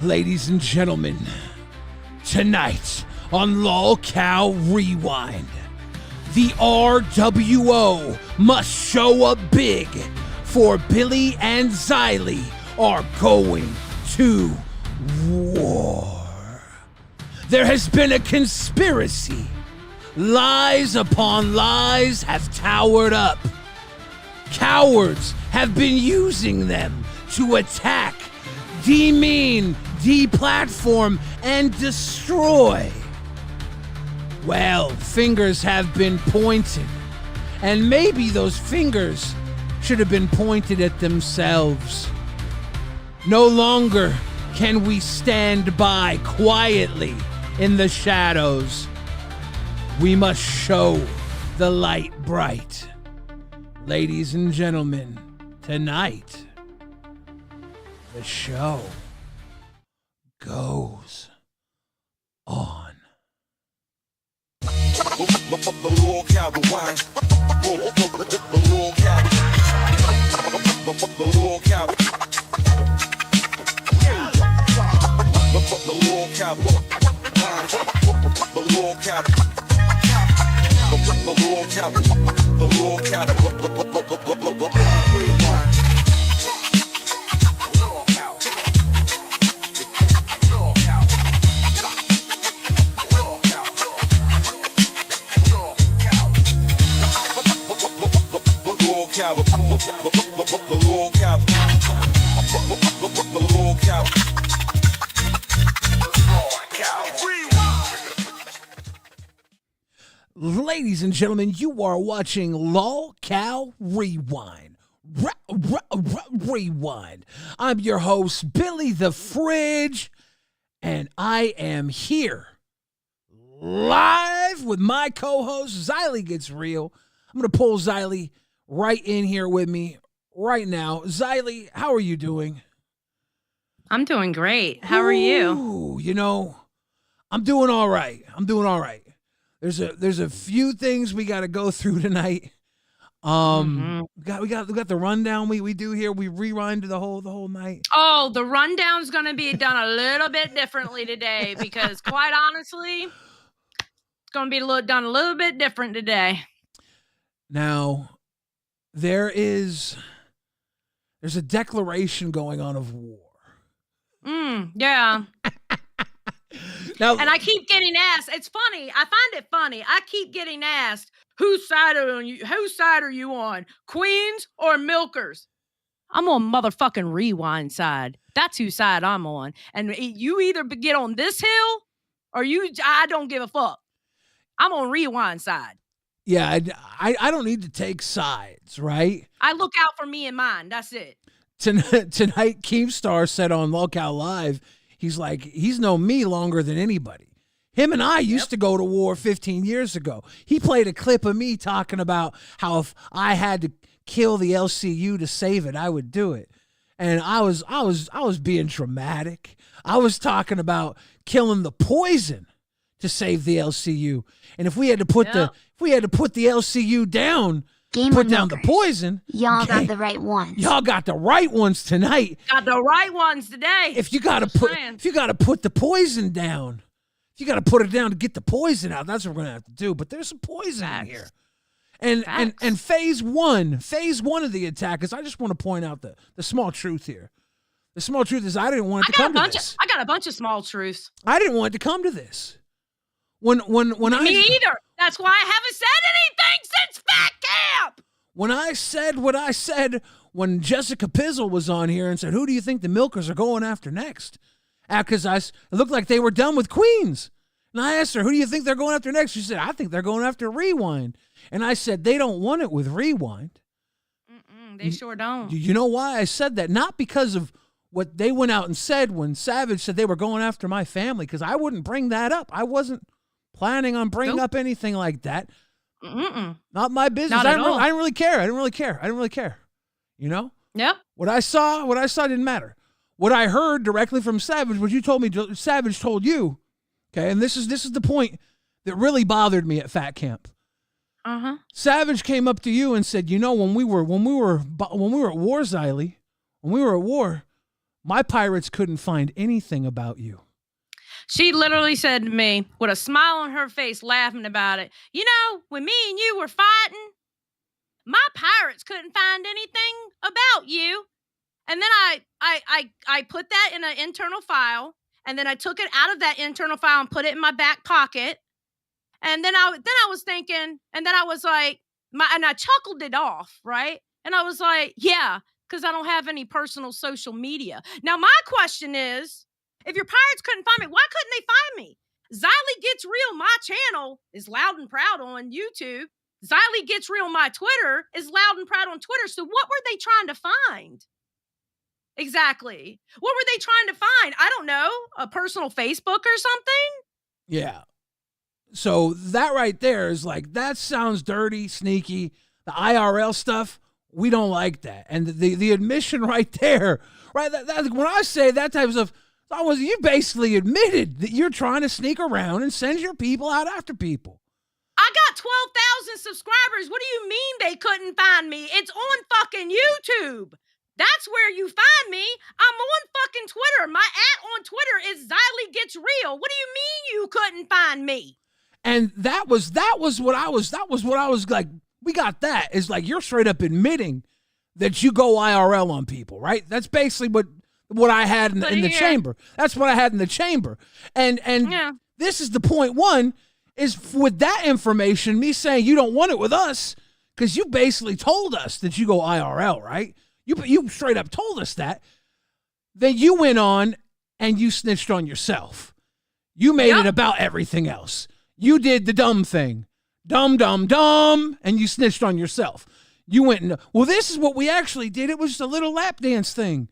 Ladies and gentlemen, tonight on LolcowRewind, the RWO must show up big, for Billy and Xylee are going to war. There has been a conspiracy. Lies upon lies have towered up. Cowards have been using them to attack, demean, deplatform, and destroy. Well, fingers have been pointed, and maybe those fingers should have been pointed at themselves. No longer can we stand by quietly in the shadows. We must show the light bright. Ladies and gentlemen, tonight, the show goes on. Ladies and gentlemen, you are watching LolcowRewind. Rewind. I'm your host, Billy the Fridge, and I am here live with my co-host, Xylee Gets Real. I'm going to pull Xylee right in here with me right now. Xylee, how are you doing? I'm doing great. How are you? Ooh, you know, I'm doing all right. There's a few things we got to go through tonight. We got the rundown we do here. We rewind the whole night. Oh, the rundown's going to be done a little bit differently today because, quite honestly, it's going to be done a little bit different today. Now, there's a declaration going on of war. Yeah. Now, and I keep getting asked. It's funny. I find it funny. I keep getting asked, whose side are you on? Queens or milkers? I'm on motherfucking Rewind side. That's whose side I'm on. And you either get on this hill or I don't give a fuck. I'm on Rewind side. Yeah, I don't need to take sides, right? I look out for me and mine. That's it. Tonight, Keemstar said on Lolcow Live, he's like, he's known me longer than anybody. Him and I used to go to war 15 years ago. He played a clip of me talking about how if I had to kill the LCU to save it, I would do it. And I was being dramatic. I was talking about killing the poison to save the LCU. And if we had to put the LCU down, put down the poison. Y'all got the right ones. Y'all got the right ones tonight. Got the right ones today. If you gotta put the poison down, if you gotta put it down to get the poison out, that's what we're gonna have to do. But there's some poison in here. And phase one of the attack is, I just want to point out the small truth here. The small truth is I didn't want it to come to this. I got a bunch of small truths. I didn't want it to come to this. Me either. That's why I haven't said anything since Fat Camp. When I said what I said when Jessica Pizzle was on here and said, who do you think the milkers are going after next? Because it looked like they were done with Queens. And I asked her, who do you think they're going after next? She said, I think they're going after Rewind. And I said, they don't want it with Rewind. They sure don't. You know why I said that? Not because of what they went out and said when Savage said they were going after my family, because I wouldn't bring that up. I wasn't planning on bringing up anything like that. Not my business. Not at all. I didn't really care. You know? Yep. What I saw didn't matter. What I heard directly from Savage, what you told me, Savage told you, okay, and this is the point that really bothered me at Fat Camp. Savage came up to you and said, you know, when we were at war, Xylee, when we were at war, My pirates couldn't find anything about you. She literally said to me with a smile on her face, laughing about it, you know, when me and you were fighting, my pirates couldn't find anything about you. And then I put that in an internal file, and then I took it out of that internal file and put it in my back pocket. And then I was thinking, and then I was like, and I chuckled it off, right? And I was like, yeah, because I don't have any personal social media. Now, my question is, if your pirates couldn't find me, why couldn't they find me? Xylee Gets Real, my channel, is loud and proud on YouTube. Xylee Gets Real, my Twitter, is loud and proud on Twitter. So what were they trying to find? Exactly. What were they trying to find? I don't know. A personal Facebook or something? Yeah. So that right there is like, that sounds dirty, sneaky. The IRL stuff, we don't like that. And the admission right there, right? That when I say that type of stuff, you basically admitted that you're trying to sneak around and send your people out after people. I got 12,000 subscribers. What do you mean they couldn't find me? It's on fucking YouTube. That's where you find me. I'm on fucking Twitter. My @ on Twitter is Xylee Gets Real. What do you mean you couldn't find me? And that was what I was like, we got that. Is like, you're straight up admitting that you go IRL on people, right? That's basically what I had in the chamber. That's what I had in the chamber. And yeah. This is the point one, is with that information, me saying you don't want it with us, because you basically told us that you go IRL, right? You straight up told us that. Then you went on and you snitched on yourself. You made it about everything else. You did the dumb thing. Dumb, and you snitched on yourself. You went and, well, this is what we actually did. It was just a little lap dance thing.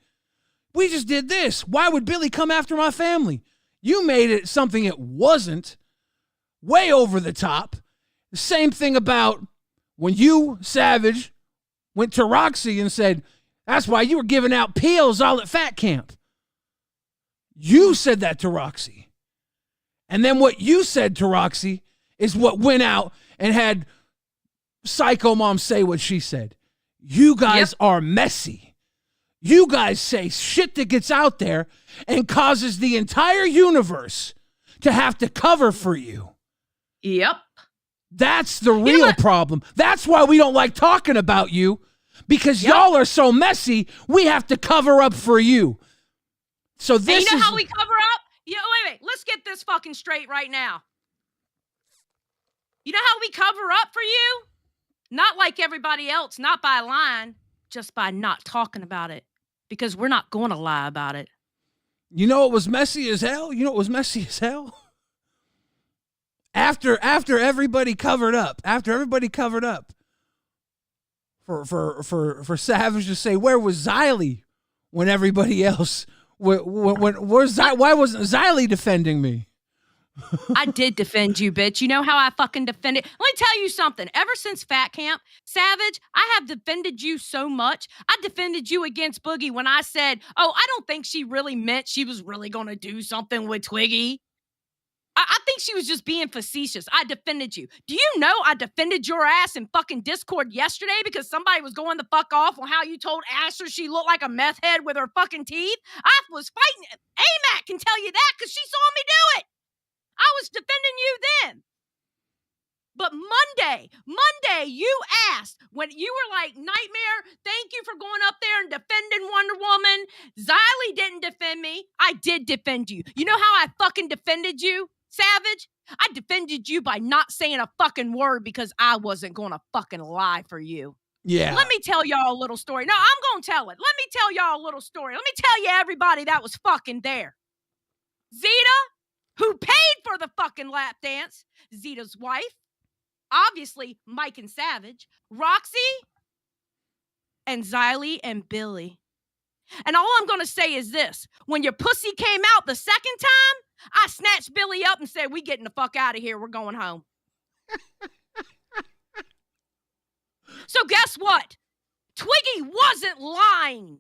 We just did this. Why would Billy come after my family? You made it something it wasn't. Way over the top. The same thing about when you, Savage, went to Roxy and said, that's why you were giving out pills all at Fat Camp. You said that to Roxy. And then what you said to Roxy is what went out and had Psycho Mom say what she said. You guys are messy. You guys say shit that gets out there and causes the entire universe to have to cover for you. Yep. That's the real problem. That's why we don't like talking about you, because y'all are so messy, we have to cover up for you. So this and you know how we cover up? Wait. Let's get this fucking straight right now. You know how we cover up for you? Not like everybody else, not by lying, just by not talking about it. Because we're not going to lie about it. You know what was messy as hell? After everybody covered up, for Savage to say, where was Xylee when everybody else, why wasn't Xylee defending me? I did defend you, bitch. You know how I fucking defended? Let me tell you something. Ever since Fat Camp, Savage, I have defended you so much. I defended you against Boogie when I said, oh, I don't think she really meant she was really going to do something with Twiggy. I think she was just being facetious. I defended you. Do you know I defended your ass in fucking Discord yesterday because somebody was going the fuck off on how you told Asher she looked like a meth head with her fucking teeth? I was fighting. AMAC can tell you that because she saw me do it. I was defending you then. But Monday, you asked, when you were like, Nightmare, thank you for going up there and defending Wonder Woman. Xylee didn't defend me. I did defend you. You know how I fucking defended you, Savage? I defended you by not saying a fucking word because I wasn't going to fucking lie for you. Yeah. Let me tell y'all a little story. No, I'm going to tell it. Let me tell y'all a little story. Let me tell you everybody that was fucking there. Zeta, who paid for the fucking lap dance, Zeta's wife, obviously Mike and Savage, Roxy, and Xylee and Billy. And all I'm going to say is this. When your pussy came out the second time, I snatched Billy up and said, we getting the fuck out of here. We're going home. So guess what? Twiggy wasn't lying.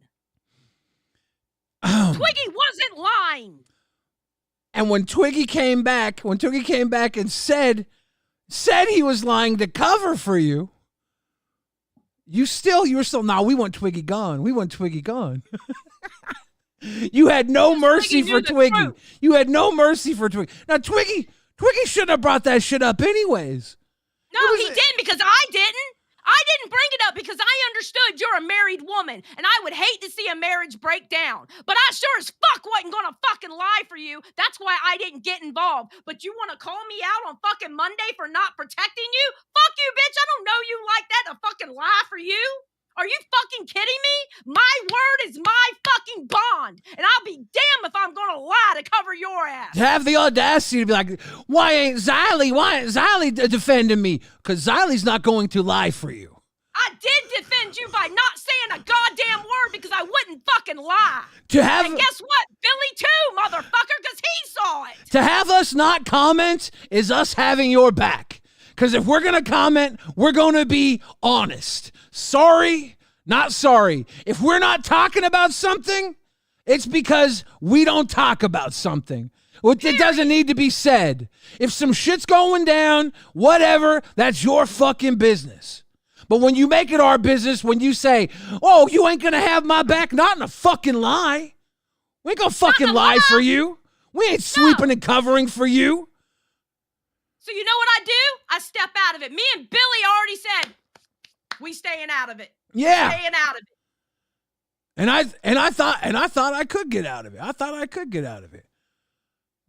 Twiggy wasn't lying. And when Twiggy came back and said he was lying to cover for you, you were still, no, we want Twiggy gone. We want Twiggy gone. You had no mercy for Twiggy. truth. You had no mercy for Twiggy. Now, Twiggy shouldn't have brought that shit up anyways. No, he didn't because I didn't. I didn't bring it up because I understood you're a married woman and I would hate to see a marriage break down. But I sure as fuck wasn't gonna fucking lie for you. That's why I didn't get involved. But you wanna call me out on fucking Monday for not protecting you? Fuck you, bitch. I don't know you like that to fucking lie for you. Are you fucking kidding me? My word is my fucking bond. And I'll be damned if I'm gonna lie to cover your ass. To have the audacity to be like, why ain't Xylee defending me? Because Xylee's not going to lie for you. I did defend you by not saying a goddamn word because I wouldn't fucking lie. And guess what? Billy too, motherfucker, because he saw it. To have us not comment is us having your back. Because if we're going to comment, we're going to be honest. Sorry, not sorry. If we're not talking about something, it's because we don't talk about something. It doesn't need to be said. If some shit's going down, whatever, that's your fucking business. But when you make it our business, when you say, oh, you ain't going to have my back, not in a fucking lie. We ain't going to fucking lie for you. We ain't sweeping and covering for you. So you know what I do? I step out of it. Me and Billy already said, we staying out of it. Yeah. Staying out of it. And I thought I could get out of it. I thought I could get out of it.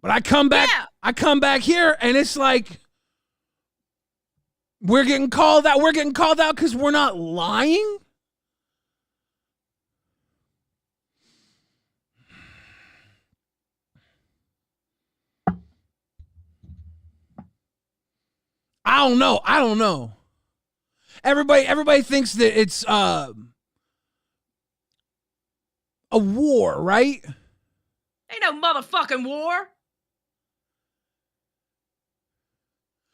But I come back here and it's like we're getting called out. We're getting called out because we're not lying. I don't know. Everybody thinks that it's a war, right? Ain't no motherfucking war.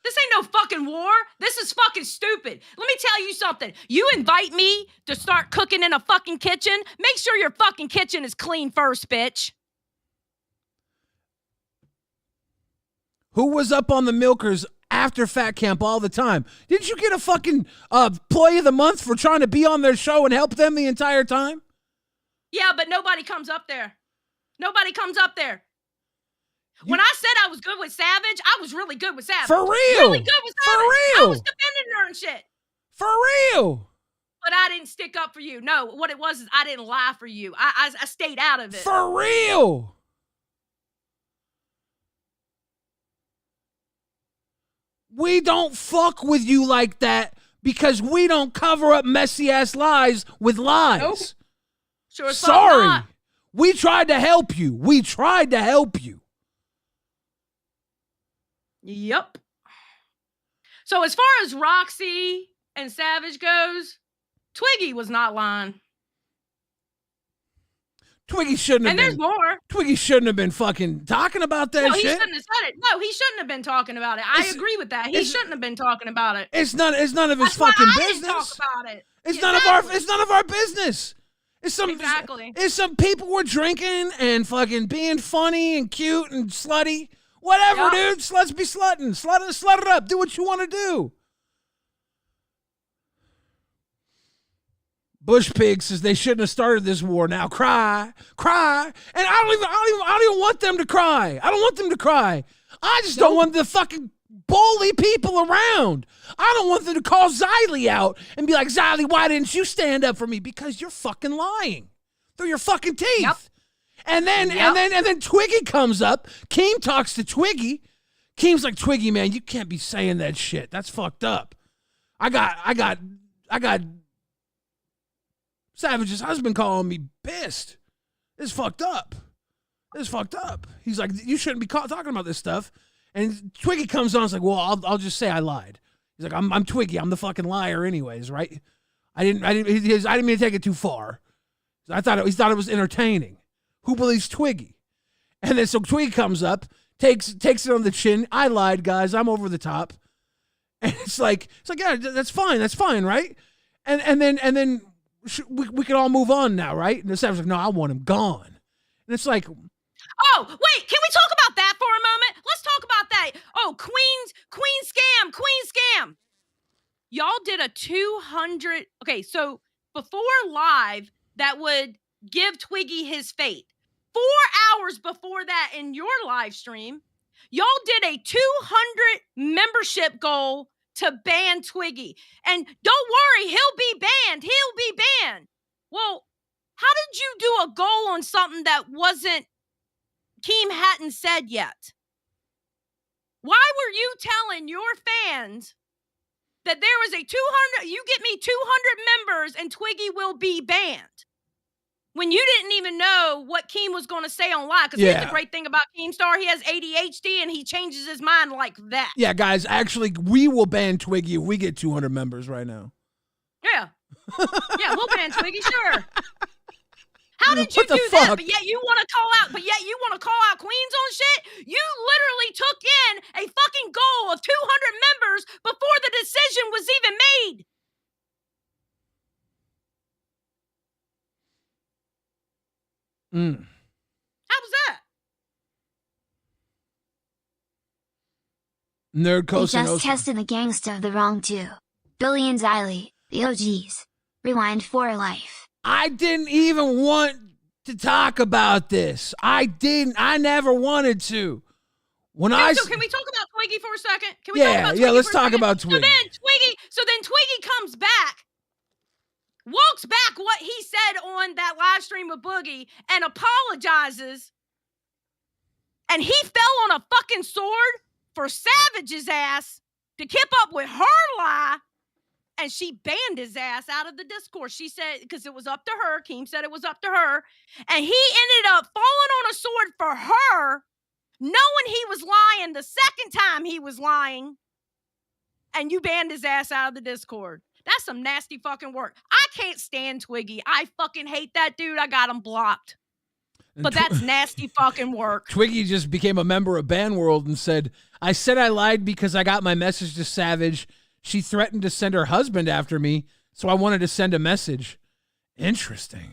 This ain't no fucking war. This is fucking stupid. Let me tell you something. You invite me to start cooking in a fucking kitchen, make sure your fucking kitchen is clean first, bitch. Who was up on the milkers after Fat Camp all the time? Didn't you get a fucking employee of the month for trying to be on their show and help them the entire time? Yeah, but nobody comes up there. Nobody comes up there. When I said I was good with Savage, I was really good with Savage. For real. Really good with Savage. For real. I was defending her and shit. For real. But I didn't stick up for you. No, what it was is I didn't lie for you. I stayed out of it. For real. We don't fuck with you like that because we don't cover up messy ass lies with lies. Nope. Sure as fuck Sorry. not. We tried to help you. We tried to help you. Yep. So as far as Roxy and Savage goes, Twiggy was not lying. Twiggy shouldn't have and been. there's more. Twiggy shouldn't have been fucking talking about that No, he shit. shouldn't have said it. No, he shouldn't have been talking about it. I agree with that. He shouldn't have been talking about it. It's none of his That's why fucking I business. didn't talk about it. It's Exactly. none of our business. Exactly. It's some people were drinking and fucking being funny and cute and slutty. Whatever, Yep. dude. Sluts be slutting. Slut it up. Do what you want to do. Bush Pig says they shouldn't have started this war. Now cry. And I don't even want them to cry. I don't want them to cry. I just don't want the fucking bully people around. I don't want them to call Xylee out and be like, Xylee, why didn't you stand up for me? Because you're fucking lying through your fucking teeth. Yep. And then Twiggy comes up. Keem talks to Twiggy. Keem's like, Twiggy, man, you can't be saying that shit. That's fucked up. I got Savage's husband calling me pissed. It's fucked up. It's fucked up. He's like, you shouldn't be talking about this stuff. And Twiggy comes on. It's like, well, I'll just say I lied. He's like, I'm Twiggy. I'm the fucking liar, anyways, right? I didn't mean to take it too far. He thought it was entertaining. Who believes Twiggy? And then so Twiggy comes up, takes it on the chin. I lied, guys. I'm over the top. And it's like yeah, that's fine, right? And then we can all move on now, right? And the Savage's like, no, I want him gone. And it's like, oh, wait, can we talk about that for a moment? Let's talk about that. Oh, Queen scam. Y'all did a 200. Okay, so before live, that would give Twiggy his fate. 4 hours before that in your live stream, y'all did a 200 membership goal to ban Twiggy. And don't worry, he'll be banned. He'll be banned. Well, how did you do a goal on something that wasn't, Keem hadn't said yet? Why were you telling your fans that there was a 200, you get me 200 members and Twiggy will be banned? When you didn't even know what Keem was going to say on live. Because here's the great thing about Keemstar. He has ADHD and he changes his mind like that. Yeah, guys, actually, we will ban Twiggy if we get 200 members right now. Yeah. Yeah, we'll ban Twiggy, sure. How did you do that? But yet you want to call out Queens on shit? You literally took in a fucking goal of 200 members before the decision was even made. How was that? Nerd Coast. They just tested the gangsta the wrong too. Billy and Xylee, the OGs. Rewind for life. I didn't even want to talk about this. I never wanted to. So can we talk about Twiggy for a second? Can we talk about Twiggy let's talk about Twiggy. So then Twiggy comes back, walks back what he said on that live stream with Boogie and apologizes. And he fell on a fucking sword for Savage's ass to keep up with her lie. And she banned his ass out of the Discord. She said, because it was up to her. Keem said it was up to her. And he ended up falling on a sword for her, knowing he was lying the second time he was lying. And you banned his ass out of the Discord. That's some nasty fucking work. I can't stand Twiggy. I fucking hate that dude. I got him blocked. But that's nasty fucking work. Twiggy just became a member of Ban World and said, I said I lied because I got my message to Savage. She threatened to send her husband after me, so I wanted to send a message. Interesting.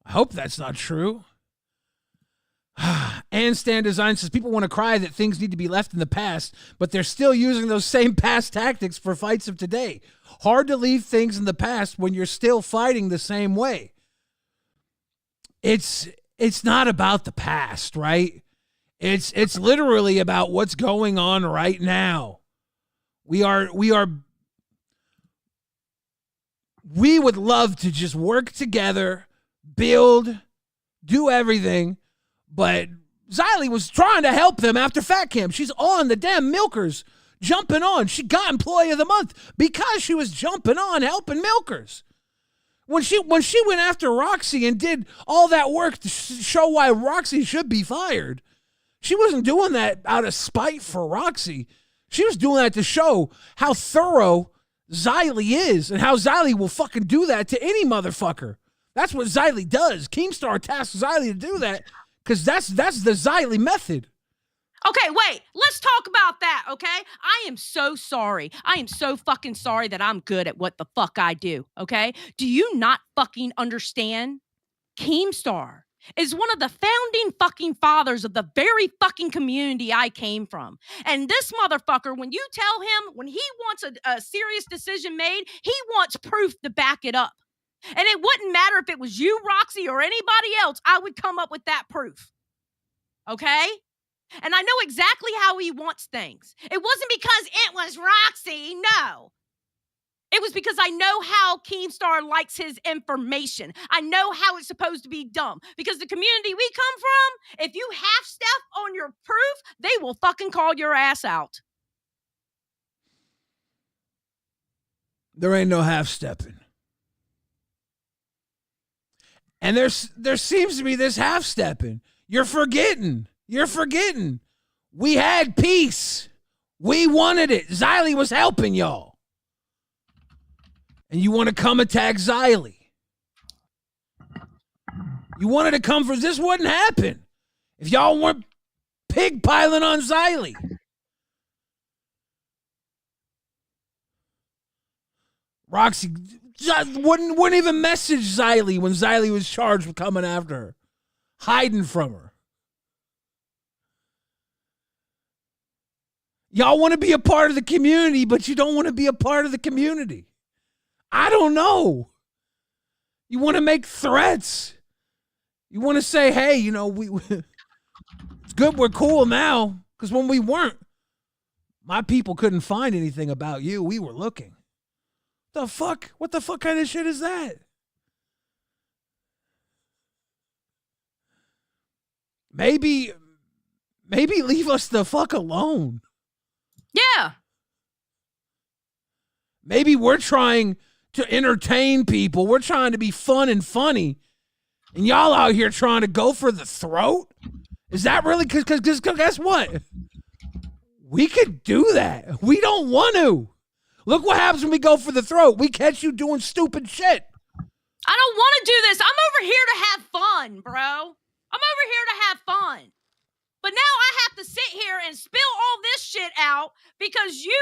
I hope that's not true. And Stan Design says people want to cry that things need to be left in the past, but they're still using those same past tactics for fights of today. Hard to leave things in the past when you're still fighting the same way. It's not about the past, right? It's literally about what's going on right now. We would love to just work together, build, do everything, but Xylee was trying to help them after Fat Camp. She's on the damn milkers, jumping on. She got Employee of the Month because she was jumping on helping milkers. When she went after Roxy and did all that work to show why Roxy should be fired, she wasn't doing that out of spite for Roxy. She was doing that to show how thorough Xylee is and how Xylee will fucking do that to any motherfucker. That's what Xylee does. Keemstar tasks Xylee to do that because that's the Xylee method. Okay, wait. Let's talk about that, okay? I am so sorry. I am so fucking sorry that I'm good at what the fuck I do, okay? Do you not fucking understand? Keemstar is one of the founding fucking fathers of the very fucking community I came from. And this motherfucker, when you tell him, when he wants a serious decision made, he wants proof to back it up. And it wouldn't matter if it was you, Roxy, or anybody else, I would come up with that proof. Okay? And I know exactly how he wants things. It wasn't because it was Roxy, no. It was because I know how Keemstar likes his information. I know how it's supposed to be done. Because the community we come from, if you half-step on your proof, they will fucking call your ass out. There ain't no half-stepping. And there seems to be this half-stepping. You're forgetting. We had peace. We wanted it. Xylee was helping y'all. And you want to come attack Xylee. You wanted to come for this wouldn't happen if y'all weren't pig piling on Xylee. Roxy just wouldn't even message Xylee when Xylee was charged with coming after her, hiding from her. Y'all want to be a part of the community, but you don't want to be a part of the community. I don't know. You want to make threats. You want to say, hey, you know, it's good we're cool now, because when we weren't, my people couldn't find anything about you. We were looking. The fuck? What the fuck kind of shit is that? Maybe leave us the fuck alone. Yeah. Maybe we're trying to entertain people. We're trying to be fun and funny. And y'all out here trying to go for the throat? Is that really? Because guess what? We could do that. We don't want to. Look what happens when we go for the throat. We catch you doing stupid shit. I don't want to do this. I'm over here to have fun, bro. I'm over here to have fun. But now I have to sit here and spill all this shit out because you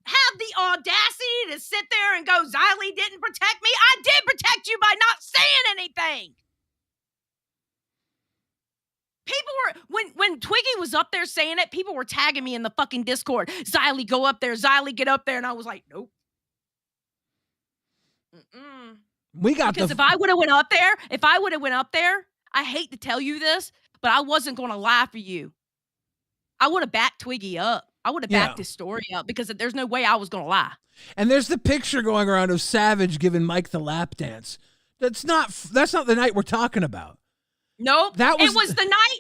have the audacity to sit there and go, Xylee didn't protect me. I did protect you by not saying anything. People were, when Twiggy was up there saying it, people were tagging me in the fucking Discord. Xylee, go up there. Xylee, get up there. And I was like, nope. Mm-mm. Because if I would have went up there, I hate to tell you this, but I wasn't going to lie for you. I would have backed Twiggy up. I would have backed his story up because there's no way I was going to lie. And there's the picture going around of Savage giving Mike the lap dance. That's not the night we're talking about. Nope. It was the night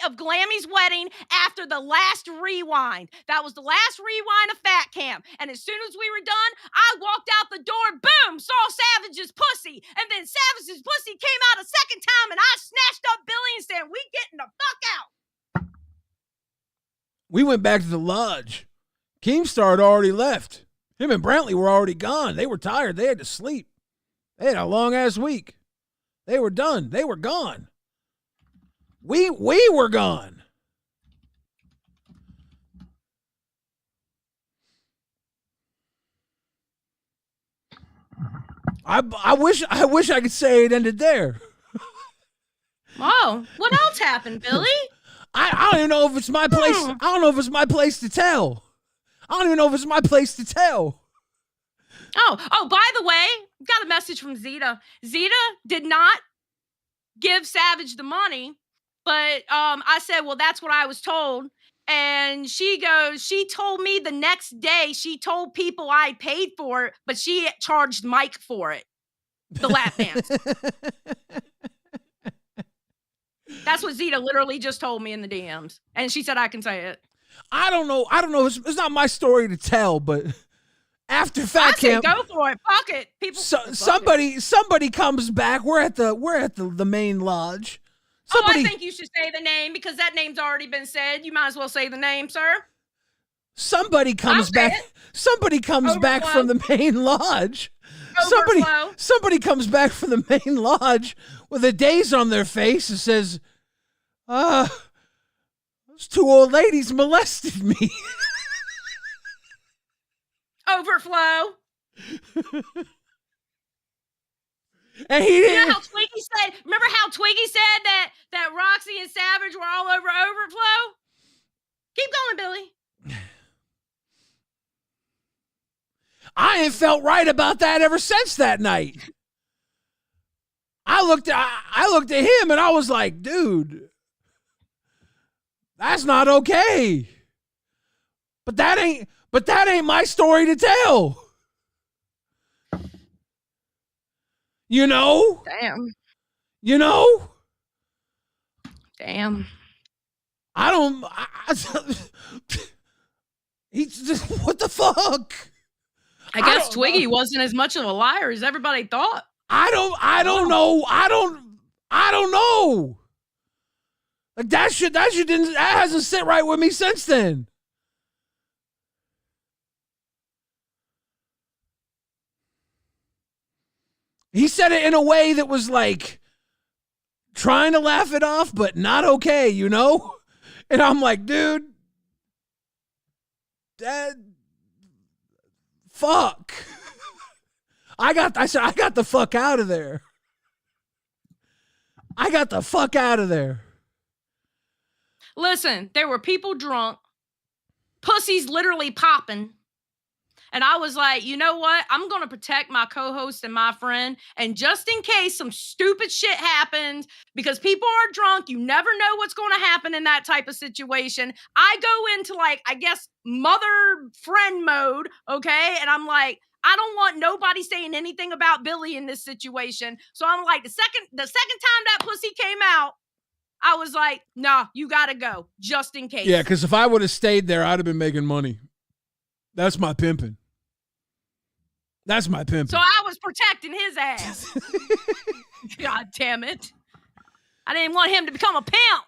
of Glammy's wedding after the last rewind. That was the last rewind of Fat Camp. And as soon as we were done, I walked out the door, boom, saw Savage's pussy. And then Savage's pussy came out a second time and I snatched up Billy and said, we getting the fuck out. We went back to the lodge. Keemstar had already left. Him and Brantley were already gone. They were tired. They had to sleep. They had a long-ass week. They were done. They were gone. We were gone. I wish I could say it ended there. Oh, what else happened, Billy? I don't even know if it's my place. I don't know if it's my place to tell. I don't even know if it's my place to tell. Oh, by the way, got a message from Zeta. Zeta did not give Savage the money, but I said, well, that's what I was told. And she goes, she told me the next day, she told people I paid for it, but she charged Mike for it. The lap dance. That's what Zeta literally just told me in the DMs. And she said I can say it. I don't know. It's not my story to tell, but after Fat Camp, go for it. Fuck it. People. Somebody comes back. We're at the main lodge. I think you should say the name because that name's already been said. You might as well say the name, sir. Somebody comes back. Somebody comes back from the main lodge. Somebody comes back from the main lodge with a daze on their face and says, those two old ladies molested me. Overflow. And he didn't. You know how Twiggy said, remember how Twiggy said that Roxy and Savage were all over Overflow? Keep going, Billy. I ain't felt right about that ever since that night. I looked at him and I was like, dude, that's not okay. But that ain't my story to tell. You know? Damn. You know? Damn. He's just, what the fuck? I guess Twiggy wasn't as much of a liar as everybody thought. I don't know. I don't know. Like that hasn't sit right with me since then. He said it in a way that was like trying to laugh it off, but not okay, you know? And I'm like, dude, fuck. I got the fuck out of there. I got the fuck out of there. Listen, there were people drunk, pussies literally popping, And I was like, you know what? I'm going to protect my co-host and my friend. And just in case some stupid shit happens, because people are drunk, you never know what's going to happen in that type of situation. I go into like, I guess, mother friend mode. Okay. And I'm like, I don't want nobody saying anything about Billy in this situation. So I'm like, the second time that pussy came out, I was like, nah, you gotta go, just in case. Yeah, because if I would have stayed there, I'd have been making money. That's my pimping. That's my pimping. So I was protecting his ass. God damn it. I didn't want him to become a pimp.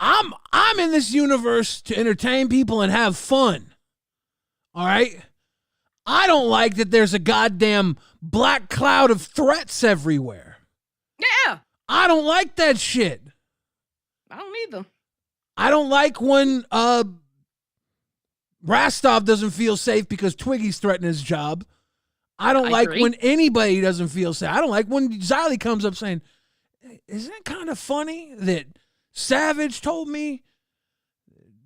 I'm in this universe to entertain people and have fun. All right? I don't like that there's a goddamn black cloud of threats everywhere. Yeah. I don't like that shit. I don't either. I don't like when Rastov doesn't feel safe because Twiggy's threatening his job. I don't like when anybody doesn't feel safe. I don't like when Xylee comes up saying, isn't it kind of funny that Savage told me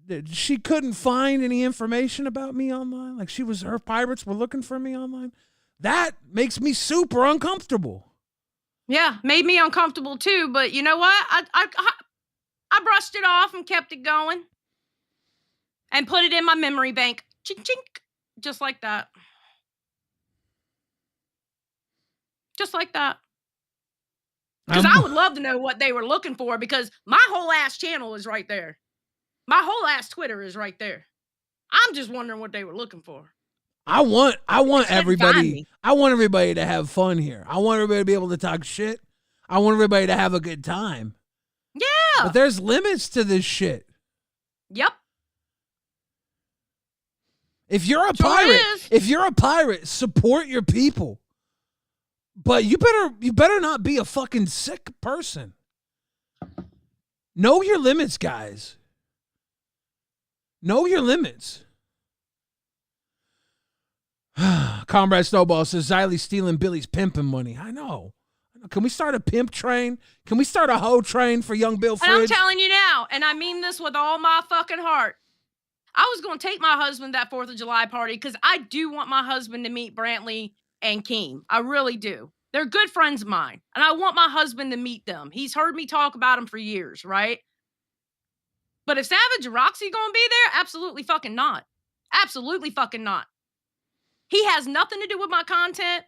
that she couldn't find any information about me online? Like her pirates were looking for me online. That makes me super uncomfortable. Yeah, made me uncomfortable too. But you know what? I brushed it off and kept it going and put it in my memory bank. Chink, chink. Just like that. Just like that. Because I would love to know what they were looking for, because my whole ass channel is right there. My whole ass Twitter is right there. I'm just wondering what they were looking for. I want everybody to have fun here. I want everybody to be able to talk shit. I want everybody to have a good time. Yeah. But there's limits to this shit. Yep. If you're a pirate, support your people. But you better not be a fucking sick person. Know your limits, guys. Know your limits. Comrade Snowball says Xylee stealing Billy's pimping money. I know. Can we start a pimp train? Can we start a hoe train for young Bill Fridge? And I'm telling you now, and I mean this with all my fucking heart, I was going to take my husband that 4th of July party because I do want my husband to meet Brantley and Keem. I really do. They're good friends of mine, and I want my husband to meet them. He's heard me talk about them for years, right? But if Savage and Roxy going to be there, absolutely fucking not. Absolutely fucking not. He has nothing to do with my content.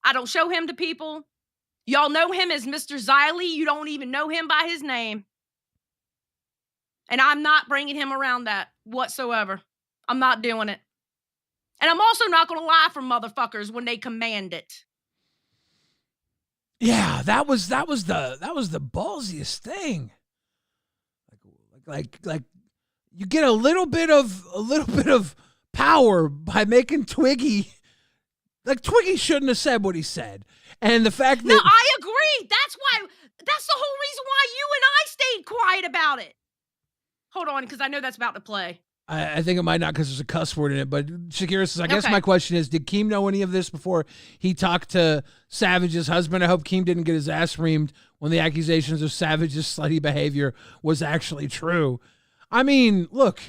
I don't show him to people. Y'all know him as Mr. Xylee. You don't even know him by his name. And I'm not bringing him around that whatsoever. I'm not doing it. And I'm also not going to lie for motherfuckers when they command it. Yeah, that was the ballsiest thing. Like you get a little bit of power by making Twiggy. Like Twiggy shouldn't have said what he said. And the fact that... No, I agree. That's the whole reason why you and I stayed quiet about it. Hold on, because I know that's about to play. I think it might not because there's a cuss word in it, but Shakira says, I guess my question is, did Keem know any of this before he talked to Savage's husband? I hope Keem didn't get his ass reamed when the accusations of Savage's slutty behavior was actually true. I mean, look.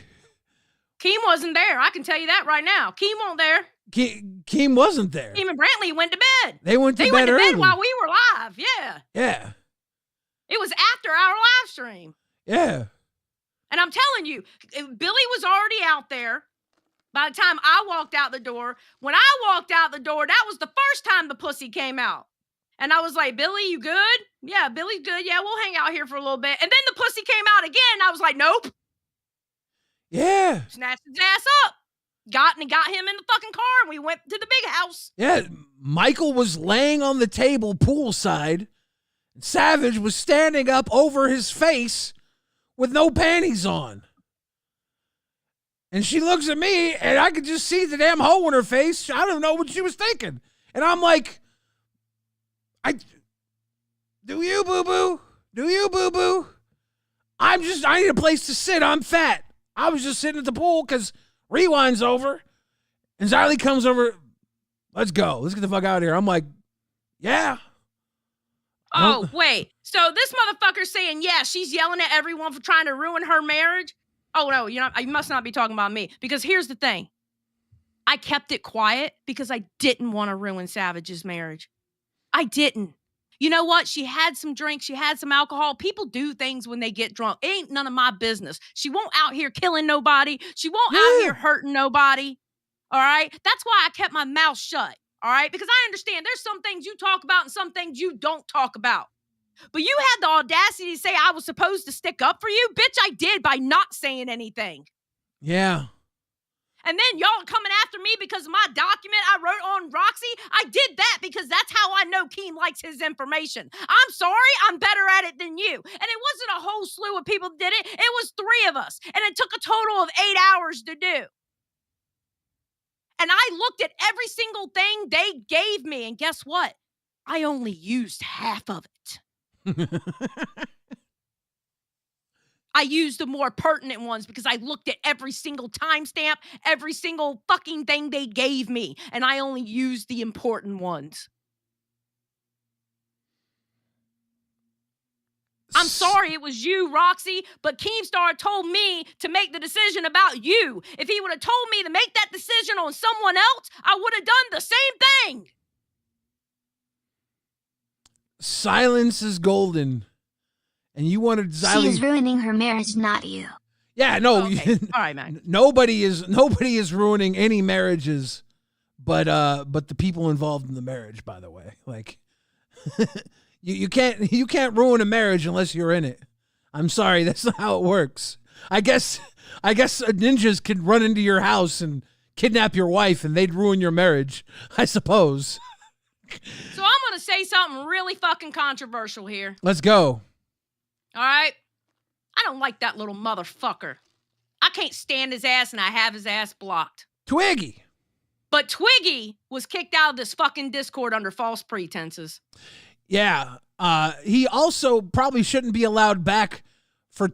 Keem wasn't there. I can tell you that right now. Keem wasn't there. Keem wasn't there. Keem and Brantley went to bed. They went to bed early. While we were live. Yeah. Yeah. It was after our live stream. Yeah. And I'm telling you, Billy was already out there by the time I walked out the door. When I walked out the door, that was the first time the pussy came out. And I was like, Billy, you good? Yeah, Billy's good. Yeah, we'll hang out here for a little bit. And then the pussy came out again. And I was like, nope. Yeah. Snatched his ass up. Got him in the fucking car, and we went to the big house. Yeah, Michael was laying on the table poolside. Savage was standing up over his face with no panties on. And she looks at me, and I could just see the damn hole in her face. I don't know what she was thinking. And I'm like, do you, boo-boo? Do you, boo-boo? I need a place to sit. I'm fat. I was just sitting at the pool because Rewind's over. And Xylee comes over. Let's go. Let's get the fuck out of here. I'm like, yeah. Oh, wait. So this motherfucker's saying, yeah, she's yelling at everyone for trying to ruin her marriage. Oh, no, you must not be talking about me. Because here's the thing. I kept it quiet because I didn't want to ruin Savage's marriage. I didn't. You know what? She had some drinks. She had some alcohol. People do things when they get drunk. It ain't none of my business. She won't out here killing nobody. She won't out here hurting nobody. All right? That's why I kept my mouth shut. All right? Because I understand there's some things you talk about and some things you don't talk about. But you had the audacity to say I was supposed to stick up for you? Bitch, I did by not saying anything. Yeah. And then y'all coming after me because of my document I wrote on Roxy? I did that because that's how I know Keem likes his information. I'm sorry, I'm better at it than you. And it wasn't a whole slew of people that did it. It was 3 of us. And it took a total of 8 hours to do. And I looked at every single thing they gave me. And guess what? I only used half of it. I used the more pertinent ones because I looked at every single timestamp, every single fucking thing they gave me, and I only used the important ones. I'm sorry it was you, Roxy, but Keemstar told me to make the decision about you. If he would have told me to make that decision on someone else, I would have done the same thing. Silence is golden. And you wanted Xylee. She is ruining her marriage, not you. Yeah, no. Okay. All right, man. Nobody is ruining any marriages, but the people involved in the marriage. By the way, like, you can't ruin a marriage unless you're in it. I'm sorry, that's not how it works. I guess ninjas could run into your house and kidnap your wife, and they'd ruin your marriage. I suppose. So I'm gonna say something really fucking controversial here. Let's go. All right? I don't like that little motherfucker. I can't stand his ass, and I have his ass blocked. Twiggy. But Twiggy was kicked out of this fucking Discord under false pretenses. Yeah. He also probably shouldn't be allowed back for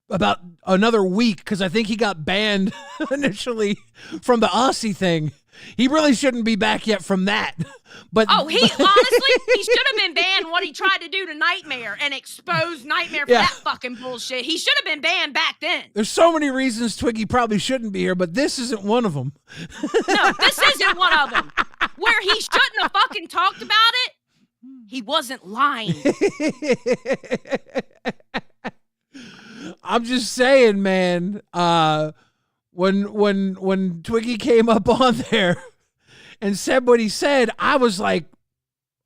about another week because I think he got banned initially from the Aussie thing. He really shouldn't be back yet from that. But honestly, he should have been banned what he tried to do to Nightmare and exposed Nightmare for that fucking bullshit. He should have been banned back then. There's so many reasons Twiggy probably shouldn't be here, but this isn't one of them. No, this isn't one of them. Where he shouldn't have fucking talked about it, he wasn't lying. I'm just saying, man. When Twiggy came up on there and said what he said, I was like,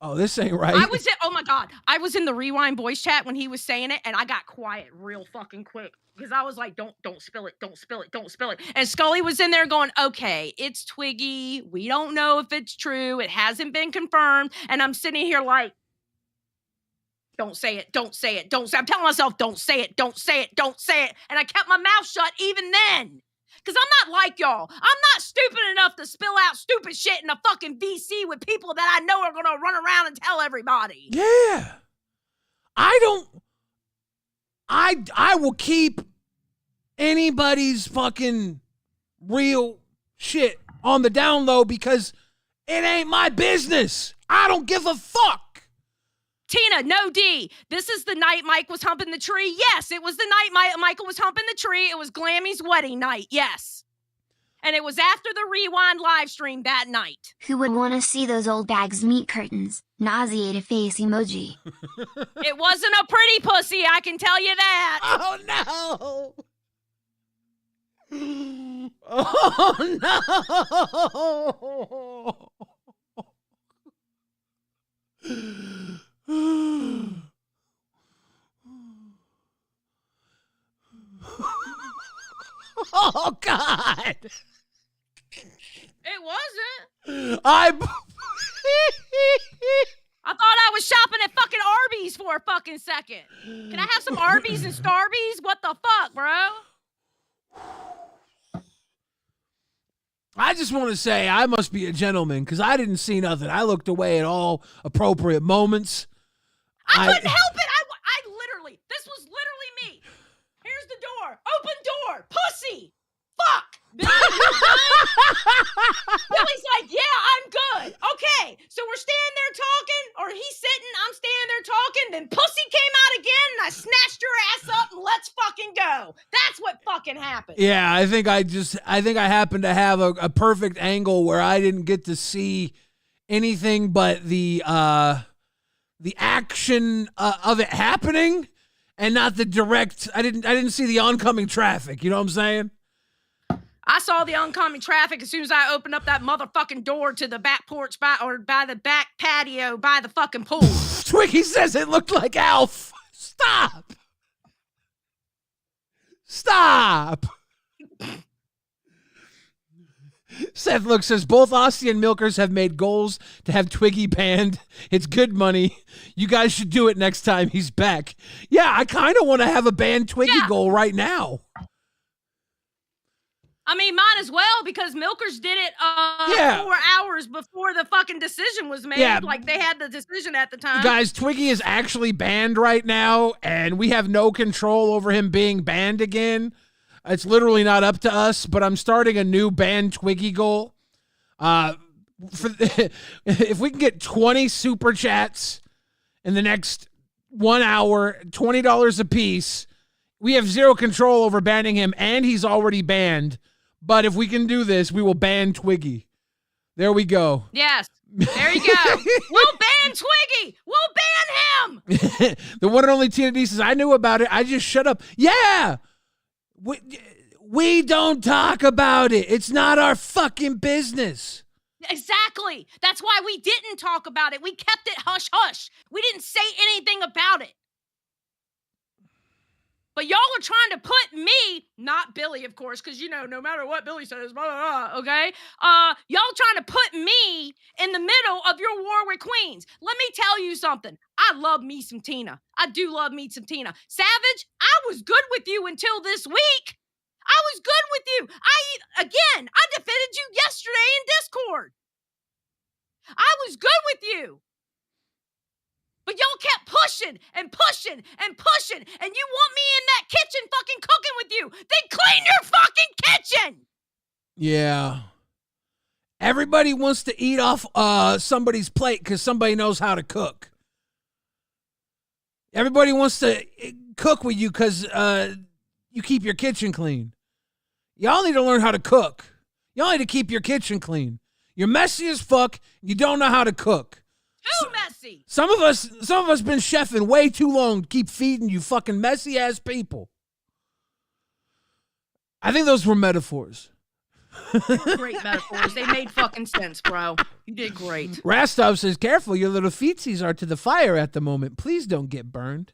oh, this ain't right. Oh my God. I was in the Rewind voice chat when he was saying it, and I got quiet real fucking quick because I was like, don't spill it, don't spill it, don't spill it. And Scully was in there going, okay, it's Twiggy. We don't know if it's true. It hasn't been confirmed. And I'm sitting here like, don't say it, don't say it, don't say it. I'm telling myself, don't say it, don't say it, don't say it. And I kept my mouth shut even then. Because I'm not like y'all. I'm not stupid enough to spill out stupid shit in a fucking VC with people that I know are going to run around and tell everybody. Yeah. I will keep anybody's fucking real shit on the down low because it ain't my business. I don't give a fuck. Tina, no D. This is the night Mike was humping the tree. Yes, it was the night Michael was humping the tree. It was Glammy's wedding night. Yes. And it was after the Rewind live stream that night. Who would want to see those old bags meet curtains? Nauseated face emoji. It wasn't a pretty pussy, I can tell you that. Oh, no. Oh, no. Oh, God. It wasn't. I thought I was shopping at fucking Arby's for a fucking second. Can I have some Arby's and Starbies? What the fuck, bro? I just want to say I must be a gentleman because I didn't see nothing. I looked away at all appropriate moments. I couldn't help it. I literally, this was literally me. Here's the door. Open door. Pussy. Fuck. Billy's like, yeah, I'm good. Okay. So we're standing there talking, or he's sitting, I'm standing there talking, then pussy came Yeah, I think I happened to have a perfect angle where I didn't get to see anything but the action of it happening, and not the direct. I didn't see the oncoming traffic. You know what I'm saying? I saw the oncoming traffic as soon as I opened up that motherfucking door to the back porch by the back patio by the fucking pool. Twiggy says it looked like Alf. Stop. Seth Look says both Aussie and Milkers have made goals to have Twiggy banned. It's good money. You guys should do it next time he's back. Yeah, I kind of want to have a banned Twiggy goal right now. I mean, might as well, because Milkers did it 4 hours before the fucking decision was made. Yeah. Like, they had the decision at the time. Guys, Twiggy is actually banned right now, and we have no control over him being banned again. It's literally not up to us, but I'm starting a new banned Twiggy goal. If we can get 20 super chats in the next 1 hour, $20 a piece, we have zero control over banning him, and he's already banned. But if we can do this, we will ban Twiggy. There we go. Yes. There you go. We'll ban Twiggy. We'll ban him. The one and only Tina D says, I knew about it. I just shut up. Yeah. We don't talk about it. It's not our fucking business. Exactly. That's why we didn't talk about it. We kept it hush-hush. We didn't say anything about it. But y'all are trying to put me, not Billy, of course, because, no matter what Billy says, blah, blah, blah, okay? Y'all trying to put me in the middle of your war with Queens. Let me tell you something. I love me some Tina. I do love me some Tina. Savage, I was good with you until this week. I was good with you. I defended you yesterday in Discord. I was good with you. But y'all kept pushing and pushing and pushing, and you want me in that kitchen fucking cooking with you. Then clean your fucking kitchen. Yeah. Everybody wants to eat off somebody's plate because somebody knows how to cook. Everybody wants to cook with you because you keep your kitchen clean. Y'all need to learn how to cook. Y'all need to keep your kitchen clean. You're messy as fuck. You don't know how to cook. Too messy. Some of us been chefing way too long to keep feeding you fucking messy ass people. I think those were metaphors. Great metaphors. They made fucking sense, bro. You did great. Rastov says, careful, your little feetsies are to the fire at the moment. Please don't get burned.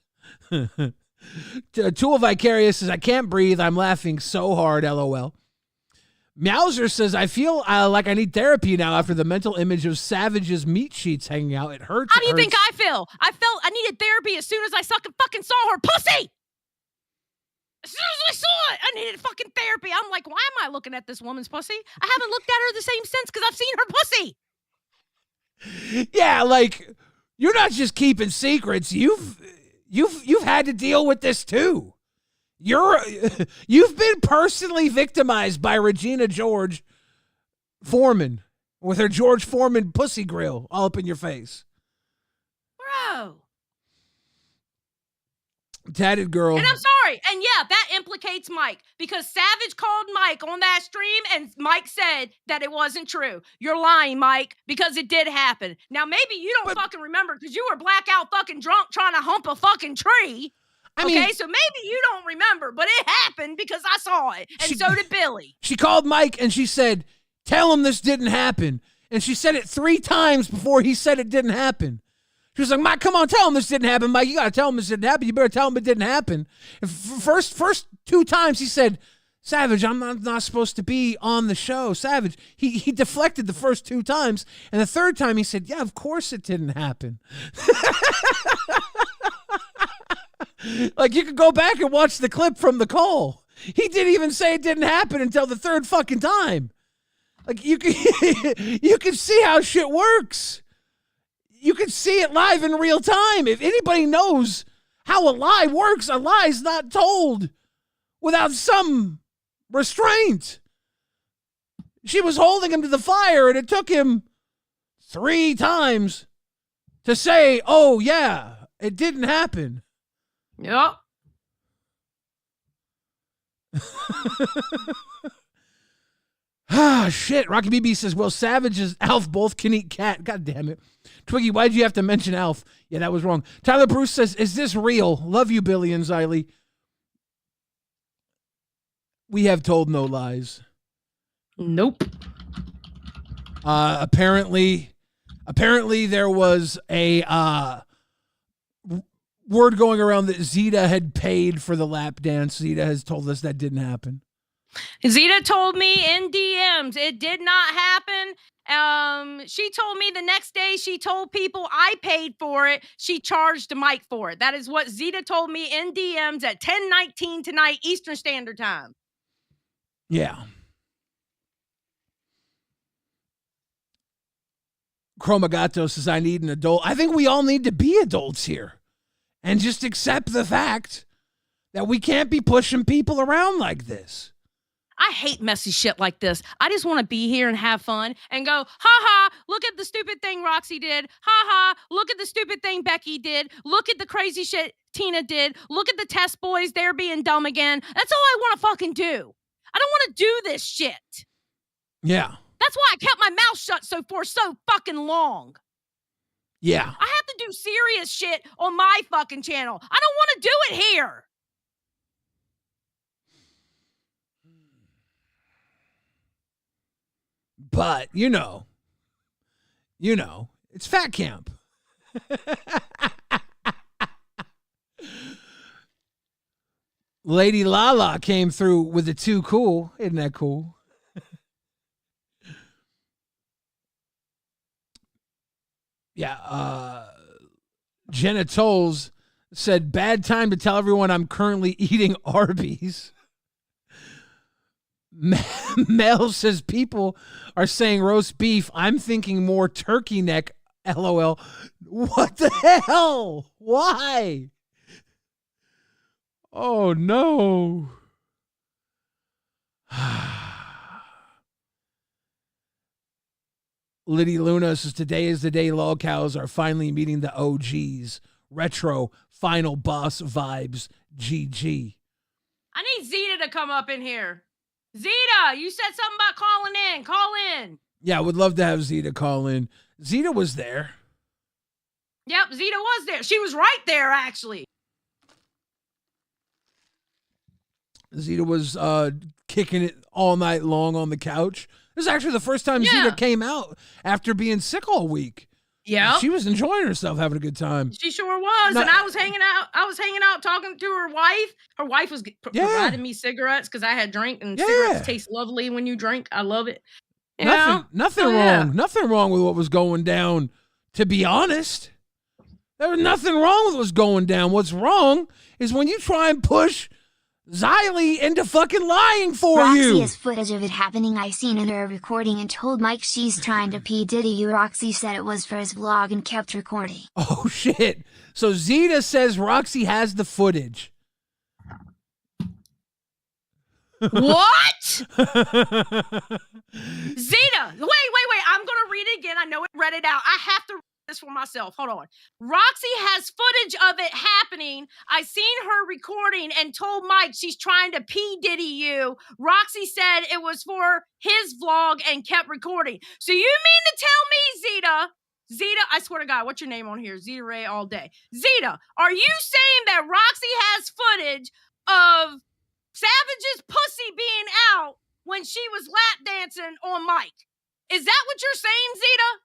Tool Vicarious says, I can't breathe. I'm laughing so hard, LOL. Meowser says, I feel like I need therapy now after the mental image of Savage's meat sheets hanging out. It hurts. How do you think I feel? I felt I needed therapy as soon as I fucking saw her pussy. As soon as I saw it, I needed fucking therapy. I'm like, why am I looking at this woman's pussy? I haven't looked at her the same since because I've seen her pussy. Yeah, like, you're not just keeping secrets. You've had to deal with this too. You've been personally victimized by Regina George Foreman with her George Foreman pussy grill all up in your face. Bro. Tatted girl. And I'm sorry. And yeah, that implicates Mike because Savage called Mike on that stream and Mike said that it wasn't true. You're lying, Mike, because it did happen. Now, maybe you don't fucking remember because you were blackout fucking drunk trying to hump a fucking tree. Okay, so maybe you don't remember, but it happened because I saw it, and so did Billy. She called Mike, and she said, tell him this didn't happen. And she said it 3 times before he said it didn't happen. She was like, Mike, come on, tell him this didn't happen. Mike, you got to tell him this didn't happen. You better tell him it didn't happen. And first 2 times he said, Savage, I'm not supposed to be on the show. Savage, he deflected the first 2 times, and the 3rd time he said, yeah, of course it didn't happen. Like, you could go back and watch the clip from the call. He didn't even say it didn't happen until the 3rd fucking time. Like, you can see how shit works. You can see it live in real time. If anybody knows how a lie works, a lie's not told without some restraint. She was holding him to the fire, and it took him 3 times to say, oh, yeah, it didn't happen. Yep. Ah, shit. Rocky BB says, well, Savage and Alf both can eat cat. God damn it. Twiggy, why'd you have to mention Alf? Yeah, that was wrong. Tyler Bruce says, is this real? Love you, Billy and Xylee. We have told no lies. Nope. Apparently there was a word going around that Zeta had paid for the lap dance. Zeta has told us that didn't happen. Zeta told me in DMs it did not happen. She told me the next day she told people I paid for it. She charged Mike for it. That is what Zeta told me in DMs at 10:19 tonight Eastern Standard Time. Yeah. Chromagato says, I need an adult. I think we all need to be adults here and just accept the fact that we can't be pushing people around like this. I hate messy shit like this. I just want to be here and have fun and go, ha ha, look at the stupid thing Roxy did. Ha ha, look at the stupid thing Becky did. Look at the crazy shit Tina did. Look at the test boys. They're being dumb again. That's all I want to fucking do. I don't want to do this shit. Yeah. That's why I kept my mouth shut for so fucking long. Yeah. I have to do serious shit on my fucking channel. I don't want to do it here. But, you know, it's Fat Camp. Lady Lala came through with the too cool. Isn't that cool? Yeah. Jenna Tolles said, bad time to tell everyone I'm currently eating Arby's. Mel says, people are saying roast beef. I'm thinking more turkey neck. LOL. What the hell? Why? Oh, no. Liddy Luna says, today is the day lolcows are finally meeting the OGs. Retro final boss vibes. GG. I need Zeta to come up in here. Zeta, you said something about calling in. Call in. Yeah, I would love to have Zeta call in. Zeta was there. Yep, Zeta was there. She was right there, actually. Zeta was kicking it all night long on the couch. This is actually the first time Zeta came out after being sick all week. Yeah. She was enjoying herself, having a good time. She sure was. And I was hanging out talking to her wife. Her wife was providing me cigarettes because I had drank, and cigarettes taste lovely when you drink. I love it. Nothing wrong. Nothing wrong with what was going down, to be honest. There was nothing wrong with what's going down. What's wrong is when you try and push Xylee into fucking lying for Roxy you. Roxy has footage of it happening. I seen in her recording and told Mike she's trying to P. Diddy you. Roxy said it was for his vlog and kept recording. Oh, shit. So Zeta says Roxy has the footage. What? Zeta, wait. I'm going to read it again. I know it read it out. I have to read this for myself. Hold on. Roxy has footage of it happening. I seen her recording and told Mike she's trying to P. Diddy you. Roxy said it was for his vlog and kept recording. So you mean to tell me, Zeta, I swear to God, what's your name on here? Zeta Ray all day. Zeta, are you saying that Roxy has footage of Savage's pussy being out when she was lap dancing on Mike? Is that what you're saying, Zeta?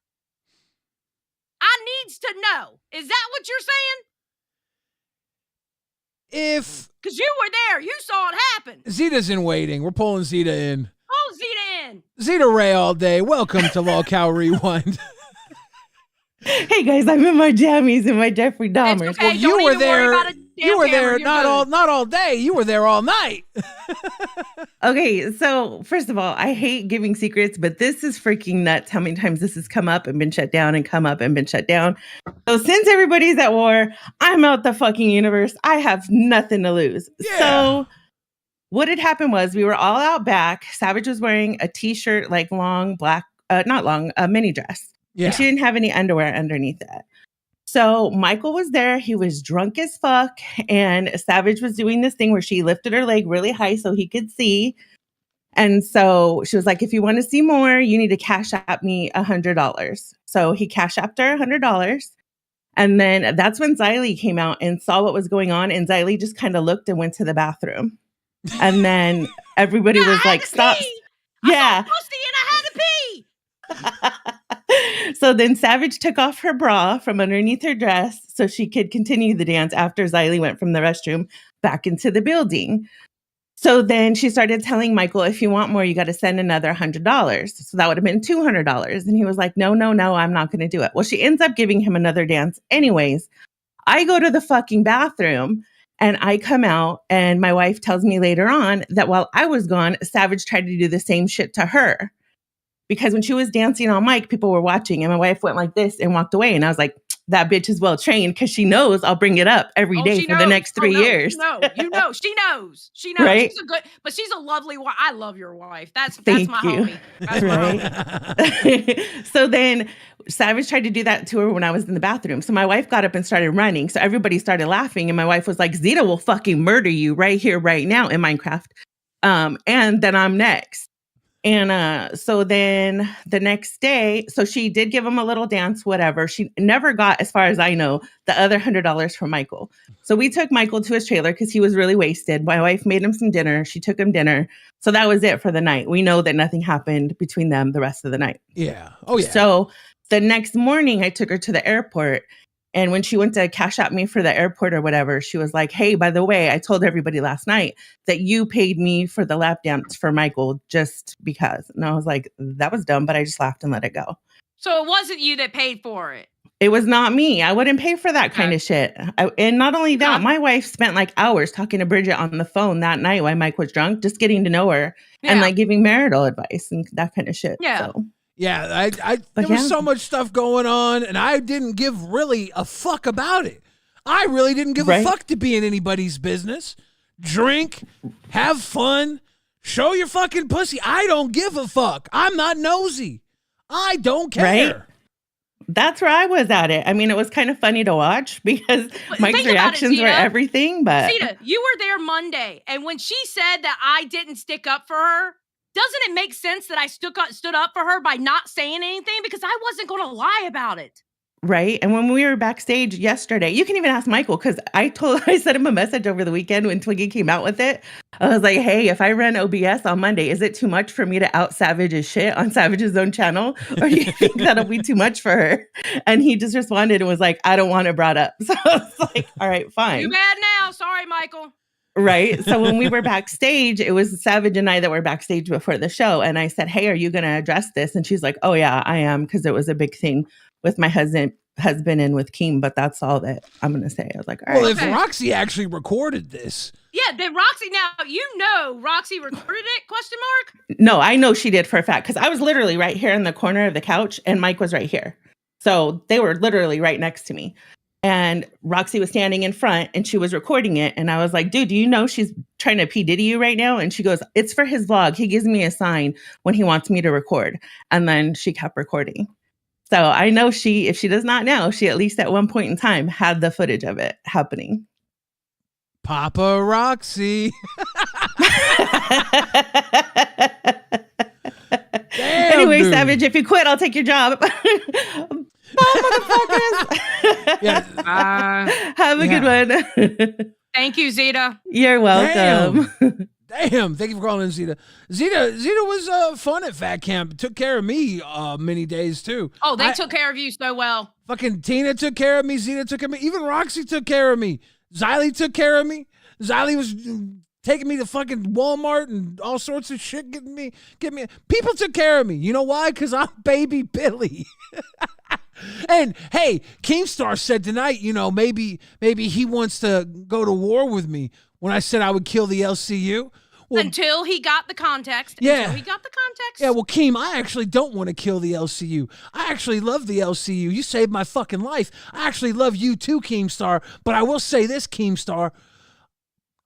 I needs to know. Is that what you're saying? Because you were there. You saw it happen. Zeta's in waiting. We're pulling Zeta in. Oh, Zeta in. Zeta Ray all day. Welcome to LolcowRewind. Hey guys, I'm in my jammies and my Jeffrey Dahmer. Okay. Well, you were there. You were there not all day. You were there all night. Okay, so first of all, I hate giving secrets, but this is freaking nuts how many times this has come up and been shut down and come up and been shut down. So since everybody's at war, I'm out the fucking universe. I have nothing to lose. Yeah. So what had happened was we were all out back. Savage was wearing a t-shirt, like long black, not long, a mini dress. Yeah. And she didn't have any underwear underneath that. So Michael was there. He was drunk as fuck. And Savage was doing this thing where she lifted her leg really high so he could see. And so she was like, if you want to see more, you need to cash app me $100. So he cash apped her $100. And then that's when Xylee came out and saw what was going on. And Xylee just kind of looked and went to the bathroom. And then everybody was like, stop. Yeah. I saw pussy and I had to pee. So then Savage took off her bra from underneath her dress so she could continue the dance after Xylee went from the restroom back into the building. So then she started telling Michael, if you want more, you got to send another $100. So that would have been $200. And he was like, no, I'm not going to do it. Well, she ends up giving him another dance anyways. I go to the fucking bathroom and I come out and my wife tells me later on that while I was gone, Savage tried to do the same shit to her. Because when she was dancing on mic, people were watching and my wife went like this and walked away. And I was like, that bitch is well trained because she knows I'll bring it up every day for the next 3 years. She knows. Right? She's a lovely wife. I love your wife. That's my homie. That's my homie. So then Savage tried to do that to her when I was in the bathroom. So my wife got up and started running. So everybody started laughing. And my wife was like, Zeta will fucking murder you right here, right now in Minecraft. And then I'm next. And so then the next day, so she did give him a little dance, whatever. She never got, as far as I know, the other $100 from Michael. So we took Michael to his trailer because he was really wasted. My wife made him some dinner. She took him dinner. So that was it for the night. We know that nothing happened between them the rest of the night. Yeah. Oh, yeah. So the next morning, I took her to the airport. And when she went to cash out me for the airport or whatever, she was like, hey, by the way, I told everybody last night that you paid me for the lap dance for Michael just because. And I was like, that was dumb, but I just laughed and let it go. So it wasn't you that paid for it. It was not me. I wouldn't pay for that kind of shit. And not only that, my wife spent like hours talking to Bridget on the phone that night while Mike was drunk, just getting to know her and like giving marital advice and that kind of shit. Yeah. So. Yeah, there was so much stuff going on, and I didn't give really a fuck about it. I really didn't give a fuck to be in anybody's business. Drink, have fun, show your fucking pussy. I don't give a fuck. I'm not nosy. I don't care. Right? That's where I was at it. I mean, it was kind of funny to watch because Mike's reactions were everything. But Zeta, you were there Monday, and when she said that I didn't stick up for her, doesn't it make sense that I stood up for her by not saying anything? Because I wasn't going to lie about it. Right. And when we were backstage yesterday, you can even ask Michael, because I sent him a message over the weekend when Twiggy came out with it. I was like, hey, if I run OBS on Monday, is it too much for me to out Savage's shit on Savage's own channel? Or do you think that'll be too much for her? And he just responded and was like, I don't want it brought up. So I was like, all right, fine. Too bad now. Sorry, Michael. Right. So when we were backstage, it was Savage and I that were backstage before the show. And I said, hey, are you going to address this? And she's like, oh, yeah, I am. Because it was a big thing with my husband and with Keem. But that's all that I'm going to say. I was like, all right. Well, if Roxy actually recorded this. Yeah, then Roxy, now, Roxy recorded it, question mark? No, I know she did for a fact. Because I was literally right here in the corner of the couch and Mike was right here. So they were literally right next to me. And Roxy was standing in front and she was recording it. And I was like, dude, do you know she's trying to P. Diddy you right now? And she goes, it's for his vlog. He gives me a sign when he wants me to record. And then she kept recording. So I know if she does not know, she at least at one point in time had the footage of it happening. Papa Roxy. Damn, anyway, dude. Savage, if you quit, I'll take your job. Motherfuckers. Have a good one. Thank you, Zeta. You're welcome. Damn. Thank you for calling in, Zeta. Zeta was fun at Fat Camp. Took care of me many days, too. Oh, they took care of you so well. Fucking Tina took care of me. Zeta took care of me. Even Roxy took care of me. Xylee took care of me. Xylee was taking me to fucking Walmart and all sorts of shit, getting me. People took care of me. You know why? Because I'm baby Billy. And hey, Keemstar said tonight, maybe he wants to go to war with me when I said I would kill the LCU. Well, until he got the context. Yeah. Yeah, well, Keem, I actually don't want to kill the LCU. I actually love the LCU. You saved my fucking life. I actually love you too, Keemstar. But I will say this, Keemstar.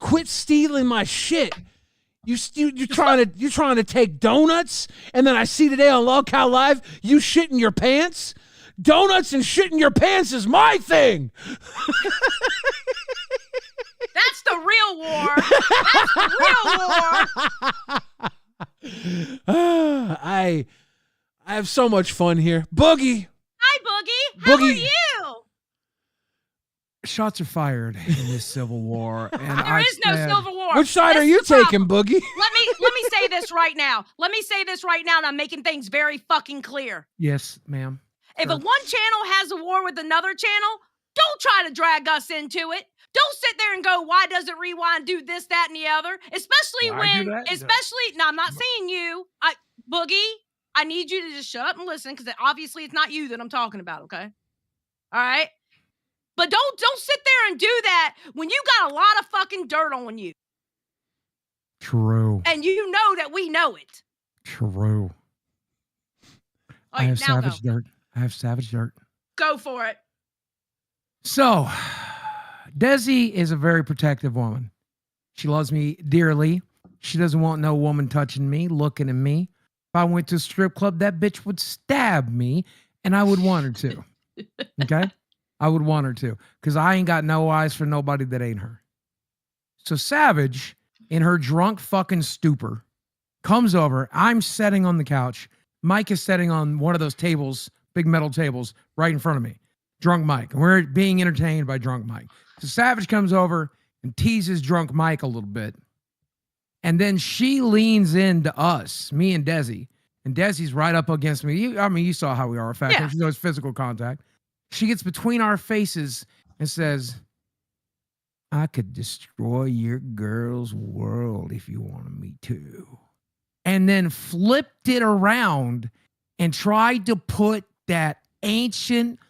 Quit stealing my shit. You're trying to take donuts, and then I see today on Lolcow Live you shitting your pants. Donuts and shit in your pants is my thing. That's the real war. That's the real war. I have so much fun here. Boogie. Hi, Boogie. How are you? Shots are fired in this civil war, and There is no civil war. Which side This are you is the taking, problem. Boogie? Let me say this right now. And I'm making things very fucking clear. Yes, ma'am. If Sure. one channel has a war with another channel, don't try to drag us into it. Don't sit there and go, why does it rewind do this, that, and the other? Especially Why do when, that? no, I'm not saying you. Boogie, I need you to just shut up and listen, because obviously it's not you that I'm talking about, okay? All right? But don't sit there and do that when you got a lot of fucking dirt on you. True. And you know that we know it. True. All I right, have now savage go. dirt. I have savage dirt. Go for it. So, Desi is a very protective woman. She loves me dearly. She doesn't want no woman touching me, looking at me. If I went to a strip club, that bitch would stab me, and I would want her to. Okay? I would want her to, because I ain't got no eyes for nobody that ain't her. So Savage, in her drunk fucking stupor, comes over. I'm sitting on the couch. Mike is sitting on one of those tables, big metal tables, right in front of me. Drunk Mike. And we're being entertained by Drunk Mike. So Savage comes over and teases Drunk Mike a little bit. And then she leans into us, me and Desi. And Desi's right up against me. You saw how we are affected. Yeah. She knows physical contact. She gets between our faces and says, I could destroy your girl's world if you wanted me to. And then flipped it around and tried to put that ancient,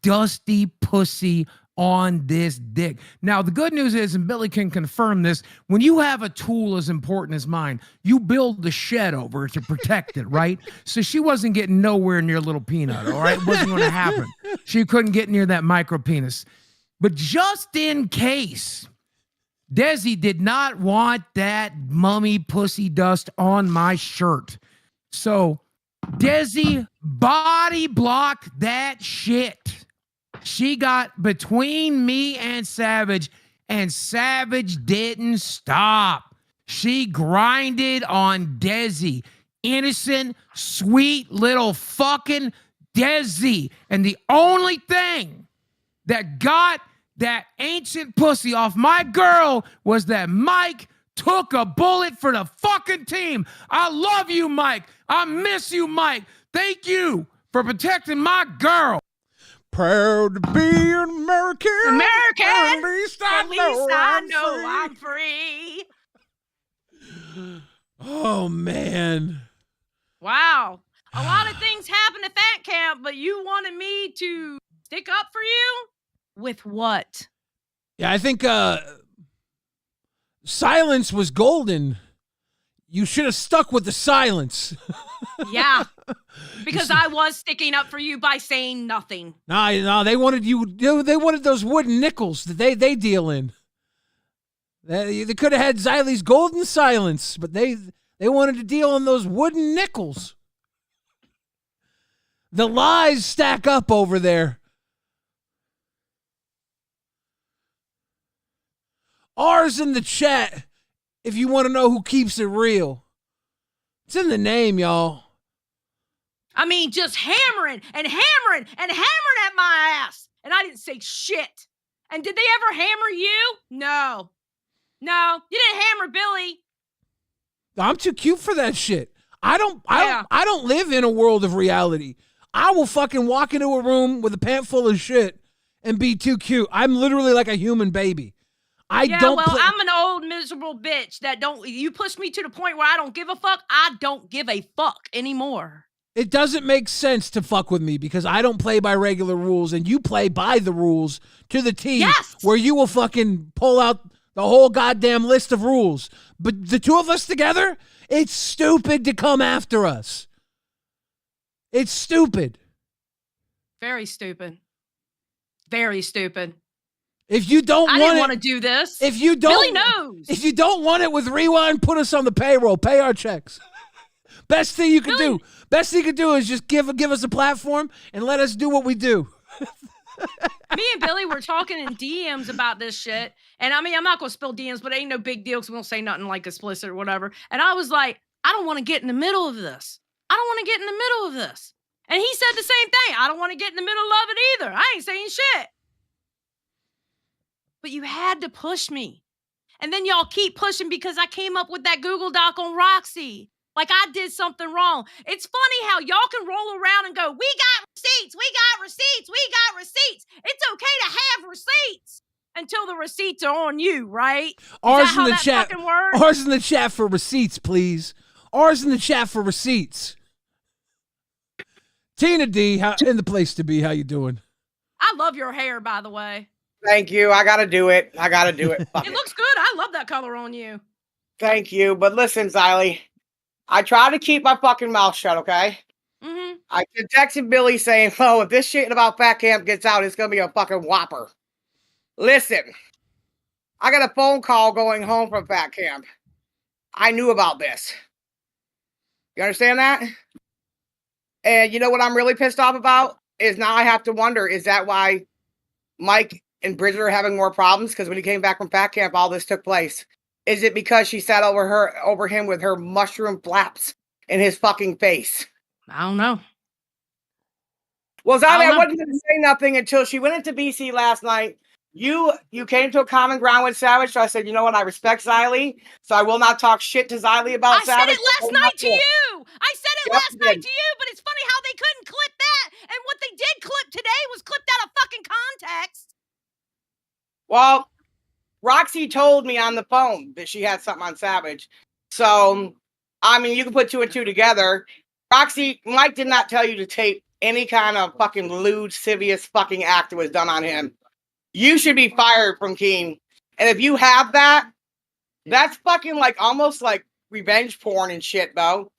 dusty pussy on this dick. Now, the good news is, and Billy can confirm this, when you have a tool as important as mine, you build the shed over it to protect it, right? So she wasn't getting nowhere near little peanut, all right? It wasn't going to happen. She couldn't get near that micro penis. But just in case, Desi did not want that mummy pussy dust on my shirt. So Desi body blocked that shit. She got between me and Savage didn't stop. She grinded on Desi. Innocent, sweet little fucking Desi. And the only thing that got that ancient pussy off my girl was that Mike took a bullet for the fucking team. I love you, Mike. I miss you, Mike. Thank you for protecting my girl. Proud to be an American. At least I know I'm free. Oh, man. Wow. A lot of things happened at that camp, but you wanted me to stick up for you? With what? Yeah, I think silence was golden. You should have stuck with the silence. Yeah. Because I was sticking up for you by saying nothing. No, they wanted they wanted those wooden nickels that they deal in. They could have had Xylie's golden silence, but they wanted to deal in those wooden nickels. The lies stack up over there. R's in the chat if you want to know who keeps it real. It's in the name, y'all. I mean, just hammering and hammering and hammering at my ass. And I didn't say shit. And did they ever hammer you? No. No, you didn't hammer Billy. I'm too cute for that shit. I don't live in a world of reality. I will fucking walk into a room with a pant full of shit and be too cute. I'm literally like a human baby. I'm an old miserable bitch that you push me to the point where I don't give a fuck. I don't give a fuck anymore. It doesn't make sense to fuck with me because I don't play by regular rules and you play by the rules to the T. Yes! Where you will fucking pull out the whole goddamn list of rules. But the two of us together, it's stupid to come after us. It's stupid. Very stupid. Very stupid. If you don't I want didn't it, want to do this. if you don't, Billy knows. If you don't want it with Rewind, put us on the payroll. Pay our checks. Best thing you can do. Best thing you can do is just give us a platform and let us do what we do. Me and Billy were talking in DMs about this shit. And I mean, I'm not going to spill DMs, but it ain't no big deal because we won't say nothing like explicit or whatever. And I was like, I don't want to get in the middle of this. I don't want to get in the middle of this. And he said the same thing. I don't want to get in the middle of it either. I ain't saying shit. But you had to push me. And then y'all keep pushing because I came up with that Google Doc on Roxy. Like I did something wrong. It's funny how y'all can roll around and go, we got receipts, we got receipts, we got receipts. It's okay to have receipts until the receipts are on you, right? Ours in the chat. Ours in the chat for receipts, please. Ours in the chat for receipts. Tina D, in the place to be. How you doing? I love your hair, by the way. Thank you. I got to do it. It looks good. I love that color on you. Thank you. But listen, Xylee, I try to keep my fucking mouth shut, okay? Mm-hmm. I texted Billy saying, oh, if this shit about Fat Camp gets out, it's going to be a fucking whopper. Listen, I got a phone call going home from Fat Camp. I knew about this. You understand that? And you know what I'm really pissed off about? Is now I have to wonder, is that why Mike and Bridget are having more problems? Because when he came back from Fat Camp, all this took place. Is it because she sat over him with her mushroom flaps in his fucking face? I don't know. Well, Xylee, I wasn't going to say nothing until she went into BC last night. You came to a common ground with Savage, so I said, you know what, I respect Xylee, so I will not talk shit to Xylee about Savage. I said it last night to you. I said it last night to you, but it's funny how they couldn't clip that. And what they did clip today was clipped out of fucking context. Well, Roxy told me on the phone that she had something on Savage. So, I mean, you can put two and two together. Roxy, Mike did not tell you to tape any kind of fucking lewd, lascivious fucking act that was done on him. You should be fired from Keem. And if you have that, that's fucking like almost like revenge porn and shit, though.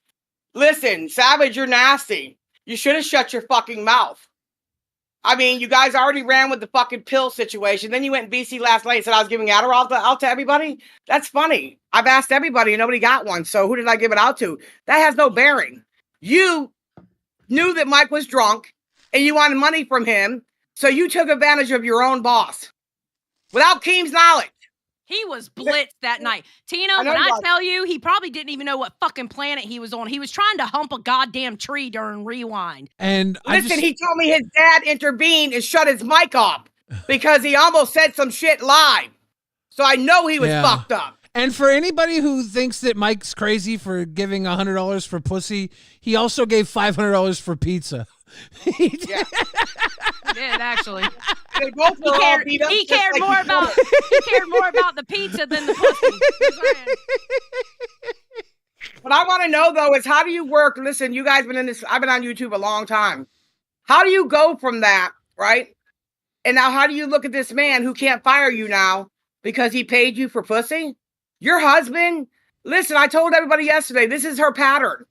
Listen, Savage, you're nasty. You should have shut your fucking mouth. I mean, you guys already ran with the fucking pill situation. Then you went in BC last night and said I was giving Adderall out to everybody. That's funny. I've asked everybody and nobody got one. So who did I give it out to? That has no bearing. You knew that Mike was drunk and you wanted money from him. So you took advantage of your own boss without Keem's knowledge. He was blitzed that night. Tina, when I tell you, he probably didn't even know what fucking planet he was on. He was trying to hump a goddamn tree during Rewind. And listen, he told me his dad intervened and shut his mic off because he almost said some shit live. So I know he was fucked up. And for anybody who thinks that Mike's crazy for giving $100 for pussy, he also gave $500 for pizza. He did actually. He cared more about the pizza than the pussy. What I want to know though is how do you work? Listen, you guys been in this. I've been on YouTube a long time. How do you go from that, right? And now how do you look at this man who can't fire you now because he paid you for pussy? Your husband. Listen, I told everybody yesterday. This is her pattern.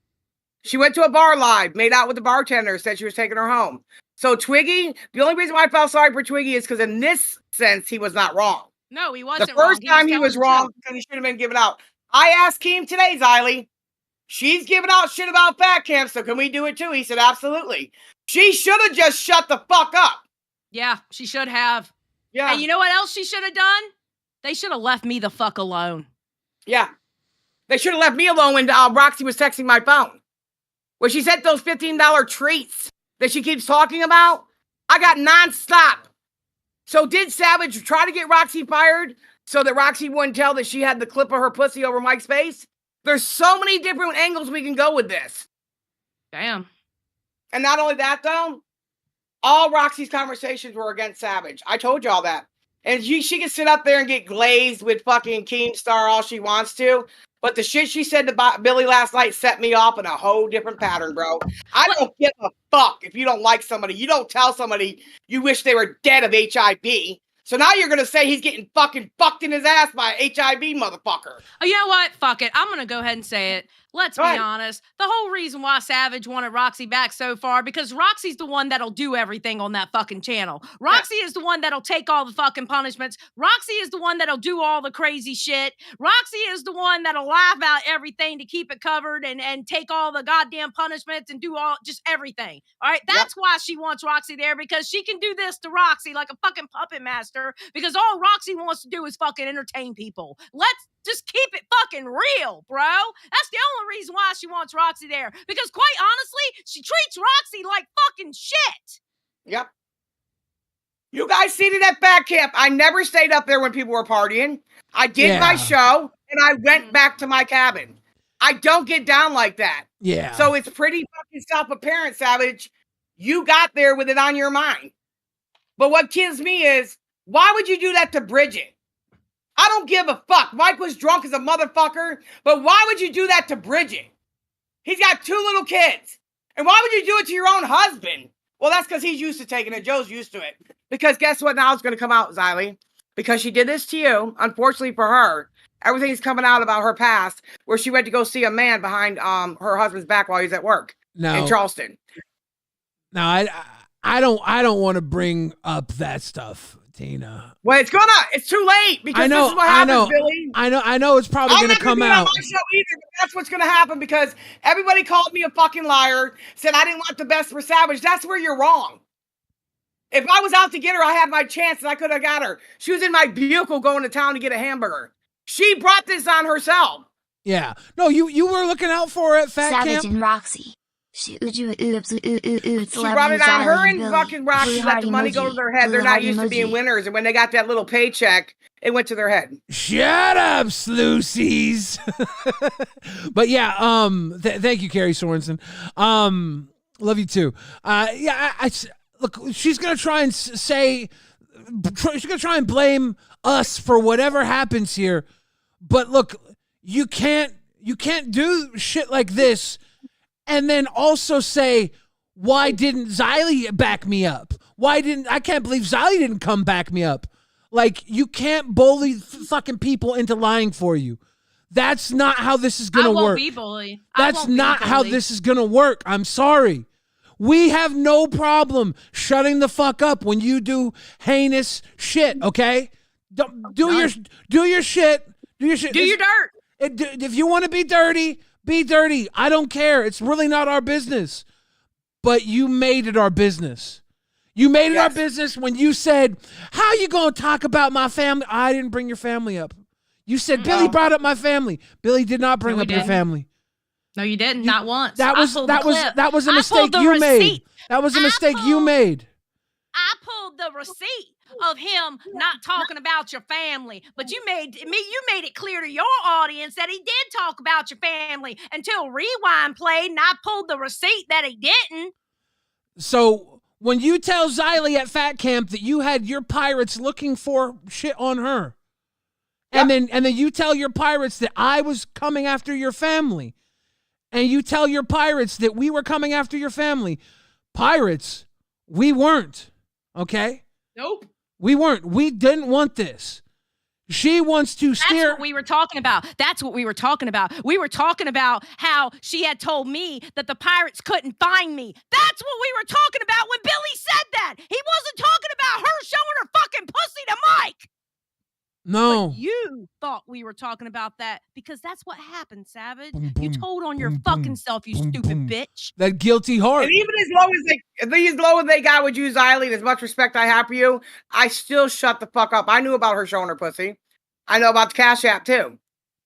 She went to a bar live, made out with the bartender, said she was taking her home. So Twiggy, the only reason why I felt sorry for Twiggy is because in this sense, he was not wrong. No, he wasn't. The first time he was wrong because he should have been given out. I asked Keem today, Xylee. She's giving out shit about Fat Camp, so can we do it too? He said, absolutely. She should have just shut the fuck up. Yeah, she should have. Yeah. And you know what else she should have done? They should have left me the fuck alone. Yeah. They should have left me alone when Roxy was texting my phone. When she sent those $15 treats that she keeps talking about, I got nonstop. So did Savage try to get Roxy fired so that Roxy wouldn't tell that she had the clip of her pussy over Mike's face? There's so many different angles we can go with this. Damn. And not only that, though, all Roxy's conversations were against Savage. I told y'all that. And she can sit up there and get glazed with fucking Keemstar all she wants to. But the shit she said to Billy last night set me off in a whole different pattern, bro. I don't give a fuck if you don't like somebody. You don't tell somebody you wish they were dead of HIV. So now you're going to say he's getting fucking fucked in his ass by an HIV motherfucker. Oh, you know what? Fuck it. I'm going to go ahead and say it. let's be honest. The whole reason why Savage wanted Roxy back so far, because Roxy's the one that'll do everything on that fucking channel. Roxy is the one that'll take all the fucking punishments. Roxy is the one that'll do all the crazy shit. Roxy is the one that'll laugh out everything to keep it covered and take all the goddamn punishments and do all just everything. All right. That's why she wants Roxy there, because she can do this to Roxy like a fucking puppet master, because all Roxy wants to do is fucking entertain people. Let's just keep it fucking real, bro. That's the only reason why she wants Roxy there. Because quite honestly, she treats Roxy like fucking shit. Yep. You guys seen it at Fat Camp. I never stayed up there when people were partying. I did my show and I went back to my cabin. I don't get down like that. Yeah. So it's pretty fucking self-apparent, Savage. You got there with it on your mind. But what kills me is, why would you do that to Bridget? I don't give a fuck. Mike was drunk as a motherfucker, but why would you do that to Bridget? He's got 2 little kids. And why would you do it to your own husband? Well, that's because he's used to taking it. Joe's used to it. Because guess what now is going to come out, Xylee? Because she did this to you, unfortunately for her, everything's coming out about her past, where she went to go see a man behind her husband's back while he's at work in Charleston. Now, I don't want to bring up that stuff, Tina. Well, it's too late, because this is what happens, Billy. I know it's probably going to come out. I'm not going to be on my show either, but that's what's going to happen, because everybody called me a fucking liar, said I didn't want the best for Savage. That's where you're wrong. If I was out to get her, I had my chance and I could have got her. She was in my vehicle going to town to get a hamburger. She brought this on herself. Yeah. No, you were looking out for her at Fat Savage Camp. and Roxy. She brought it on her and fucking Roxy. Let the money go to their head. They're not used to being winners. And when they got that little paycheck, it went to their head. Shut up, Sluices. But yeah, thank you, Carrie Sorensen. Love you too. I look, she's gonna try and she's gonna try and blame us for whatever happens here. But look, you can't do shit like this and then also say, why didn't Xylee back me up? I can't believe Xylee didn't come back me up. Like, you can't bully fucking people into lying for you. That's not how this is going to work. I won't be bullied. That's not how this is going to work. I'm sorry. We have no problem shutting the fuck up when you do heinous shit, okay? Do your shit. Do your shit. Do your dirt. If you want to be dirty, be dirty. I don't care. It's really not our business. But you made it our business. You made it our business when you said, how you going to talk about my family? I didn't bring your family up. You said, Billy brought up my family. Billy did not bring up your family. No, you didn't. Not once. That was a mistake you made. That was a mistake you made. I pulled the receipt of him not talking about your family, but you made it clear to your audience that he did talk about your family until Rewind played, and I pulled the receipt that he didn't. So when you tell Xylee at Fat Camp that you had your pirates looking for shit on her, and then you tell your pirates that I was coming after your family, and you tell your pirates that we were coming after your family, pirates, we weren't. Okay? Nope. We weren't. We didn't want this. She wants to steer. That's what we were talking about. We were talking about how she had told me that the pirates couldn't find me. That's what we were talking about when Billy said that. He wasn't talking about her showing her fucking pussy to Mike. No. But you thought we were talking about that because that's what happened, Savage. You told on your fucking self, you stupid bitch. That guilty heart. And even as low as they got with you, Xylee, and as much respect I have for you, I still shut the fuck up. I knew about her showing her pussy. I know about the Cash App too.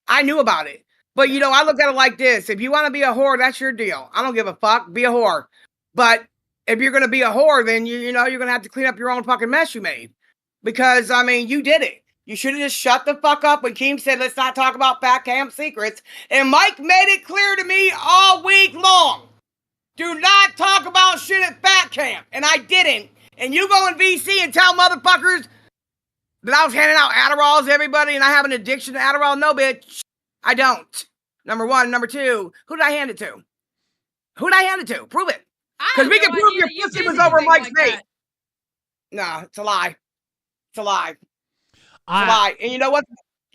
I knew about it. But I look at it like this. If you want to be a whore, that's your deal. I don't give a fuck. Be a whore. But if you're going to be a whore, then you're going to have to clean up your own fucking mess you made. Because, you did it. You should have just shut the fuck up when Keem said, let's not talk about Fat Camp secrets. And Mike made it clear to me all week long. Do not talk about shit at Fat Camp. And I didn't. And you go in VC and tell motherfuckers that I was handing out Adderalls to everybody and I have an addiction to Adderall. No, bitch. I don't. Number one. Number two, who did I hand it to? Who did I hand it to? Prove it. Because we can prove your pussy was over Mike's face. No, it's a lie. It's a lie. It's a lie. And you know what?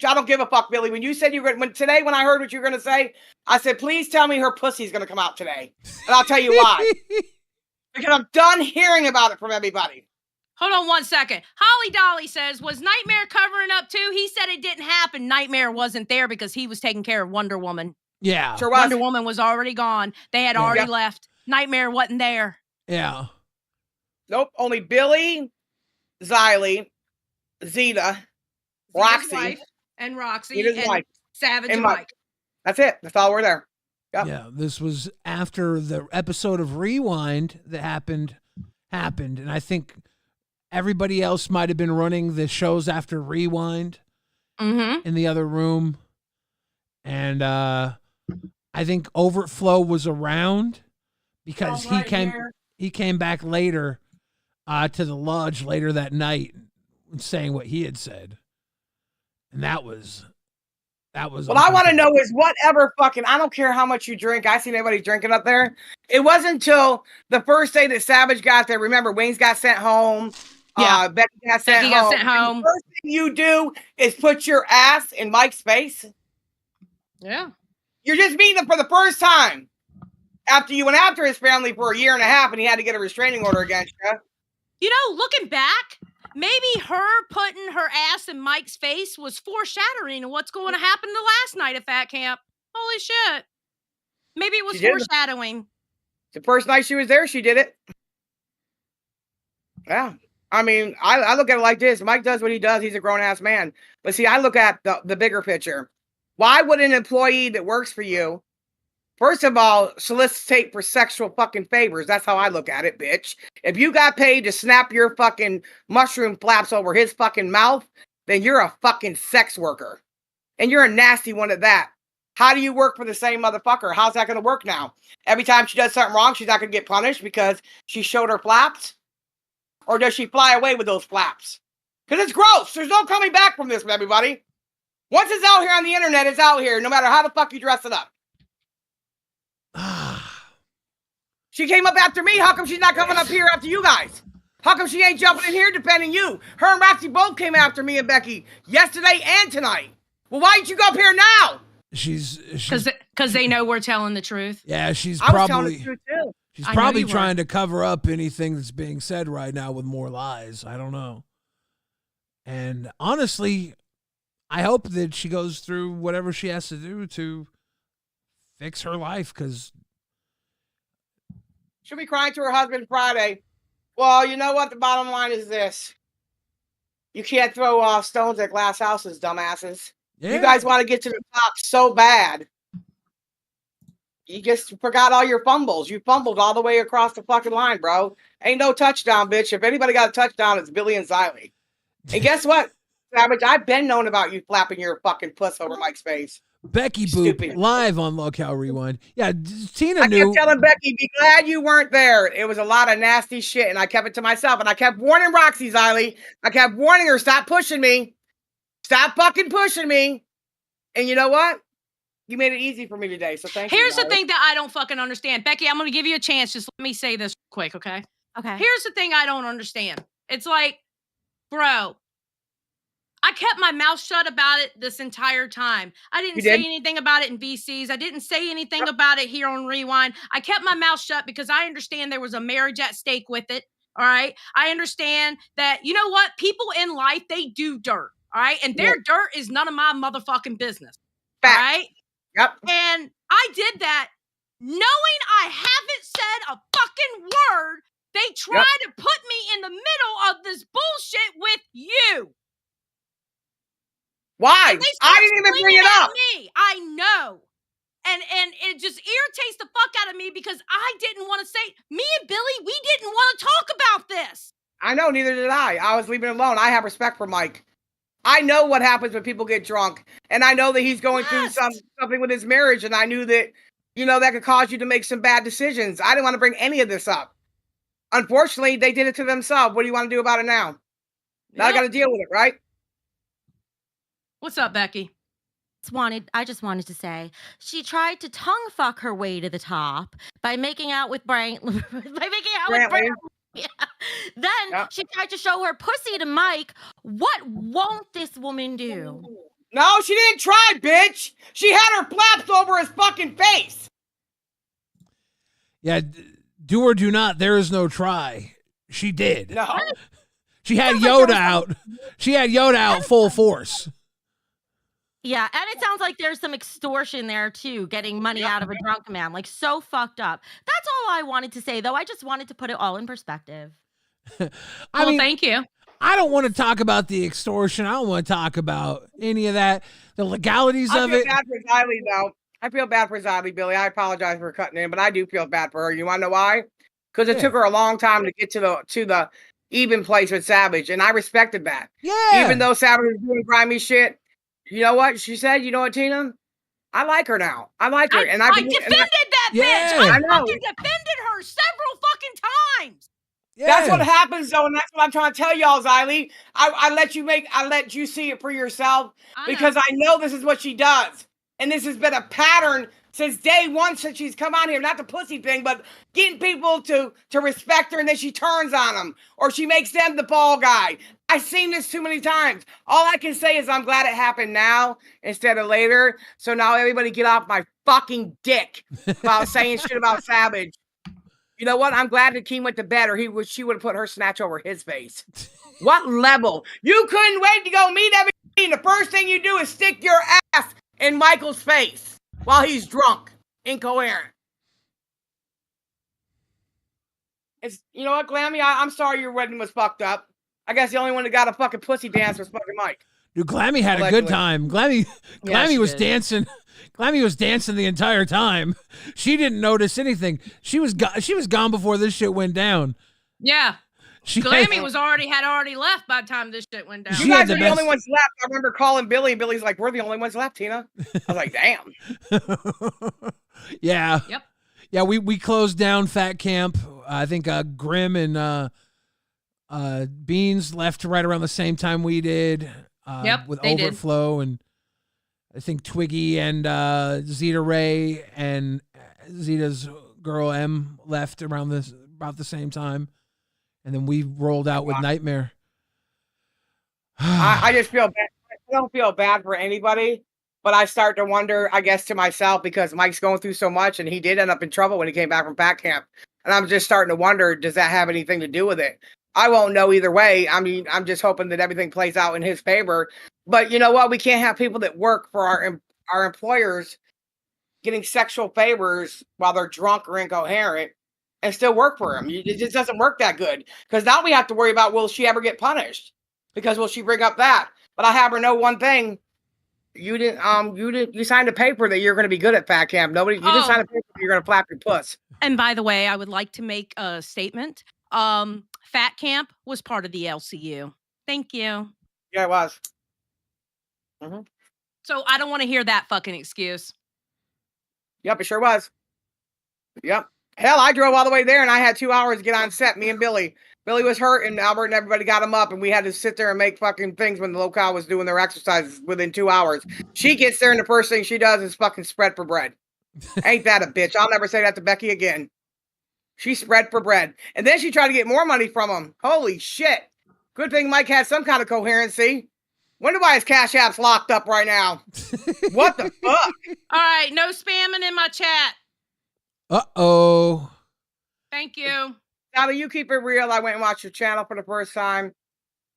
I don't give a fuck, Billy. When you said you were when I heard what you were gonna say, I said, please tell me her pussy's gonna come out today. And I'll tell you why. Because I'm done hearing about it from everybody. Hold on 1 second. Holly Dolly says, was Nightmare covering up too? He said it didn't happen. Nightmare wasn't there because he was taking care of Wonder Woman. Yeah. Sure was. Wonder Woman was already gone. They had already left. Nightmare wasn't there. Yeah. Nope. Only Billy, Xylee, Zeta, Roxy. Wife, and Roxy, Zeta's and wife. Savage, And and Mike. Mike. That's it. That's all we're there. Yep. Yeah. This was after the episode of Rewind that happened. And I think everybody else might have been running the shows after Rewind in the other room. And I think Overflow was around because he came back later to the lodge later that night saying what he had said. And that was what I want to know is whatever fucking, I don't care how much you drink. I seen everybody drinking up there. It wasn't until the first day that Savage got there. Remember, Wayne's got sent home. Yeah. Becky got sent home. The first thing you do is put your ass in Mike's face. Yeah. You're just meeting him for the first time after you went after his family for a year and a half and he had to get a restraining order against you. You know, looking back, maybe her putting her ass in Mike's face was foreshadowing of what's going to happen the last night at Fat Camp. Holy shit. Maybe it was foreshadowing. The first night she was there, she did it. Yeah. I mean, I look at it like this. Mike does what he does. He's a grown-ass man. But see, I look at the bigger picture. Why would an employee that works for you, first of all, solicitate for sexual fucking favors? That's how I look at it, bitch. If you got paid to snap your fucking mushroom flaps over his fucking mouth, then you're a fucking sex worker. And you're a nasty one at that. How do you work for the same motherfucker? How's that going to work now? Every time she does something wrong, she's not going to get punished because she showed her flaps? Or does she fly away with those flaps? Because it's gross. There's no coming back from this, everybody. Once it's out here on the internet, it's out here, no matter how the fuck you dress it up. She came up after me. How come she's not coming up here after you guys? How come she ain't jumping in here defending you? Her and Roxy both came after me and Becky yesterday and tonight. Well, why didn't you go up here now? She's because they know we're telling the truth. Yeah, she's I was telling probably the truth too. She's probably trying to cover up anything that's being said right now with more lies. I don't know. And honestly, I hope that she goes through whatever she has to do to fix her life, because she'll be crying to her husband Friday. Well, you know what? The bottom line is this. You can't throw stones at glass houses, dumbasses. Yeah. You guys want to get to the top so bad. You just forgot all your fumbles. You fumbled all the way across the fucking line, bro. Ain't no touchdown, bitch. If anybody got a touchdown, it's Billy and Xylee. And guess what, Savage? I've been known about you flapping your fucking puss over Mike's face. Becky Boop live on LolcowRewind. Yeah, Tina I knew. kept telling Becky, be glad you weren't there. It was a lot of nasty shit, and I kept it to myself. And I kept warning Roxy, Xylee. I kept warning her, stop pushing me. Stop fucking pushing me. And you know what? You made it easy for me today, so thank you. Here's the thing that I don't fucking understand. Becky, I'm going to give you a chance. Just let me say this quick, okay? Okay. Here's the thing I don't understand. It's like, bro, I kept my mouth shut about it this entire time. I didn't say anything about it in VCs. I didn't say anything about it here on Rewind. I kept my mouth shut because I understand there was a marriage at stake with it, all right? I understand that, you know what? People in life, they do dirt, all right? And their dirt is none of my motherfucking business, all right? Yep. And I did that knowing I haven't said a fucking word. They tried to put me in the middle of this bullshit with you. Why? I didn't even bring it up. Me. I know. And it just irritates the fuck out of me because I didn't want to say, me and Billy, we didn't want to talk about this. I know, neither did I. I was leaving it alone. I have respect for Mike. I know what happens when people get drunk. And I know that he's going through something with his marriage. And I knew that, you know, that could cause you to make some bad decisions. I didn't want to bring any of this up. Unfortunately, they did it to themselves. What do you want to do about it now? Now I got to deal with it, right? What's up, Becky? I just wanted to say she tried to tongue fuck her way to the top by making out with Brantley. Yeah. Then she tried to show her pussy to Mike. What won't this woman do? No, she didn't try, bitch. She had her flaps over his fucking face. Yeah, do or do not. There is no try. She did. No. She had Sounds like there Yoda was out. She had Yoda out full force. Yeah, and it sounds like there's some extortion there too, getting money out of a drunk man. Like, so fucked up. That's all I wanted to say, though. I just wanted to put it all in perspective. I mean, thank you. I don't want to talk about the extortion. I don't want to talk about any of that. The legalities of it. I feel bad for Xylee, though. I feel bad for Xylee, Billy. I apologize for cutting in, but I do feel bad for her. You want to know why? Because it took her a long time to get to the even place with Savage, and I respected that. Yeah. Even though Savage was doing grimy shit, you know what she said? You know what, Tina? I like her now. I like her, and I defended that bitch. I fucking defended her several fucking times. Yeah. That's what happens, though, and that's what I'm trying to tell y'all, Xylee. I let you see it for yourself because I know this is what she does, and this has been a pattern since day one since she's come out here. Not the pussy thing, but getting people to respect her, and then she turns on them, or she makes them the ball guy. I've seen this too many times. All I can say is I'm glad it happened now instead of later. So now everybody get off my fucking dick about saying shit about Savage. You know what? I'm glad that Keem went to bed, or she would have put her snatch over his face. What level? You couldn't wait to go meet everybody. The first thing you do is stick your ass in Michael's face while he's drunk, incoherent. You know what, Glammy? I'm sorry your wedding was fucked up. I guess the only one that got a fucking pussy dance was fucking Mike. Dude, Glammy had a good time. Glammy was dancing. Glammy was dancing the entire time. She didn't notice anything. She was gone before this shit went down. Yeah. Glammy had already left by the time this shit went down. You guys are the only ones left. I remember calling Billy, and Billy's like, "We're the only ones left, Tina." I was like, "Damn." Yeah. Yep. Yeah, we closed down Fat Camp. I think Grim and Beans left right around the same time we did. With Overflow, and I think Twiggy and Zeta Ray and Zeta's girl M left around about the same time, and then we rolled out with Nightmare. I just feel bad. I don't feel bad for anybody, but I start to wonder, I guess, to myself, because Mike's going through so much, and he did end up in trouble when he came back from Fat Camp, and I'm just starting to wonder, does that have anything to do with it? I won't know either way. I mean, I'm just hoping that everything plays out in his favor. But you know what? We can't have people that work for our employers getting sexual favors while they're drunk or incoherent and still work for them. It just doesn't work that good. Because now we have to worry about, will she ever get punished? Because will she bring up that? But I have her know one thing. You signed a paper that you're going to be good at Fat Camp. You didn't sign a paper that you're going to flap your puss. And by the way, I would like to make a statement. Fat Camp was part of the LCU. Thank you. Yeah, it was. Mm-hmm. So I don't want to hear that fucking excuse. Yep, it sure was. Yep. Hell, I drove all the way there, and I had 2 hours to get on set, me and Billy. Billy was hurt, and Albert and everybody got him up, and we had to sit there and make fucking things when the Local was doing their exercises within 2 hours. She gets there, and the first thing she does is fucking spread for bread. Ain't that a bitch? I'll never say that to Becky again. She spread for bread. And then she tried to get more money from him. Holy shit. Good thing Mike had some kind of coherency. Wonder why his Cash App's locked up right now. What the fuck? All right, no spamming in my chat. Uh-oh. Thank you. Now that you keep it real, I went and watched your channel for the first time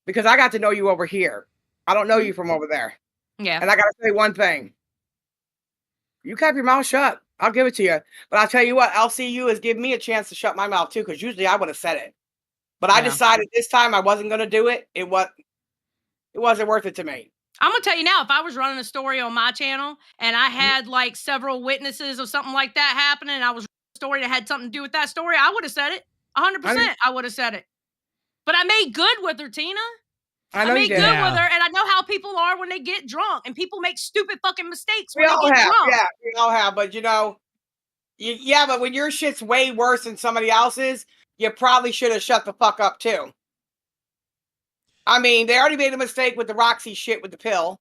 because I got to know you over here. I don't know you from over there. Yeah. And I got to say one thing. You kept your mouth shut. I'll give it to you. But I'll tell you what, LCU has given me a chance to shut my mouth too, because usually I would have said it. But I decided this time I wasn't going to do it. It wasn't worth it to me. I'm going to tell you now, if I was running a story on my channel and I had like several witnesses or something like that happening, and I was running a story that had something to do with that story, I would have said it. 100%. I would have said it. But I made good with her, Tina. I made good with her, and I know how people are when they get drunk, and people make stupid fucking mistakes when they get drunk. Yeah, we all have, but you know, but when your shit's way worse than somebody else's, you probably should have shut the fuck up too. I mean, they already made a mistake with the Roxy shit with the pill,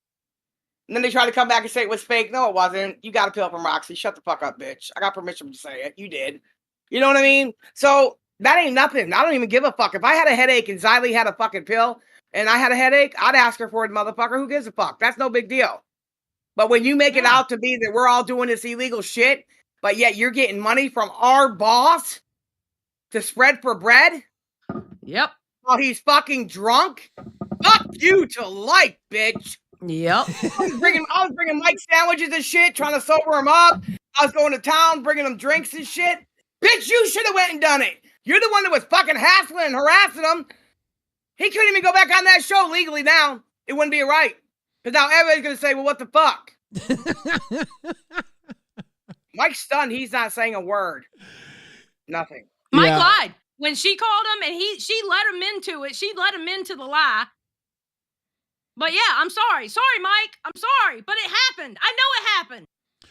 and then they try to come back and say it was fake. No, it wasn't. You got a pill from Roxy. Shut the fuck up, bitch. I got permission to say it. You did. You know what I mean? So that ain't nothing. I don't even give a fuck. If I had a headache and Xylee had a fucking pill, and I had a headache, I'd ask her for it, motherfucker. Who gives a fuck? That's no big deal. But when you make it out to be that we're all doing this illegal shit, but yet you're getting money from our boss to spread for bread Yep. while he's fucking drunk, fuck you to life, bitch. Yep. I was bringing Mike sandwiches and shit, trying to sober him up. I was going to town, bringing him drinks and shit. Bitch, you should have went and done it. You're the one that was fucking hassling and harassing him. He couldn't even go back on that show legally now. It wouldn't be right. Because now everybody's going to say, well, what the fuck? Mike's stunned. He's not saying a word. Nothing. Mike lied. When she called him and she let him into it. She let him into the lie. But yeah, I'm sorry. Sorry, Mike. I'm sorry. But it happened. I know it happened.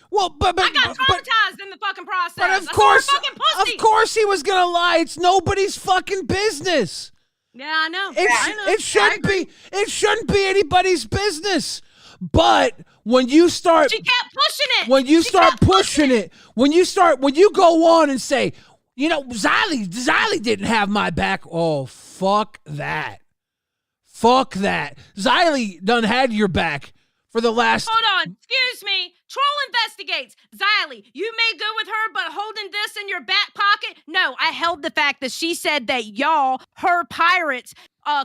Well, but I got traumatized in the fucking process. But of course he was gonna lie. It's nobody's fucking business. Yeah, I know. It shouldn't be anybody's business. But when you start, she kept pushing it. When you start pushing it, when you go on and say, you know, Xylee didn't have my back. Oh, fuck that. Fuck that. Xylee done had your back for the last. Hold on. Excuse me. Troll investigates. Xylee, you may go with her, but holding this in your back pocket? No, I held the fact that she said that y'all, her pirates,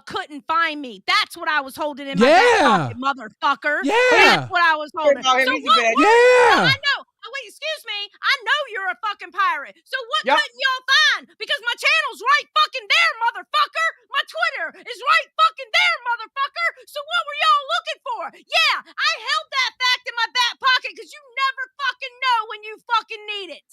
couldn't find me. That's what I was holding in my back pocket, motherfucker. Yeah. That's what I was holding. So what? Yeah. I know. Oh, wait, excuse me. I know you're a fucking pirate. So what couldn't y'all find? Because my channel's right fucking there, motherfucker. My Twitter is right fucking there, motherfucker. So what were y'all looking for? Yeah, I held that fact in my back pocket because you never fucking know when you fucking need it.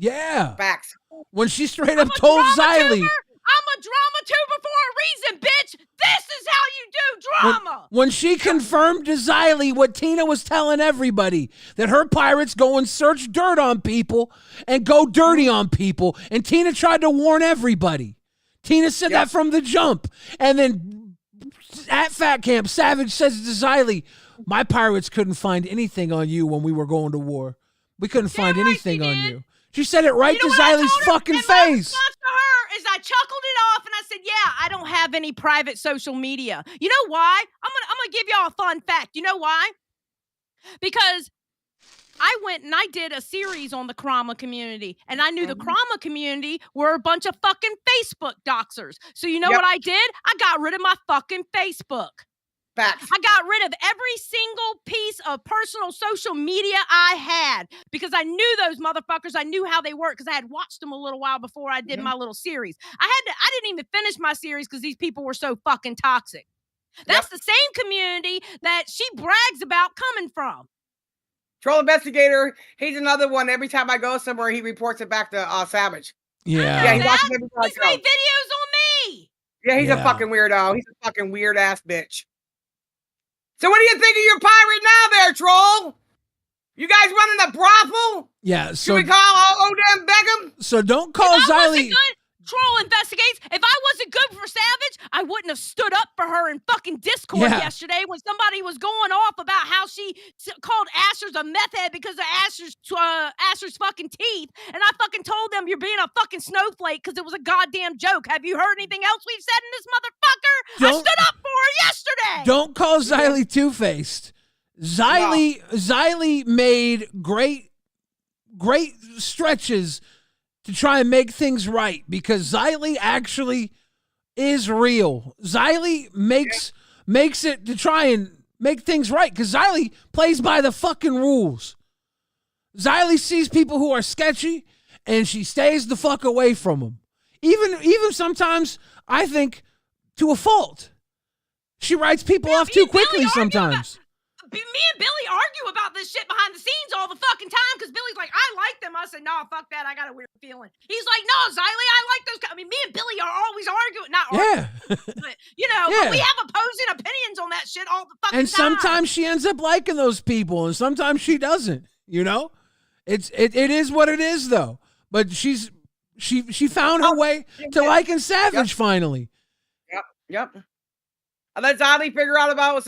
Yeah. Facts. When she straight up told Xylee. I'm a drama tuber for a reason, bitch. This is how you do drama. When she confirmed to Xylee what Tina was telling everybody, that her pirates go and search dirt on people and go dirty on people, and Tina tried to warn everybody. Tina said that from the jump. And then at Fat Camp, Savage says to Xylee, my pirates couldn't find anything on you when we were going to war. We couldn't find anything on you. She said it right to Xylee's fucking face. My response to her is I chuckled it off and I said, yeah, I don't have any private social media. You know why? I'm gonna give y'all a fun fact. You know why? Because I went and I did a series on the Krama community, and I knew the Krama community were a bunch of fucking Facebook doxers. So you know what I did? I got rid of my fucking Facebook. Facts. I got rid of every single piece of personal social media I had because I knew those motherfuckers. I knew how they work because I had watched them a little while before I did my little series. I didn't even finish my series because these people were so fucking toxic. That's the same community that she brags about coming from. Troll Investigator, he's another one. Every time I go somewhere, he reports it back to Savage. Yeah. He watches every time I He's go. made videos on me. Yeah, he's a fucking weirdo. He's a fucking weird ass bitch. So what do you think of your pirate now there, Troll? You guys running a brothel? Yeah, so should we call Odin Beckham? So don't call Xylee. Troll investigates. If I wasn't good for Savage, I wouldn't have stood up for her in fucking Discord yesterday when somebody was going off about how she called Asher's a meth head because of Asher's fucking teeth. And I fucking told them you're being a fucking snowflake because it was a goddamn joke. Have you heard anything else we've said in this motherfucker? I stood up for her yesterday. Don't call Xylee two-faced. Xylee made great stretches to try and make things right because Xylee actually is real. Xylee makes it to try and make things right because Xylee plays by the fucking rules. Xylee sees people who are sketchy and she stays the fuck away from them. Even sometimes, I think, to a fault. She writes people off too quickly sometimes. Me and Billy argue about this shit behind the scenes all the fucking time because Billy's like, I like them. I said, no, fuck that. I got a weird feeling. He's like, no, Xylee, I like those. I mean, me and Billy are always arguing. Not arguing, but, but we have opposing opinions on that shit all the fucking time. And sometimes she ends up liking those people and sometimes she doesn't, It is what it is, though. But she found her way to liking Savage finally. Yep. I let Xylee figure out about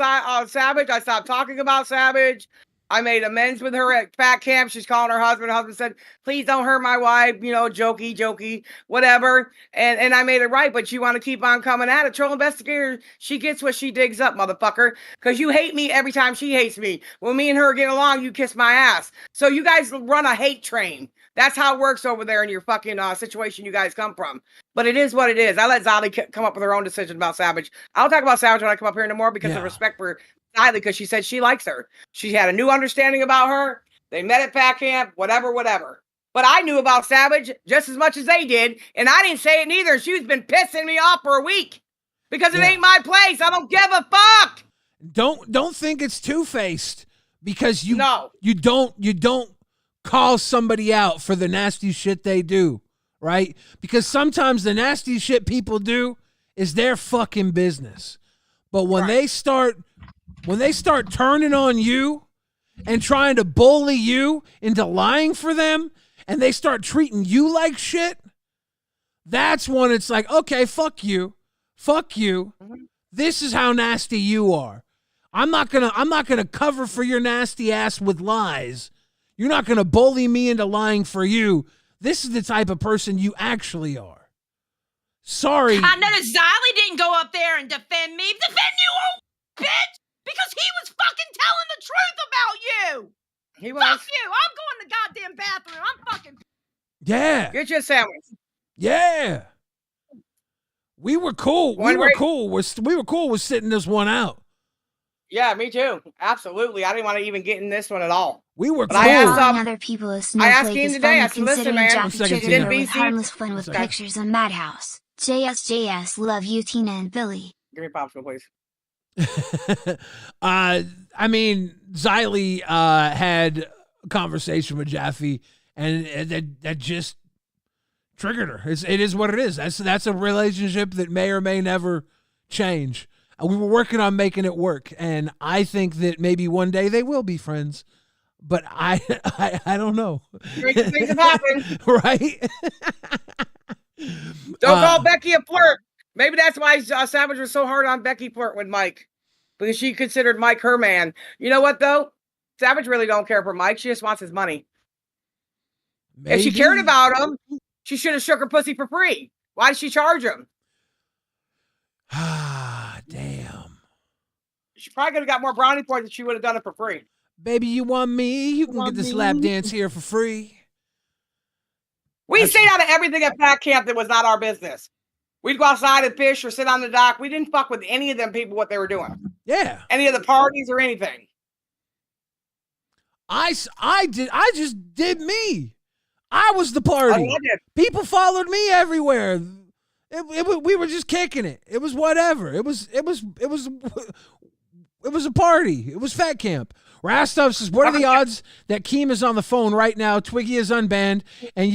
Savage. I stopped talking about Savage. I made amends with her at fat camp. She's calling her husband. Her husband said, please don't hurt my wife, jokey, whatever. And I made it right, but you want to keep on coming at it. Troll investigator, she gets what she digs up, motherfucker. Because you hate me every time she hates me. When me and her get along, you kiss my ass. So you guys run a hate train. That's how it works over there in your fucking situation you guys come from. But it is what it is. I let Zali come up with her own decision about Savage. I'll talk about Savage when I come up here anymore because of respect for Zali, because she said she likes her. She had a new understanding about her. They met at fat camp, whatever. But I knew about Savage just as much as they did, and I didn't say it neither. She's been pissing me off for a week because it ain't my place. I don't give a fuck. Don't think it's two-faced because you don't call somebody out for the nasty shit they do, right? Because sometimes the nasty shit people do is their fucking business. But when they start turning on you and trying to bully you into lying for them, and they start treating you like shit, that's when it's like, okay, fuck you. This is how nasty you are. I'm not gonna cover for your nasty ass with lies. You're not gonna bully me into lying for you. This is the type of person you actually are. Sorry. I noticed Ziley didn't go up there and defend me. Defend you, old bitch! Because he was fucking telling the truth about you. He was. Fuck you. I'm going to the goddamn bathroom. I'm fucking. Yeah. Get your sandwich. Yeah. We were cool. We were cool with sitting this one out. Yeah, me too. Absolutely. I didn't want to even get in this one at all. We were but cool. I asked, other people a I asked snowflake Ian is today. I funny said, listen, considering man. Jackie triggered her with BC. harmless fun with pictures of Madhouse. JS, love you, Tina and Billy. Give me a popsicle, please. I mean, Ziley had a conversation with Jaffe, and that just triggered her. It is what it is. That's a relationship that may or may never change. We were working on making it work, and I think that maybe one day they will be friends. But I don't know. Crazy things have happened. Right? Don't call Becky a flirt. Maybe that's why Savage was so hard on Becky flirt with Mike. Because she considered Mike her man. You know what, though? Savage really don't care for Mike. She just wants his money. Maybe. If she cared about him, she should have shook her pussy for free. Why did she charge him? Ah, damn. She probably could have got more brownie points if she would have done it for free. Baby, you want me? You can get this lap dance here for free. We stayed out of everything at Fat Camp that was not our business. We'd go outside and fish or sit on the dock. We didn't fuck with any of them people what they were doing. Yeah. Any of the parties or anything. I just did me. I was the party. People followed me everywhere. We were just kicking it. It was whatever. It was a party. It was Fat Camp. Rastov says, what are the odds that Keem is on the phone right now? Twiggy is unbanned. And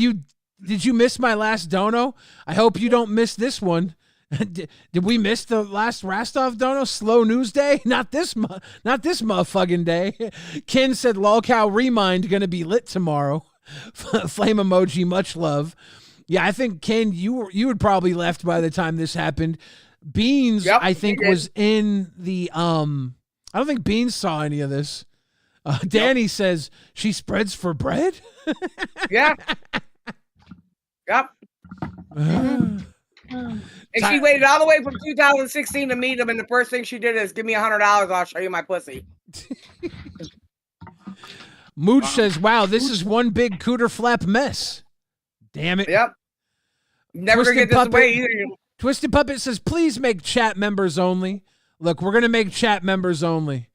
did you miss my last dono? I hope you don't miss this one. Did we miss the last Rastov dono? Slow news day? Not this motherfucking day. Ken said LolcowRewind gonna be lit tomorrow. Flame emoji, much love. Yeah, I think Ken, you had probably left by the time this happened. Beans, I think, was in the I don't think Beans saw any of this. Danny says she spreads for bread. Yeah. Yep. And she waited all the way from 2016 to meet him, and the first thing she did is give me $100. I'll show you my pussy. Mooch says, "Wow, this is one big cooter flap mess." Damn it. Yep. Never gonna get this away either. Twisted Puppet says, "Please make chat members only." Look, we're gonna make chat members only.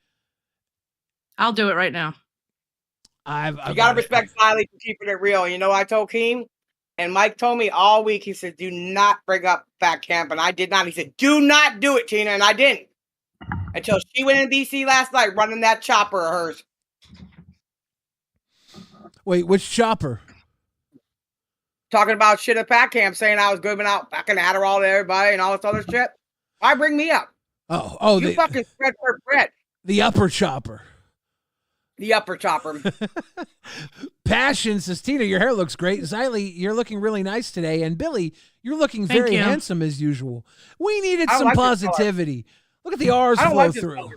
I'll do it right now. You gotta respect Siley for keeping it real. You know, I told Keem, and Mike told me all week. He said, "Do not bring up Fat Camp," and I did not. He said, "Do not do it, Tina," and I didn't until she went in DC last night running that chopper of hers. Wait, which chopper? Talking about shit at Fat Camp, saying I was giving out fucking Adderall to everybody and all this other shit. Why bring me up? Oh, you fucking spread for bread. The upper chopper. The upper chopper. Passion says, Tina, your hair looks great. Xylee, you're looking really nice today. And Billy, you're looking very handsome as usual. We needed some positivity. Look at the R's flow through.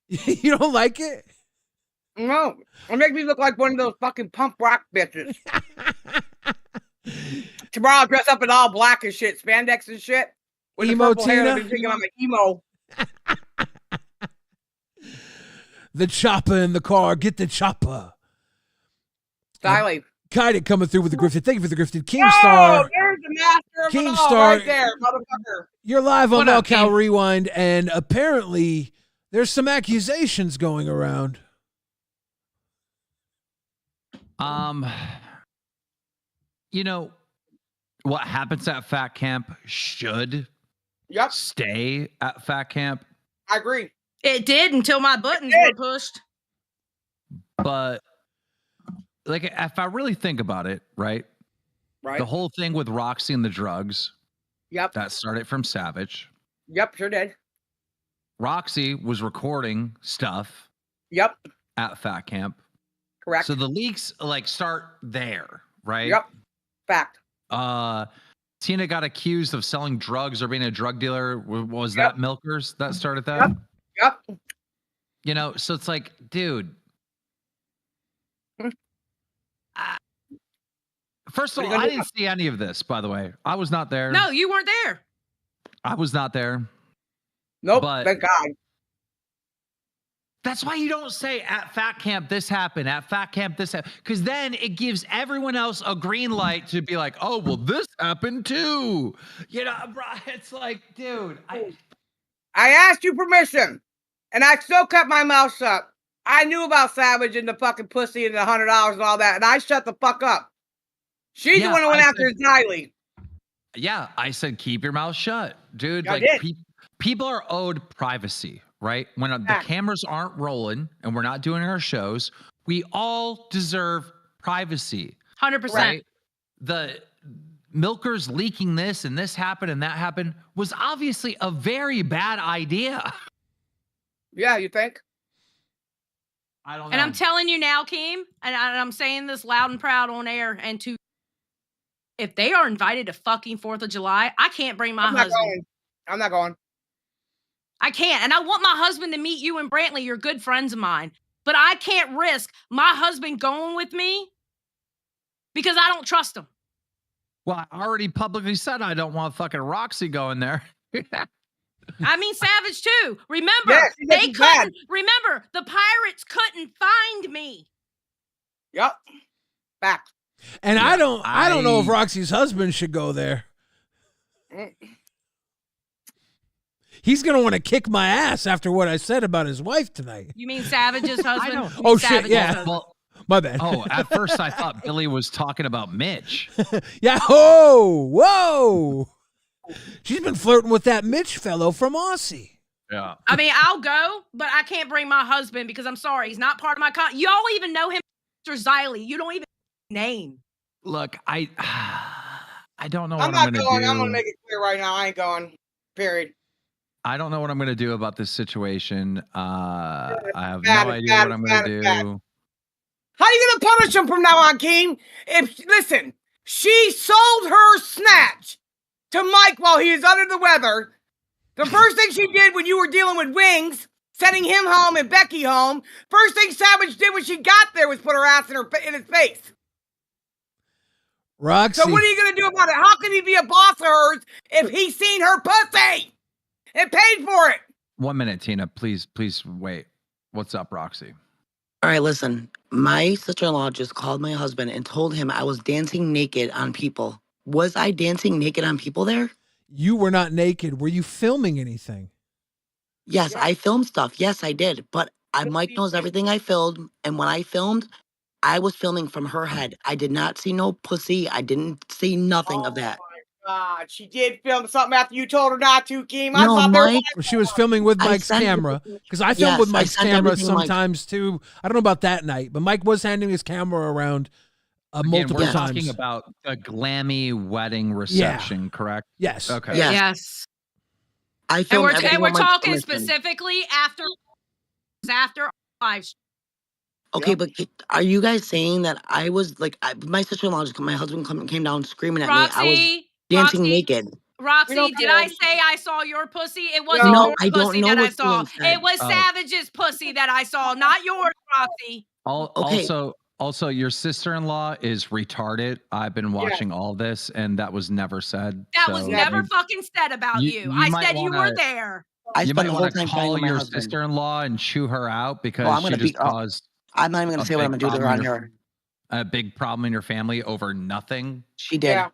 You don't like it? No, it makes me look like one of those fucking punk rock bitches. Tomorrow I'll dress up in all black and shit, spandex and shit. With Emo the purple hair, Tina? I've been thinking I'm an emo. The chopper in the car. Get the chopper. Styling. Kaida coming through with the grifted. Thank you for the grifted. Oh, Keemstar. there's the master of it all Keemstar. right there, motherfucker. You're live on What up, Lolcow Keem? Rewind, and apparently there's some accusations going around. You know, what happens at Fat Camp should Yep, stay at Fat Camp, I agree. It did until my buttons It were did. pushed. but like if I really think about it, right? Right. The whole thing with Roxy and the drugs, Yep. that started from Savage. Yep, sure did. Roxy was recording stuff Yep, at Fat Camp. correct. So the leaks like start there, right? Yep, fact. Tina got accused of selling drugs or being a drug dealer. Was Yep. that Milkers that started that? Yep. You know, so it's like, dude. Hmm. First What of are all, you I gonna do? didn't see any of this, by the way. I was not there. No, you weren't there. I was not there. Nope, But- thank God. That's why you don't say at Fat Camp this happened, at Fat Camp this happened, because then it gives everyone else a green light to be like, oh, well, this happened too. You know, bro, it's like, dude, I asked you permission, and I still kept my mouth shut. I knew about Savage and the fucking pussy and the $100 and all that, and I shut the fuck up. She's Yeah, the one who went I after Xylee. yeah, I said keep your mouth shut, dude. I Like did. people are owed privacy, right? When the Fact. cameras aren't rolling and we're not doing our shows, we all deserve privacy, 100%. right? The Milkers leaking this and this happened and that happened was obviously a very bad idea. Yeah, you think? I don't know. And I'm telling you now, Keem, and I'm saying this loud and proud on air, and to if they are invited to fucking 4th of July, I can't bring my I'm not husband. going. I'm not going. I can't. And I want my husband to meet you and Brantley. You're good friends of mine. But I can't risk my husband going with me because I don't trust him. Well, I already publicly said I don't want fucking Roxy going there. I mean, Savage too. Remember, Yeah, she they gets bad. couldn't. Remember, the pirates couldn't find me. Yep. Fact. And Yeah, I don't know if I- Roxy's husband should go there. Mm. He's gonna want to kick my ass after what I said about his wife tonight. You mean Savage's husband? don't- You mean Oh, shit, Savage's yeah. husband. Well, My bad. oh, at first I thought Billy was talking about Mitch. Yeah. Oh, whoa. She's been flirting with that Mitch fellow from Aussie. Yeah. I mean, I'll go, but I can't bring my husband because I'm sorry, he's not part of my Y'all even know him, Mr. Xylee. You don't even name. Look, I don't know I'm what not I'm gonna going. do. I'm gonna make it clear right now. I ain't going. Period. I don't know what I'm gonna do about this situation. I have bad, no it's idea bad, what I'm it's gonna bad, do. it's bad. How you gonna punish him from now on, Keem? If listen, she sold her snatch to Mike while he was under the weather. The first thing she did when you were dealing with Wings, sending him home and Becky home, first thing Savage did when she got there was put her ass in his face. Roxy. So what are you gonna do about it? How can he be a boss of hers if he's seen her pussy and paid for it? 1 minute, Tina. Please wait. What's up, Roxy? All right, listen. My sister-in-law just called my husband and told him I was dancing naked on people. Was I dancing naked on people there? You were not naked. Were you filming anything? Yes, Yeah. I filmed stuff. Yes, I did. But Mike knows everything I filmed. And when I filmed, I was filming from her head. I did not see no pussy. I didn't see nothing of that. Oh my God, she did film something after you told her not to, Keem. I No, thought there was Mike. She was filming with I Mike's sent camera. everything- Because I filmed with Yes, I Mike's sent camera everything, Mike. sometimes too. I don't know about that night, but Mike was handing his camera around Again, multiple we're times. talking about a glammy wedding reception, correct? Yes. Okay. Yes. Yes. I And filmed we're, everything and we're on Mike's talking permission. specifically after live stream. Okay, Yep. but are you guys saying that I was like, my sister-in-law, my husband came down screaming at me. I was Roxy, dancing Roxy, naked. Roxy, don't did care. I say I saw your pussy? It wasn't No, your I don't pussy know that I what's saw. being said. It was Oh. Savage's pussy that I saw, not yours, Roxy. Okay. Also, your sister-in-law is retarded. I've been watching all this, and that was never said. That so was Yeah, never fucking said about you. I might said you wanna- were there. I You spent might the whole want to time fighting call with my your husband. sister-in-law and chew her out because I'm she gonna just beat up. caused I'm not even going a to say what I'm big going to do to her on problem here. a big problem in your family over nothing. She did. Yeah.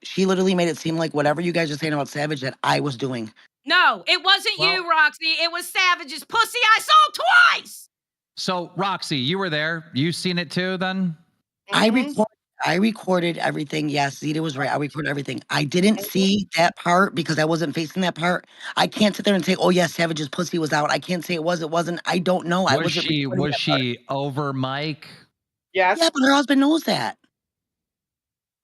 She literally made it seem like whatever you guys are saying about Savage that I was doing. No, it wasn't Well- you, Roxy. It was Savage's pussy I saw twice. So, Roxy, you were there. You seen it too, then? Mhm. I recorded everything. Yes, Zeta was right. I recorded everything. I didn't see that part because I wasn't facing that part. I can't sit there and say, "Oh yes, Savage's pussy was out." I can't say it was. It wasn't. I don't know. I Was wasn't. she recording that part. over mic? Yes. Yeah, but her husband knows that.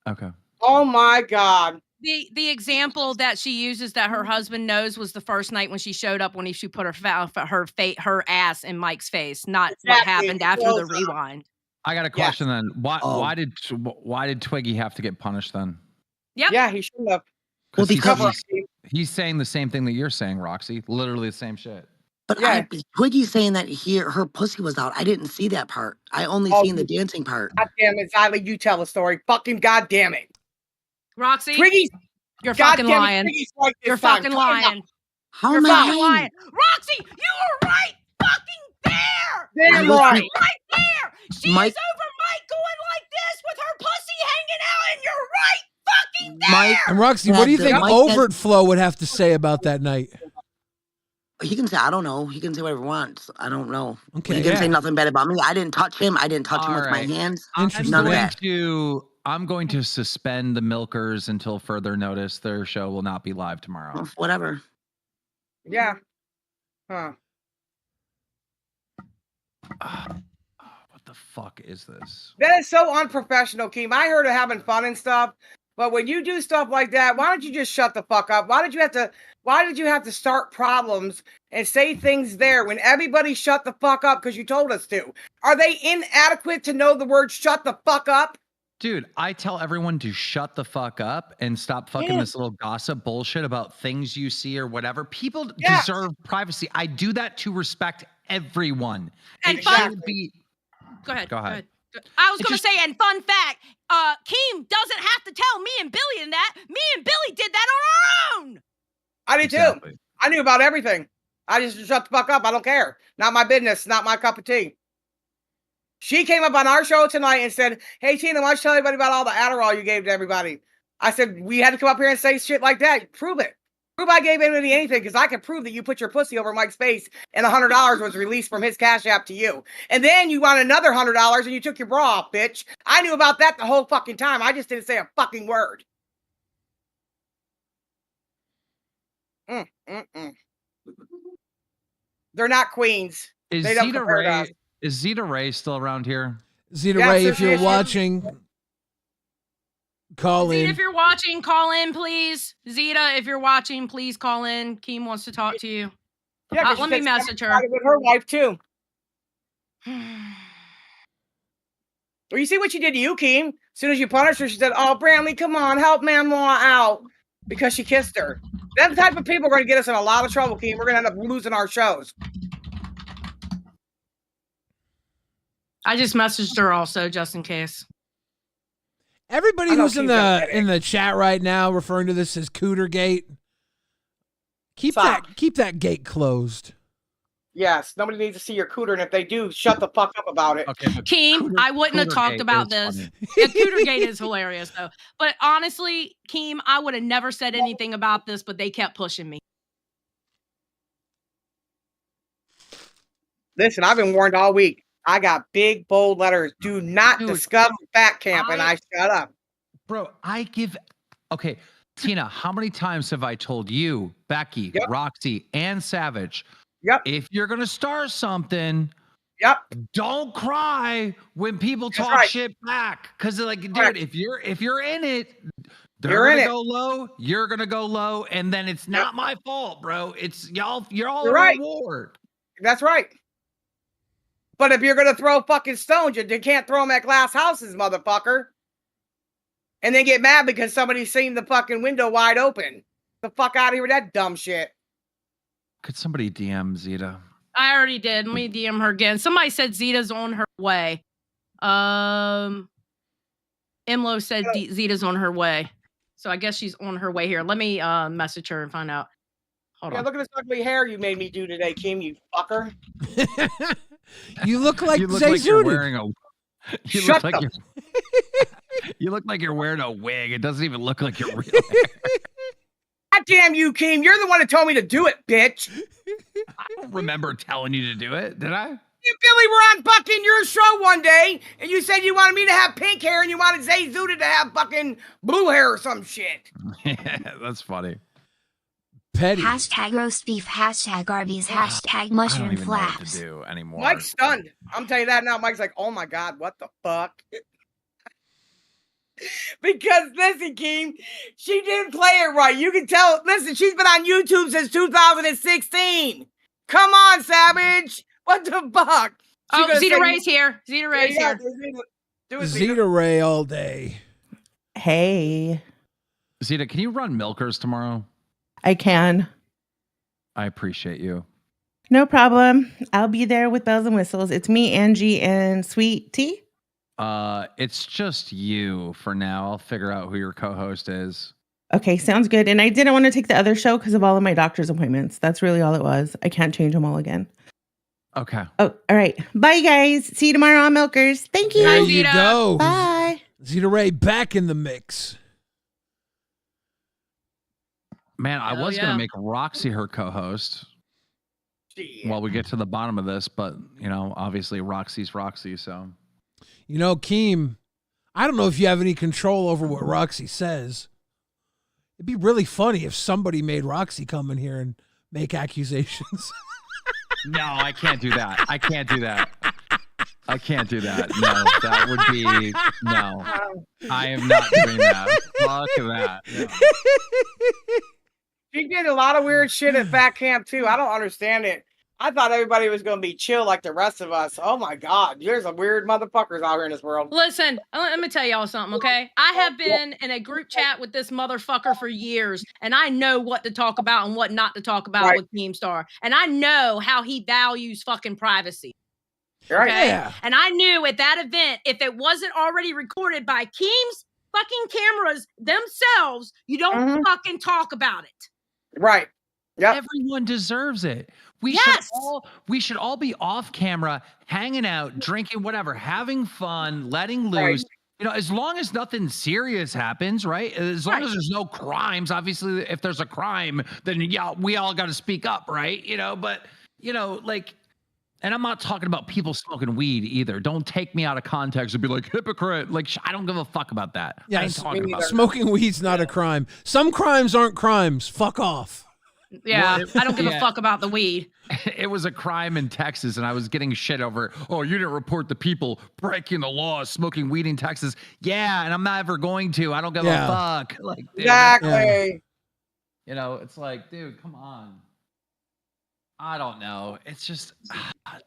Okay. Oh my God. The example that she uses that her husband knows was the first night when she showed up when she put her ass in Mike's face, not what Exactly. happened after the rewind. I got a question then. Why Oh. why did Twiggy have to get punished then? Yep. Yeah, he shouldn't have. Well, He's- because he's saying the same thing that you're saying, Roxy. Literally the same shit. but Yeah. Twiggy's saying that her pussy was out. I didn't see that part. I only Oh, seen the dancing part. God damn it, Xylee, you tell the story. Fucking goddamn it. Roxy, Twiggy's you're fucking goddamn it, lying. Twiggy's right this You're time. fucking Time out. lying. How You're am fucking I lying. lying? Roxy, you were right fucking there. Damn I was right. Right there. She Mike- is over Mike going like this with her pussy hanging out, and you're right fucking there. Mike, And Roxy, what do you Yeah, think Mike has- Overt Flow would have to say about that night? he can say, I don't know. He can say whatever he wants. I don't know. Okay, He can say yeah. nothing bad about me. I didn't touch him. I didn't touch him with my Alright. hands. Interesting. None of that. I'm going to suspend the Milkers until further notice. Their show will not be live tomorrow. Well, whatever. Yeah. Huh. What the fuck is this? That is so unprofessional, Keem. I heard of having fun and stuff, but when you do stuff like that, why don't you just shut the fuck up? Why did you have to start problems and say things there when everybody shut the fuck up because you told us to? Are they inadequate to know the word shut the fuck up? Dude, I tell everyone to shut the fuck up and stop fucking Yeah. this little gossip bullshit about things you see or whatever. People Yes. deserve privacy. I do that to respect everyone. And It fun- shouldn't be. Go ahead. Go ahead. I was It going to just- say, and fun fact, Keem doesn't have to tell me and Billy and that. Me and Billy did that on our own. I did too. Exactly. I knew about everything. I just shut the fuck up. I don't care. Not my business. Not my cup of tea. She came up on our show tonight and said, "Hey, Tina, why don't you tell everybody about all the Adderall you gave to everybody?" I said, "We had to come up here and say shit like that. Prove it. Prove I gave anybody anything because I can prove that you put your pussy over Mike's face and $100 was released from his Cash App to you. And then you want another $100 and you took your bra off, bitch. I knew about that the whole fucking time. I just didn't say a fucking word." They're not queens. Is They don't Zeta compare to us. Ray? Is Zeta Ray still around here? Zeta Yeah, Ray, so if you're she is- watching, call Zeta, in. if you're watching, call in, please. Zeta, if you're watching, please call in. Keem wants to talk to you. Yeah, 'cause she let me said message her. started with her wife too. Well, you see what she did to you, Keem? As soon as you punished her, she said, "Oh, Brantley, come on, help Manlaw out," because she kissed her. Them type of people are going to get us in a lot of trouble, Keem. We're going to end up losing our shows. I just messaged her also, just in case. Everybody I know who's in she's got the chat right now referring to this as Cootergate. Keep Stop. that gate closed. Yes, nobody needs to see your cooter, and if they do, shut the fuck up about it. Okay, but Keem, I wouldn't have talked Cootergate about is this. funny. Yeah, Cootergate is hilarious, though. But honestly, Keem, I would have never said anything about this, but they kept pushing me. Listen, I've been warned all week. I got big, bold letters. Do not Dude, discuss fat camp, and I shut up. Bro, okay, Tina, how many times have I told you, Becky, Yep. Roxy, and Savage, Yep, if you're gonna start something, yep. don't cry when people That's talk right. shit back. Cause like, dude, Correct. if you're in it, they're You're in gonna it. go low, you're gonna go low, and then it's not my fault, bro. It's you're all You're in right. a war. That's right. But if you're gonna throw fucking stones, you can't throw them at glass houses, motherfucker. And then get mad because somebody's seen the fucking window wide open. The fuck out of here with that dumb shit. Could somebody DM Zeta? I already did. Let me DM her again. Somebody said Zeta's on her way. Imlo said Zeta's on her way. So I guess she's on her way here. Let me message her and find out. Hold on. Look at this ugly hair you made me do today, Kim, you fucker. You look like You look Zay like you're Zooted. wearing a. You Shut look like the- you look like you're wearing a wig. It doesn't even look like your real hair. God damn you, Kim. You're the one that told me to do it, bitch. I don't remember telling you to do it, did I? You and Billy were on fucking your show one day, and you said you wanted me to have pink hair and you wanted Zay Zooted to have fucking blue hair or some shit. Yeah, that's funny. Petty. Hashtag roast beef, hashtag Arby's, hashtag I don't mushroom even know what to flaps. do anymore. Mike's stunned. I'm telling you that now. Mike's like, oh my God, what the fuck? Because listen, Keem, she didn't play it right. You can tell. Listen, she's been on YouTube since 2016. Come on, Savage. What the fuck? Oh, Zeta Ray's here. Zeta Ray's here. Do it, Zeta. Zeta Ray all day. Hey, Zeta, can you run Milkers tomorrow? I can. I appreciate you. No problem. I'll be there with bells and whistles. It's me, Angie, and Sweet Tea. It's just you for now. I'll figure out who your co-host is. Okay, sounds good. And I didn't want to take the other show because of all of my doctor's appointments. That's really all it was. I can't change them all again. Okay. Oh, all right. Bye, guys. See you tomorrow on Milkers. Thank you. There Hi, you Zeta. go. Bye. Zeta Ray back in the mix. Man, I Hell was yeah. gonna make Roxy her co-host Shit. while we get to the bottom of this, but you know, obviously Roxy's Roxy, so You know, Keem, I don't know if you have any control over what Roxy says. It'd be really funny if somebody made Roxy come in here and make accusations. no, I can't do that. I can't do that. I can't do that. No, that would be no. I am not doing that. Fuck that. No. She did a lot of weird shit at Fat Camp too. I don't understand it. I thought everybody was going to be chill like the rest of us. Oh my God. There's some weird motherfuckers out here in this world. Listen, let me tell y'all something, okay? I have been in a group chat with this motherfucker for years, and I know what to talk about and what not to talk about Right. with Keemstar. And I know how he values fucking privacy. Right. Okay. Yeah. And I knew at that event, if it wasn't already recorded by Keem's fucking cameras themselves, you don't fucking talk about it. Right. Yep. Everyone deserves it. We Yes. should all be off camera, hanging out, drinking, whatever, having fun, letting loose. Right. You know, as long as nothing serious happens, right? As long Right. as there's no crimes. Obviously, if there's a crime, then yeah, we all got to speak up, right? You know, but you know, like, and I'm not talking about people smoking weed either. Don't take me out of context and be like hypocrite. Like, I don't give a fuck about that. I ain't Yes, talking about that. smoking weed's not a crime. Some crimes aren't crimes. Fuck off. Yeah. Well, I don't give yeah. a fuck about the weed. It was a crime in Texas, and I was getting shit over. Oh, you didn't report the people breaking the law, smoking weed in Texas. Yeah, and I'm not ever going to. I don't give a fuck. Like, dude, Exactly. you know, it's like, dude, come on. I don't know. It's just,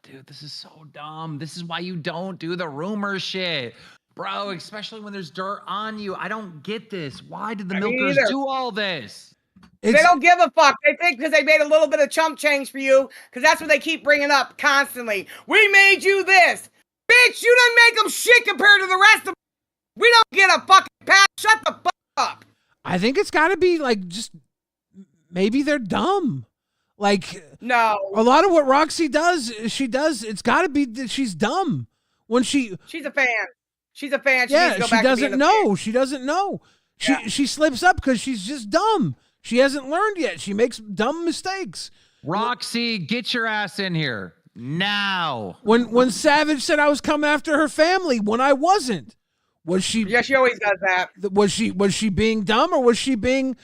dude, this is so dumb. This is why you don't do the rumor shit, bro. Especially when there's dirt on you. I don't get this. Why did the Me milkers either. do all this? They don't give a fuck. They think because they made a little bit of chump change for you, because that's what they keep bringing up constantly. We made you this. Bitch, you didn't make them shit compared to the rest of them. We don't get a fucking pat. Shut the fuck up. I think it's got to be like just maybe they're dumb. Like No. a lot of what Roxy does, it's got to be that she's dumb when She's a fan. She's a fan. She needs yeah, to go she back to doesn't being a know. fan. She doesn't know. Yeah. She slips up because she's just dumb. She hasn't learned yet. She makes dumb mistakes. Roxy, get your ass in here now. When Savage said I was coming after her family when I wasn't, was she? Yeah, she always does that. Was she being dumb or was she being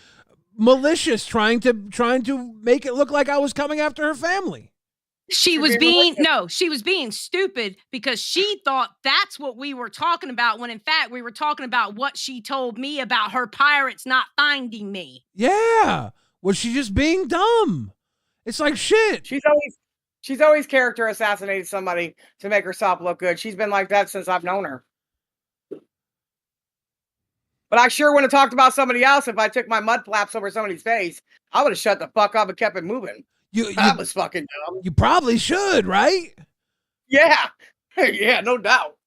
malicious, trying to make it look like I was coming after her family? She was being stupid because she thought that's what we were talking about, when in fact we were talking about what she told me about her pirates not finding me. Yeah. Was she just being dumb? It's like shit. She's always character assassinated somebody to make herself look good. She's been like that since I've known her. But I sure wouldn't have talked about somebody else if I took my mud flaps over somebody's face. I would have shut the fuck up and kept it moving. That was fucking dumb. You probably should, right? Yeah. Yeah, no doubt.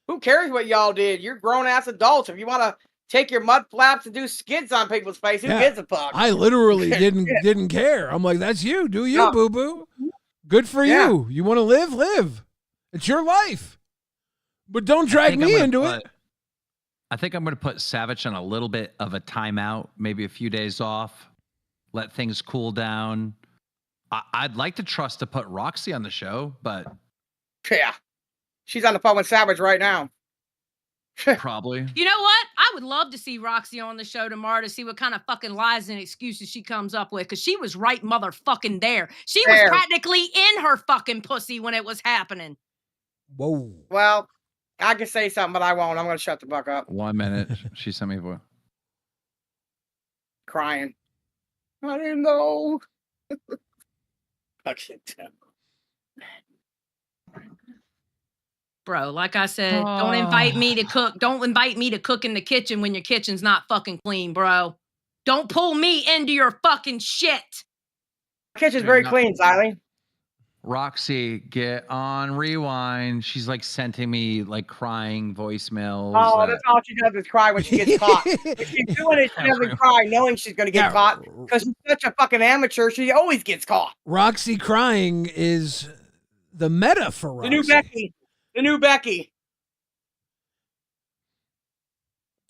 Who cares what y'all did? You're grown-ass adults. If you want to take your mud flaps and do skids on people's face, who gives a fuck? I literally didn't care. I'm like, that's you. Do you, boo-boo. Good for you. You want to live? Live. It's your life. But don't drag me into it. I think I'm going to put Savage on a little bit of a timeout, maybe a few days off, let things cool down. I'd like to trust to put Roxy on the show, but... Yeah. She's on the phone with Savage right now. Probably. You know what? I would love to see Roxy on the show tomorrow to see what kind of fucking lies and excuses she comes up with, because she was right motherfucking there. She was practically in her fucking pussy when it was happening. Whoa. Well, I could say something, but I won't. I'm going to shut the fuck up. 1 minute. She sent me a voice. Crying. I didn't know. Fucking Bro, like I said, don't invite me to cook. Don't invite me to cook in the kitchen when your kitchen's not fucking clean, bro. Don't pull me into your fucking shit. Kitchen's very clean, Xylee. Roxy, get on rewind. She's like sending me like crying voicemails. Oh, that's all she does is cry when she gets caught. If she's doing it, she doesn't cry knowing she's going to get caught because she's such a fucking amateur. She always gets caught. Roxy crying is the meta for Roxy. The new Becky. The new Becky.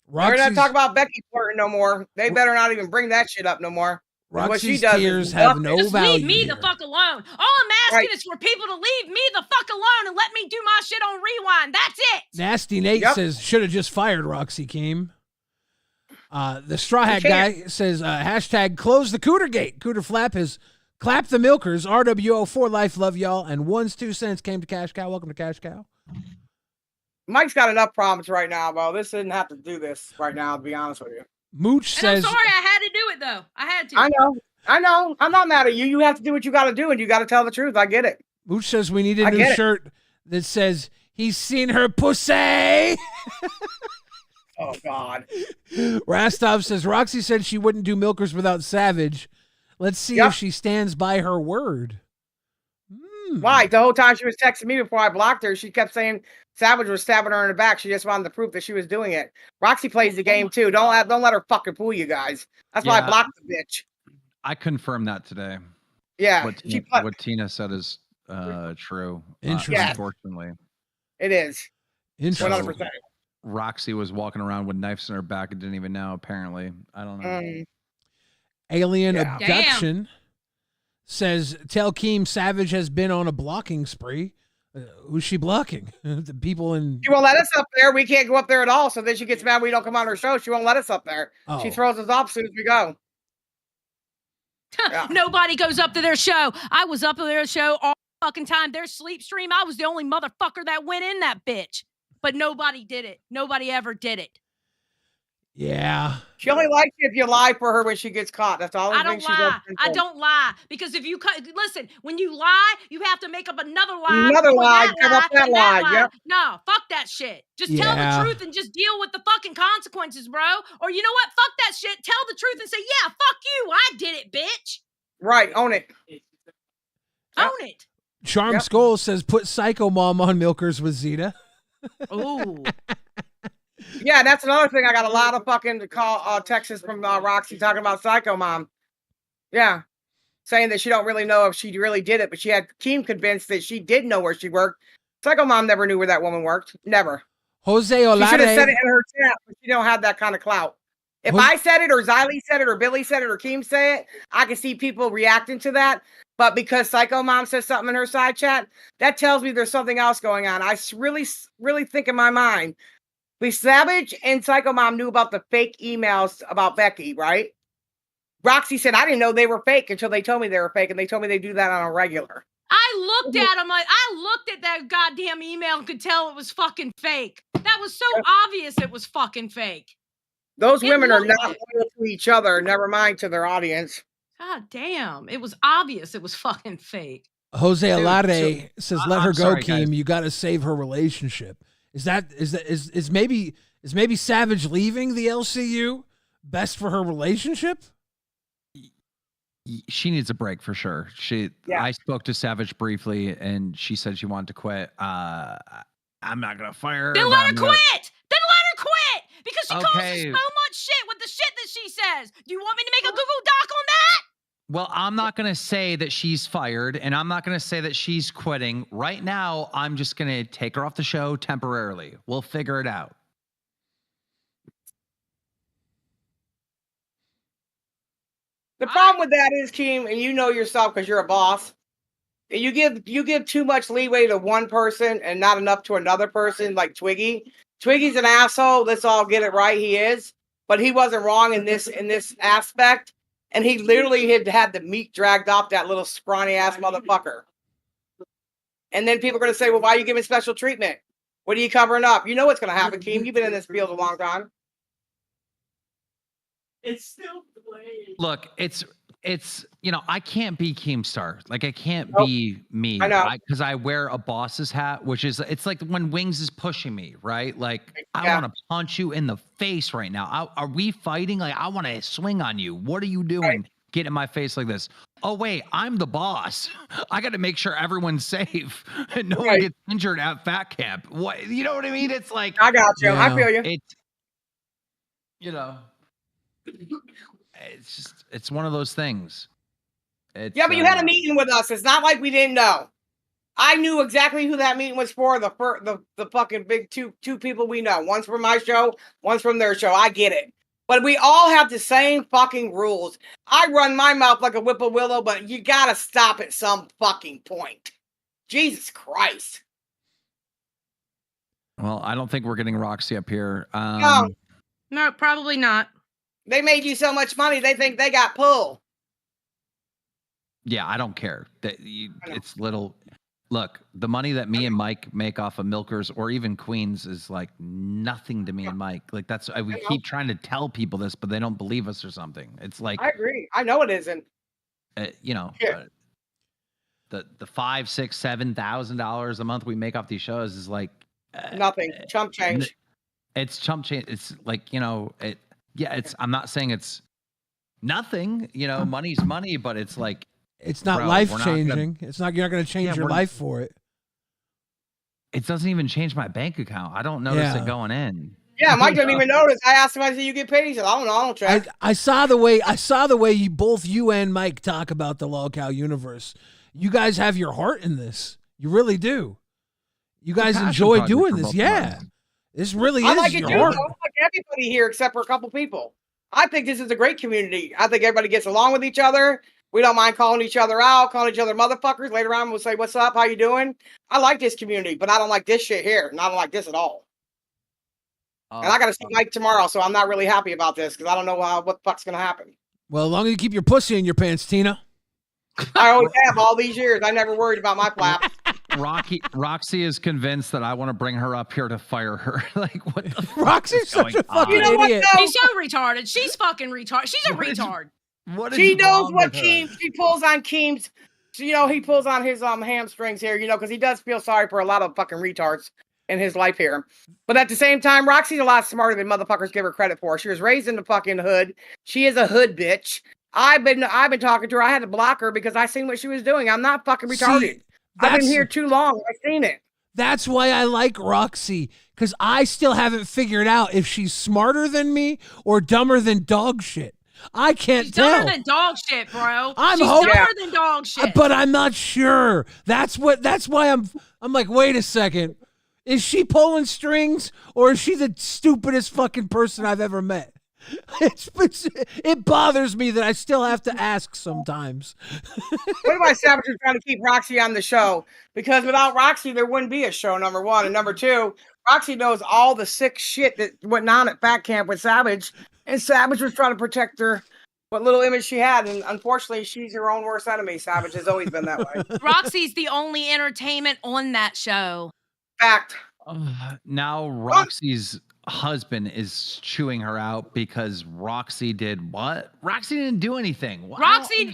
We're not talking about Becky flirting no more. They better not even bring that shit up no more. Roxy's what she does tears have no Just value. leave me the fuck alone. All I'm asking is for people to leave me the fuck alone and let me do my shit on rewind. That's it. Nasty Nate says, should have just fired Roxy Keem. The Straw Hat guy says, hashtag close the Cooter Gate. Cooter Flap has clapped the milkers. RWO for life. Love y'all. And 1's 2 cents came to Cash Cow. Welcome to Cash Cow. Mike's got enough problems right now, bro. This didn't have to do this right now, to be honest with you. Mooch says, I'm sorry I had to do it, though. I had to. I know. I'm not mad at you. You have to do what you got to do, and you got to tell the truth. I get it. Mooch says we need a new shirt that says, he's seen her pussy. Oh, God. Rastov says, Roxy said she wouldn't do milkers without Savage. Let's see if she stands by her word. Why? The whole time she was texting me before I blocked her, she kept saying Savage was stabbing her in the back. She just wanted the proof that she was doing it. Roxy plays the game too. Don't let her fucking fool you guys. That's why I blocked the bitch. I confirmed that today. Yeah. What Tina said is true. Interesting. Unfortunately. It is. 100%. Roxy was walking around with knives in her back and didn't even know, apparently. I don't know. Alien Abduction says, tell Keem Savage has been on a blocking spree. Who's she blocking? The people in... She won't let us up there. We can't go up there at all. So then she gets mad we don't come on her show. She won't let us up there. Oh. She throws us off as soon as we go. Nobody goes up to their show. I was up to their show all fucking time. Their sleep stream, I was the only motherfucker that went in that bitch. But nobody did it. Nobody ever did it. Yeah. She only likes you if you lie for her when she gets caught. That's all. I don't lie. I don't lie. Because if you listen, when you lie, you have to make up another lie. Another lie. Give up that lie. Yep. No, fuck that shit. Just tell the truth and just deal with the fucking consequences, bro. Or you know what? Fuck that shit. Tell the truth and say, yeah, fuck you. I did it, bitch. Right. Own it. Own it. Charm Skull says, put Psycho Mom on milkers with Zeta. Ooh. Yeah, that's another thing. I got a lot of fucking texts from Roxy talking about Psycho Mom. Yeah. Saying that she don't really know if she really did it, but she had Keem convinced that she did know where she worked. Psycho Mom never knew where that woman worked. Never. Jose Olade. She should have said it in her chat, but she don't have that kind of clout. If I said it, or Xylee said it, or Billy said it, or Keem said it, I can see people reacting to that. But because Psycho Mom says something in her side chat, that tells me there's something else going on. I really, really think in my mind, Savage and Psycho Mom knew about the fake emails about Becky, right? Roxy said, I didn't know they were fake until they told me they were fake, and they told me they do that on a regular. I looked at them, I looked at that goddamn email and could tell it was fucking fake. That was so obvious it was fucking fake. Those women are not loyal to each other, never mind to their audience. God damn. It was obvious it was fucking fake. Jose Alade says, let her go, Keem. You got to save her relationship. Is that Is maybe Savage leaving the LCU best for her relationship? She needs a break for sure. I spoke to Savage briefly, and she said she wanted to quit. I'm not gonna fire her. Then let her quit. Then let her quit because she causes so much shit with the shit that she says. Do you want me to make a Google Doc on that? Well, I'm not gonna say that she's fired, and I'm not gonna say that she's quitting. Right now, I'm just gonna take her off the show temporarily. We'll figure it out. The problem with that is, Keem, and you know yourself because you're a boss. You give too much leeway to one person and not enough to another person, like Twiggy. Twiggy's an asshole. Let's all get it right. He is, but he wasn't wrong in this aspect. And he literally had the meat dragged off that little scrawny ass motherfucker. And then people are going to say, "Well, why are you giving special treatment? What are you covering up?" You know what's going to happen, Keem. You've been in this field a long time. It's still playing. Look, it's I can't be Keemstar. Like I can't be me. I know. Because I wear a boss's hat, which is it's like when Wings is pushing me, right? Like I want to punch you in the face right now. Are we fighting? Like I want to swing on you. What are you doing? Right. Get in my face like this. Oh wait, I'm the boss. I got to make sure everyone's safe and no one gets injured at Fat Camp. What you know what I mean? It's like I got you. I feel you. It's one of those things. But you had a meeting with us. It's not like we didn't know. I knew exactly who that meeting was for. The fucking big two people we know. One's from my show, one's from their show. I get it. But we all have the same fucking rules. I run my mouth like a whippoorwill, but you gotta stop at some fucking point. Jesus Christ. Well, I don't think we're getting Roxy up here. No, probably not. They made you so much money, they think they got pull. Yeah, I don't care. It's little. Look, the money that me and Mike make off of Milkers or even Queens is like nothing to me and Mike. Like we keep trying to tell people this, but they don't believe us or something. It's like I agree. I know it isn't. The $5,000, $6,000, $7,000 a month we make off these shows is like nothing. Chump change. It's chump change. It's like I'm not saying it's nothing. Money's money, but it's like. It's not life changing. You're not going to change your life for it. It doesn't even change my bank account. I don't notice it going in. Yeah, Mike didn't even notice. I asked him, I said, "You get paid?" He said, "I don't know. I don't check." I saw the way you and Mike talk about the Lolcow universe. You guys have your heart in this. You really do. You guys enjoy doing this. Yeah. This really is like your it too. heart. I like everybody here except for a couple people. I think this is a great community. I think everybody gets along with each other. We don't mind calling each other out, calling each other motherfuckers. Later on, we'll say, "What's up? How you doing?" I like this community, but I don't like this shit here. And I don't like this at all. And I got to see Mike tomorrow, so I'm not really happy about this because I don't know what the fuck's going to happen. Well, as long as you keep your pussy in your pants, Tina. I always have all these years. I never worried about my flaps. Roxy is convinced that I want to bring her up here to fire her. Like, what the fuck Roxy's such a fucking idiot. She's so retarded. She's fucking retarded. She's a retard. She knows what Keem. She pulls on Keem's. He pulls on his hamstrings here. Because he does feel sorry for a lot of fucking retards in his life here. But at the same time, Roxy's a lot smarter than motherfuckers give her credit for. She was raised in the fucking hood. She is a hood bitch. I've been talking to her. I had to block her because I seen what she was doing. I'm not fucking retarded. I've been here too long. I've seen it. That's why I like Roxy, because I still haven't figured out if she's smarter than me or dumber than dog shit. I can't tell. Dumber than dog shit, bro. She's dumber than dog shit. But I'm not sure. That's why I'm like, wait a second. Is she pulling strings or is she the stupidest fucking person I've ever met? It bothers me that I still have to ask sometimes. What about Savage was trying to keep Roxy on the show? Because without Roxy, there wouldn't be a show, number one. And number two, Roxy knows all the sick shit that went on at Fat Camp with Savage. And Savage was trying to protect her, what little image she had. And unfortunately, she's her own worst enemy. Savage has always been that way. Roxy's the only entertainment on that show. Fact. Now Roxy's husband is chewing her out because Roxy did what? Roxy didn't do anything. Roxy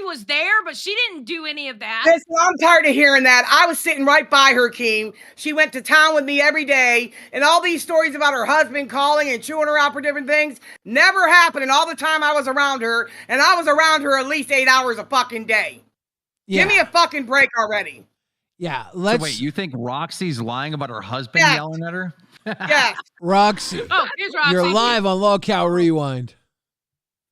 was there, but she didn't do any of that. Listen, I'm tired of hearing that. I was sitting right by her, Keem. She went to town with me every day, and all these stories about her husband calling and chewing her out for different things never happened. And all the time I was around her, and I was around her at least 8 hours a fucking day. Yeah. Give me a fucking break already. Yeah, So wait, you think Roxy's lying about her husband yelling at her? Yeah. Roxy. Oh, here's Roxy. You're live on LolcowRewind.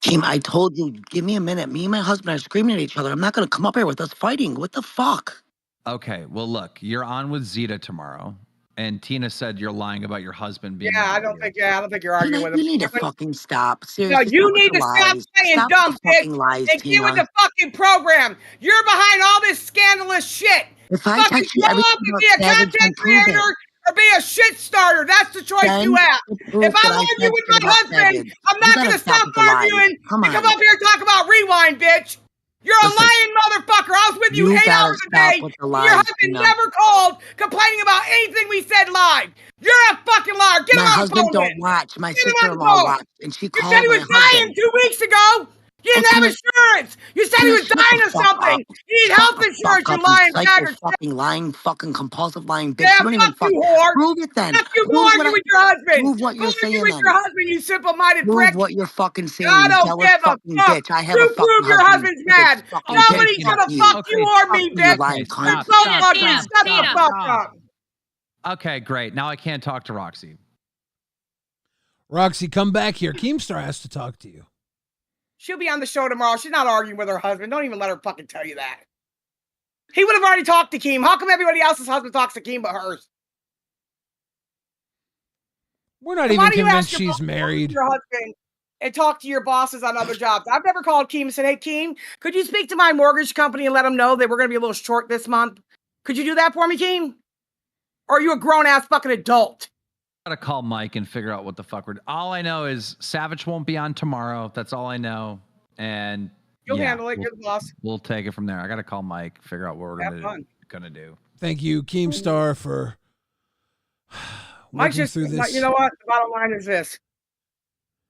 Kim, I told you, give me a minute. Me and my husband are screaming at each other. I'm not going to come up here with us fighting. What the fuck? Okay, well, look, you're on with Zeta tomorrow, and Tina said you're lying about your husband being. Yeah, I don't think you're arguing with him. You need to fucking stop. No, Seriously. you need to stop saying dumb fucking bitch lies, and get with Tina. the fucking program. You're behind all this scandalous shit. If I fucking text you grow everything up and about be a Savage, content then prove it. creator or be a shit starter. That's the choice Then you have. prove If I that I argue said with shit my about husband, Savage. I'm You not gotta going to stop stop with the lying. arguing Come and come on. up here and talk about Rewind, bitch. You're a Listen, lying motherfucker. I was with you you 8 gotta hours a stop day. with the And lies, your husband Tina. never called complaining about anything we said live. You're a fucking liar. Get him My on the husband phone, don't then. watch. My Get him on the sister-in-law phone. watched, and she You called said he my was dying husband. 2 weeks ago. You didn't have Tina, insurance. You said he Tina, was shut dying the of fuck something. up. You need Shut health the insurance, fuck you up, you lying psycho bag of shit. fucking lying fucking compulsive lying bitch. Yeah, You don't even fuck you, fuck. whore. Prove it then. Fuck you. Go Prove what argue with your husband. prove what Go you're argue saying with then. your husband, you simple-minded Prove prick. what you're fucking saying, I you don't jealous give a fucking fuck. bitch. I have You a fucking prove your husband. husband's You stupid mad. fucking Nobody's bitch. gonna Fuck you. fuck you or Fuck me, you, bitch. lying So cunt. go Tina, fucking Tina, shut the Tina. fuck up. Okay, great. Now I can't talk to Roxy. Roxy, come back here. Keemstar has to talk to you. She'll be on the show tomorrow. She's not arguing with her husband. Don't even let her fucking tell you that. He would have already talked to Keem. How come everybody else's husband talks to Keem but hers? We're not Why even do you convinced ask your she's boss to talk to married. your husband and talk to your bosses on other jobs? I've never called Keem and said, hey, Keem, could you speak to my mortgage company and let them know that we're going to be a little short this month? Could you do that for me, Keem? Or are you a grown-ass fucking adult? I gotta call Mike and figure out what the fuck we're. All I know is Savage won't be on tomorrow. That's all I know. And You'll yeah, handle it. You're the boss. We'll take it from there. I gotta call Mike, figure out what we're Have fun. gonna do. Thank you, Keemstar, for Mike's working just, through this. you know what? The bottom line is this.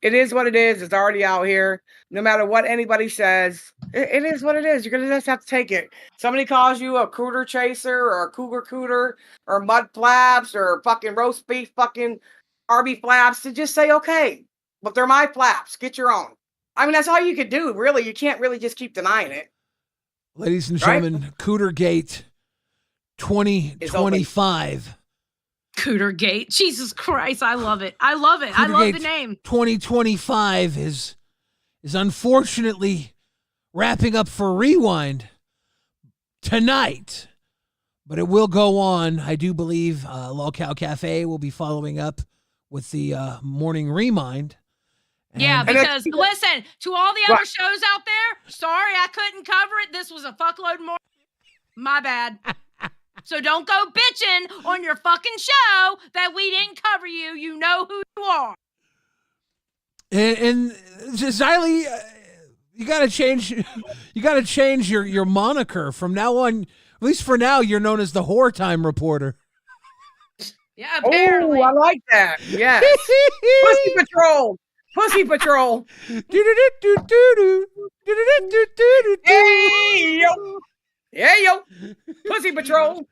It is what it is. It's already out here. No matter what anybody says, it is what it is. You're going to just have to take it. Somebody calls you a cooter chaser or a cougar cooter or mud flaps or fucking roast beef fucking Arby flaps, to just say, okay, but they're my flaps. Get your own. I mean, that's all you could do, really. You can't really just keep denying it. Ladies and Right? gentlemen, Cootergate 2025. Cooter Gate. Jesus Christ. I love it. I love it. I love the Cootergate name. 2025 is unfortunately wrapping up for Rewind tonight, but it will go on. I do believe Lolcow Cafe will be following up with the morning remind. Yeah, And- because listen, to all the other shows out there, sorry I couldn't cover it. This was a fuckload more. My bad. So don't go bitching on your fucking show that we didn't cover you. You know who you are. And Xylee, you gotta change. You gotta change your moniker from now on. At least for now, you're known as the Whore Time Reporter. Yeah, apparently. Oh, I like that. Yes. Pussy Patrol. Pussy Patrol. Hey, yo. Yeah, yo. Pussy Patrol.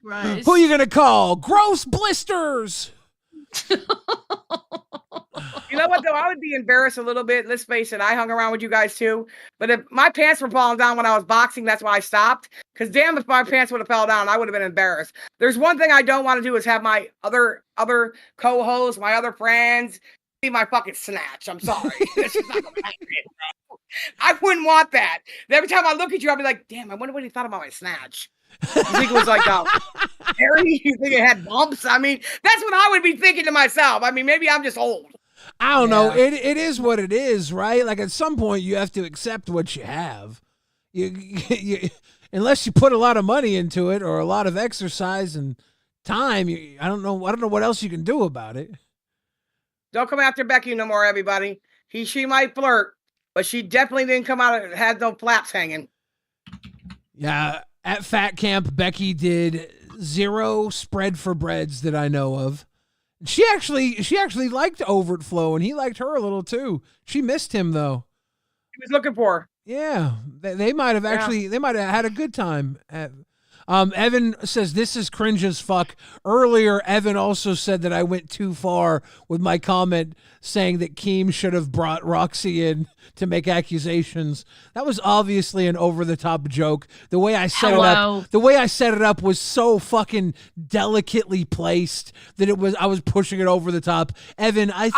Who you gonna call? Gross Blisters. You know what, though? I would be embarrassed a little bit. Let's face it. I hung around with you guys, too. But if my pants were falling down when I was boxing, that's why I stopped. Because damn, if my pants would have fell down, I would have been embarrassed. There's one thing I don't want to do is have my other co-hosts, my other friends, see my fucking snatch. I'm sorry. That's just not gonna happen, bro. I wouldn't want that. Every time I look at you, I'll be like, damn, I wonder what he thought about my snatch. You think it was like hairy? You think it had bumps? I mean, that's what I would be thinking to myself. I mean, maybe I'm just old. I don't know. It is what it is, right? Like at some point, you have to accept what you have. You unless you put a lot of money into it or a lot of exercise and time. I don't know what else you can do about it. Don't come after Becky no more, everybody. She might flirt, but she definitely didn't come out and had no flaps hanging. Yeah, at Fat Camp, Becky did 0 spread for breads that I know of, She actually liked Overflow, and he liked her a little too. She missed him though. He was looking for her. Yeah, they might have they might have had a good time. Evan says this is cringe as fuck. Earlier, Evan also said that I went too far with my comment saying that Keem should have brought Roxy in to make accusations. That was obviously an over-the-top joke. The way I set it up was so fucking delicately placed that I was pushing it over the top. Evan, I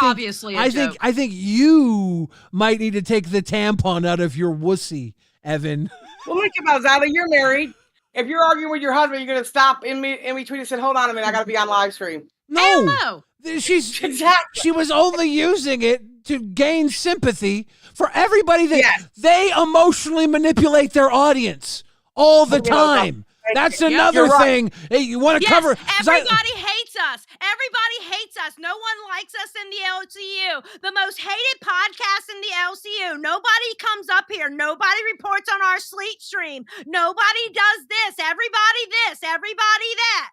think you might need to take the tampon out of your wussy, Evan. Well, think about Zyla. You're married. If you're arguing with your husband, you're gonna stop in between and say, "Hold on a minute, I gotta be on live stream." No, she was only using it to gain sympathy for everybody that they emotionally manipulate their audience all the time. That's another thing. Hey, you want to cover? Everybody hates us. Everybody hates us. No one likes us in the LCU. The most hated podcast in the LCU. Nobody comes up here. Nobody reports on our sleep stream. Nobody does this. Everybody this. Everybody that.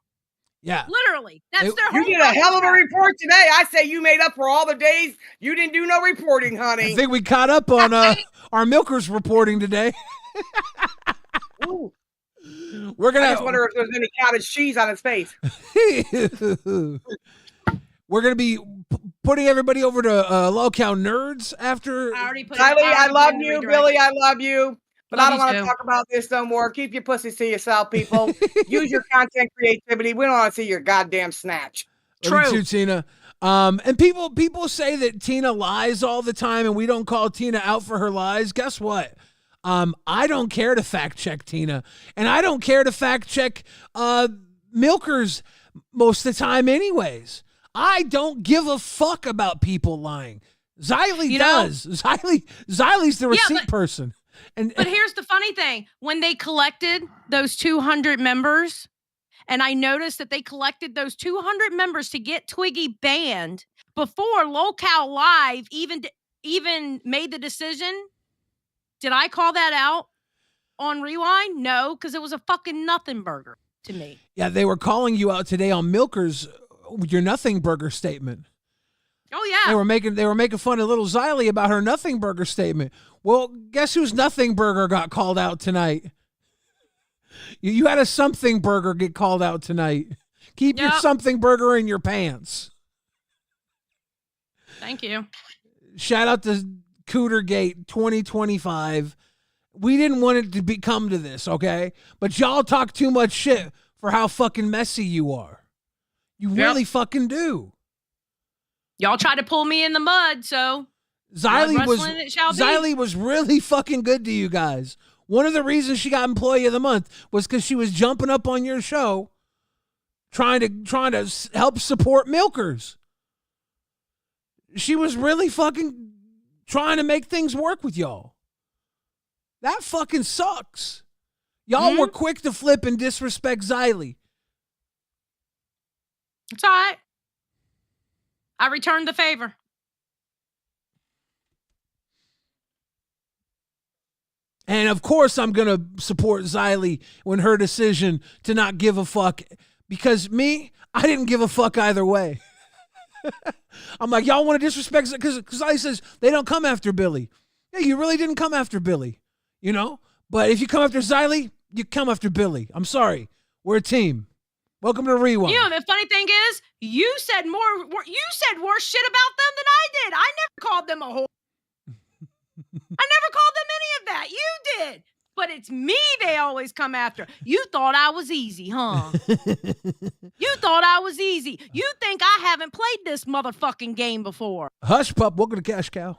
Yeah. Literally. That's their whole. You did a hell of a report today. I say you made up for all the days you didn't do no reporting, honey. I think we caught up on our milkers reporting today. Ooh. I just wonder if there's any cottage cheese on his face. We're gonna be putting everybody over to Lolcow Nerds after. Kylie, I love you. Billy, I love you. But I don't want to talk about this no more. Keep your pussies to yourself, people. Use your content creativity. We don't want to see your goddamn snatch. True, too, Tina. And people say that Tina lies all the time, and we don't call Tina out for her lies. Guess what? I don't care to fact check Tina, and I don't care to fact check milkers most of the time anyways. I don't give a fuck about people lying. Xylee does. Xylee's the receipt person. But here's the funny thing. When they collected those 200 members, and I noticed that they collected those 200 members to get Twiggy banned before Lolcow Live even made the decision. Did I call that out on Rewind? No, because it was a fucking nothing burger to me. Yeah, they were calling you out today on Milkers with your nothing burger statement. Oh yeah. They were making fun of little Xylee about her nothing burger statement. Well, guess whose nothing burger got called out tonight? You had a something burger get called out tonight. Keep your something burger in your pants. Thank you. Shout out to Cootergate 2025. We didn't want it to come to this, okay? But y'all talk too much shit for how fucking messy you are. You really fucking do. Y'all try to pull me in the mud, so Xylee was really fucking good to you guys. One of the reasons she got Employee of the Month was because she was jumping up on your show trying to help support milkers. She was really fucking trying to make things work with y'all. That fucking sucks. Y'all were quick to flip and disrespect Xylee. It's all right. I returned the favor. And of course I'm going to support Xylee when her decision to not give a fuck, because I didn't give a fuck either way. I'm like, y'all want to disrespect, because Xylee says they don't come after Billy. Yeah, you really didn't come after Billy, you know? But if you come after Xylee, you come after Billy. I'm sorry. We're a team. Welcome to Rewind. You know, the funny thing is, you said worse shit about them than I did. I never called them a whore. I never called them any of that. You did. But it's me they always come after. You thought I was easy, huh? You thought I was easy. You think I haven't played this motherfucking game before. Hush, pup. Welcome to Cash Cow.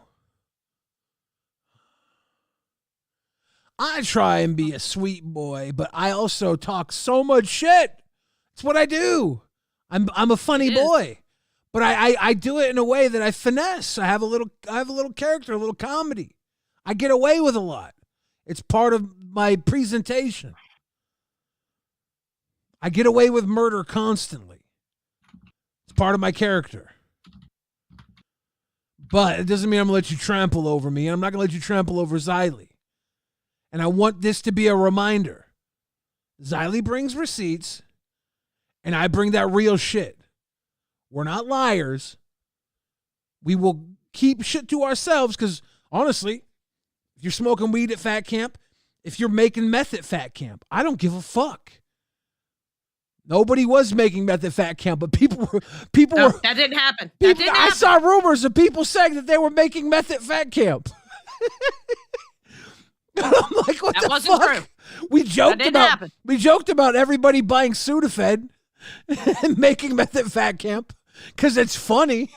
I try and be a sweet boy, but I also talk so much shit. It's what I do. I'm a funny boy, but I do it in a way that I finesse. I have a little character, a little comedy. I get away with a lot. It's part of my presentation. I get away with murder constantly. It's part of my character. But it doesn't mean I'm going to let you trample over me. And I'm not going to let you trample over Xylee. And I want this to be a reminder. Xylee brings receipts, and I bring that real shit. We're not liars. We will keep shit to ourselves because, honestly, if you're smoking weed at fat camp, if you're making meth at fat camp, I don't give a fuck. Nobody was making meth at fat camp, but people were. That didn't happen. I saw rumors of people saying that they were making meth at fat camp. I'm like, what That the wasn't fuck? true. We joked didn't about happen. we joked about everybody buying Sudafed and making meth at fat camp because it's funny.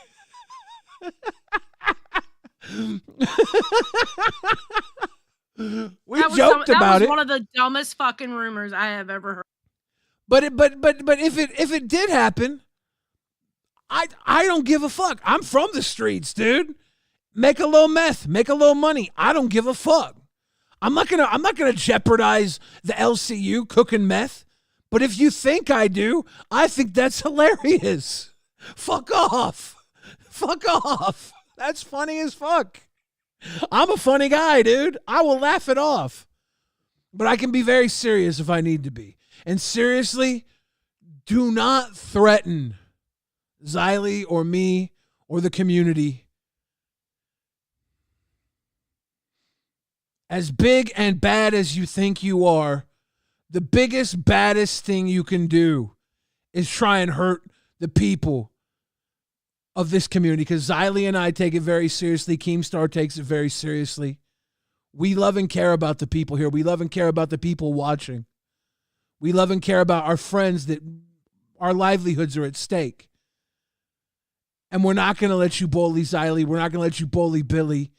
We joked about that was it. one of the dumbest fucking rumors I have ever heard. But if it did happen, I don't give a fuck. I'm from the streets, dude. Make a little meth, make a little money. I don't give a fuck. I'm not gonna jeopardize the LCU cooking meth. But if you think I do, I think that's hilarious. Fuck off. Fuck off. That's funny as fuck. I'm a funny guy, dude. I will laugh it off. But I can be very serious if I need to be. And seriously, do not threaten Xylee or me or the community. As big and bad as you think you are, the biggest, baddest thing you can do is try and hurt the people of this community, because Xylee and I take it very seriously. Keemstar takes it very seriously. We love and care about the people here. We love and care about the people watching. We love and care about our friends that our livelihoods are at stake. And we're not going to let you bully Xylee. We're not going to let you bully Billy.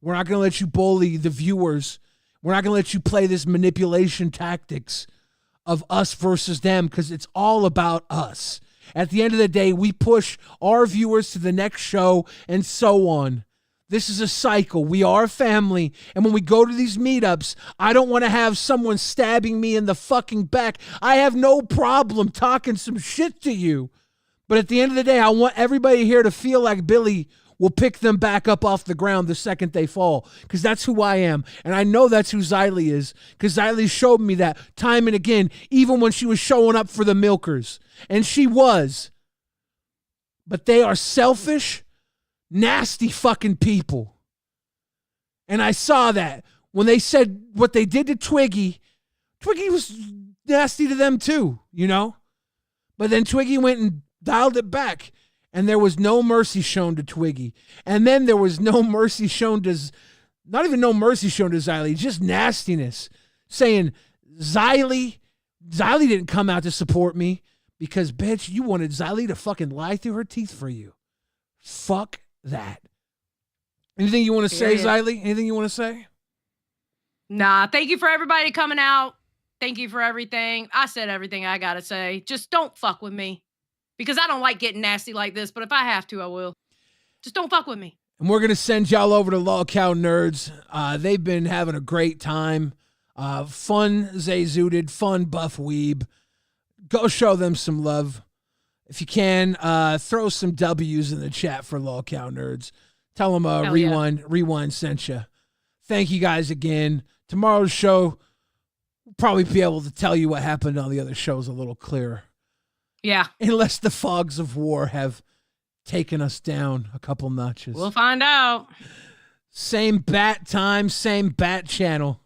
We're not going to let you bully the viewers. We're not going to let you play this manipulation tactics of us versus them, because it's all about us. At the end of the day, we push our viewers to the next show and so on. This is a cycle. We are a family. And when we go to these meetups, I don't want to have someone stabbing me in the fucking back. I have no problem talking some shit to you. But at the end of the day, I want everybody here to feel like Billy will pick them back up off the ground the second they fall, because that's who I am. And I know that's who Xylee is, because Xylee showed me that time and again, even when she was showing up for the milkers. And she was. But they are selfish, nasty fucking people. And I saw that when they said what they did to Twiggy. Twiggy was nasty to them too, you know? But then Twiggy went and dialed it back. And there was no mercy shown to Twiggy. And then there was no mercy shown to, not even no mercy shown to Xylee, just nastiness. Saying, Xylee didn't come out to support me because, bitch, you wanted Xylee to fucking lie through her teeth for you. Fuck that. Anything you want to say, Xylee? Anything you want to say? Nah, thank you for everybody coming out. Thank you for everything. I said everything I got to say. Just don't fuck with me. Because I don't like getting nasty like this, but if I have to, I will. Just don't fuck with me. And we're going to send y'all over to Lolcow Nerds. They've been having a great time. Fun Zay-Zooted, fun Buff Weeb. Go show them some love. If you can, throw some W's in the chat for Lolcow Nerds. Tell them Rewind sent you. Thank you guys again. Tomorrow's show, we'll probably be able to tell you what happened on the other shows a little clearer. Yeah. Unless the fogs of war have taken us down a couple notches. We'll find out. Same bat time, same bat channel.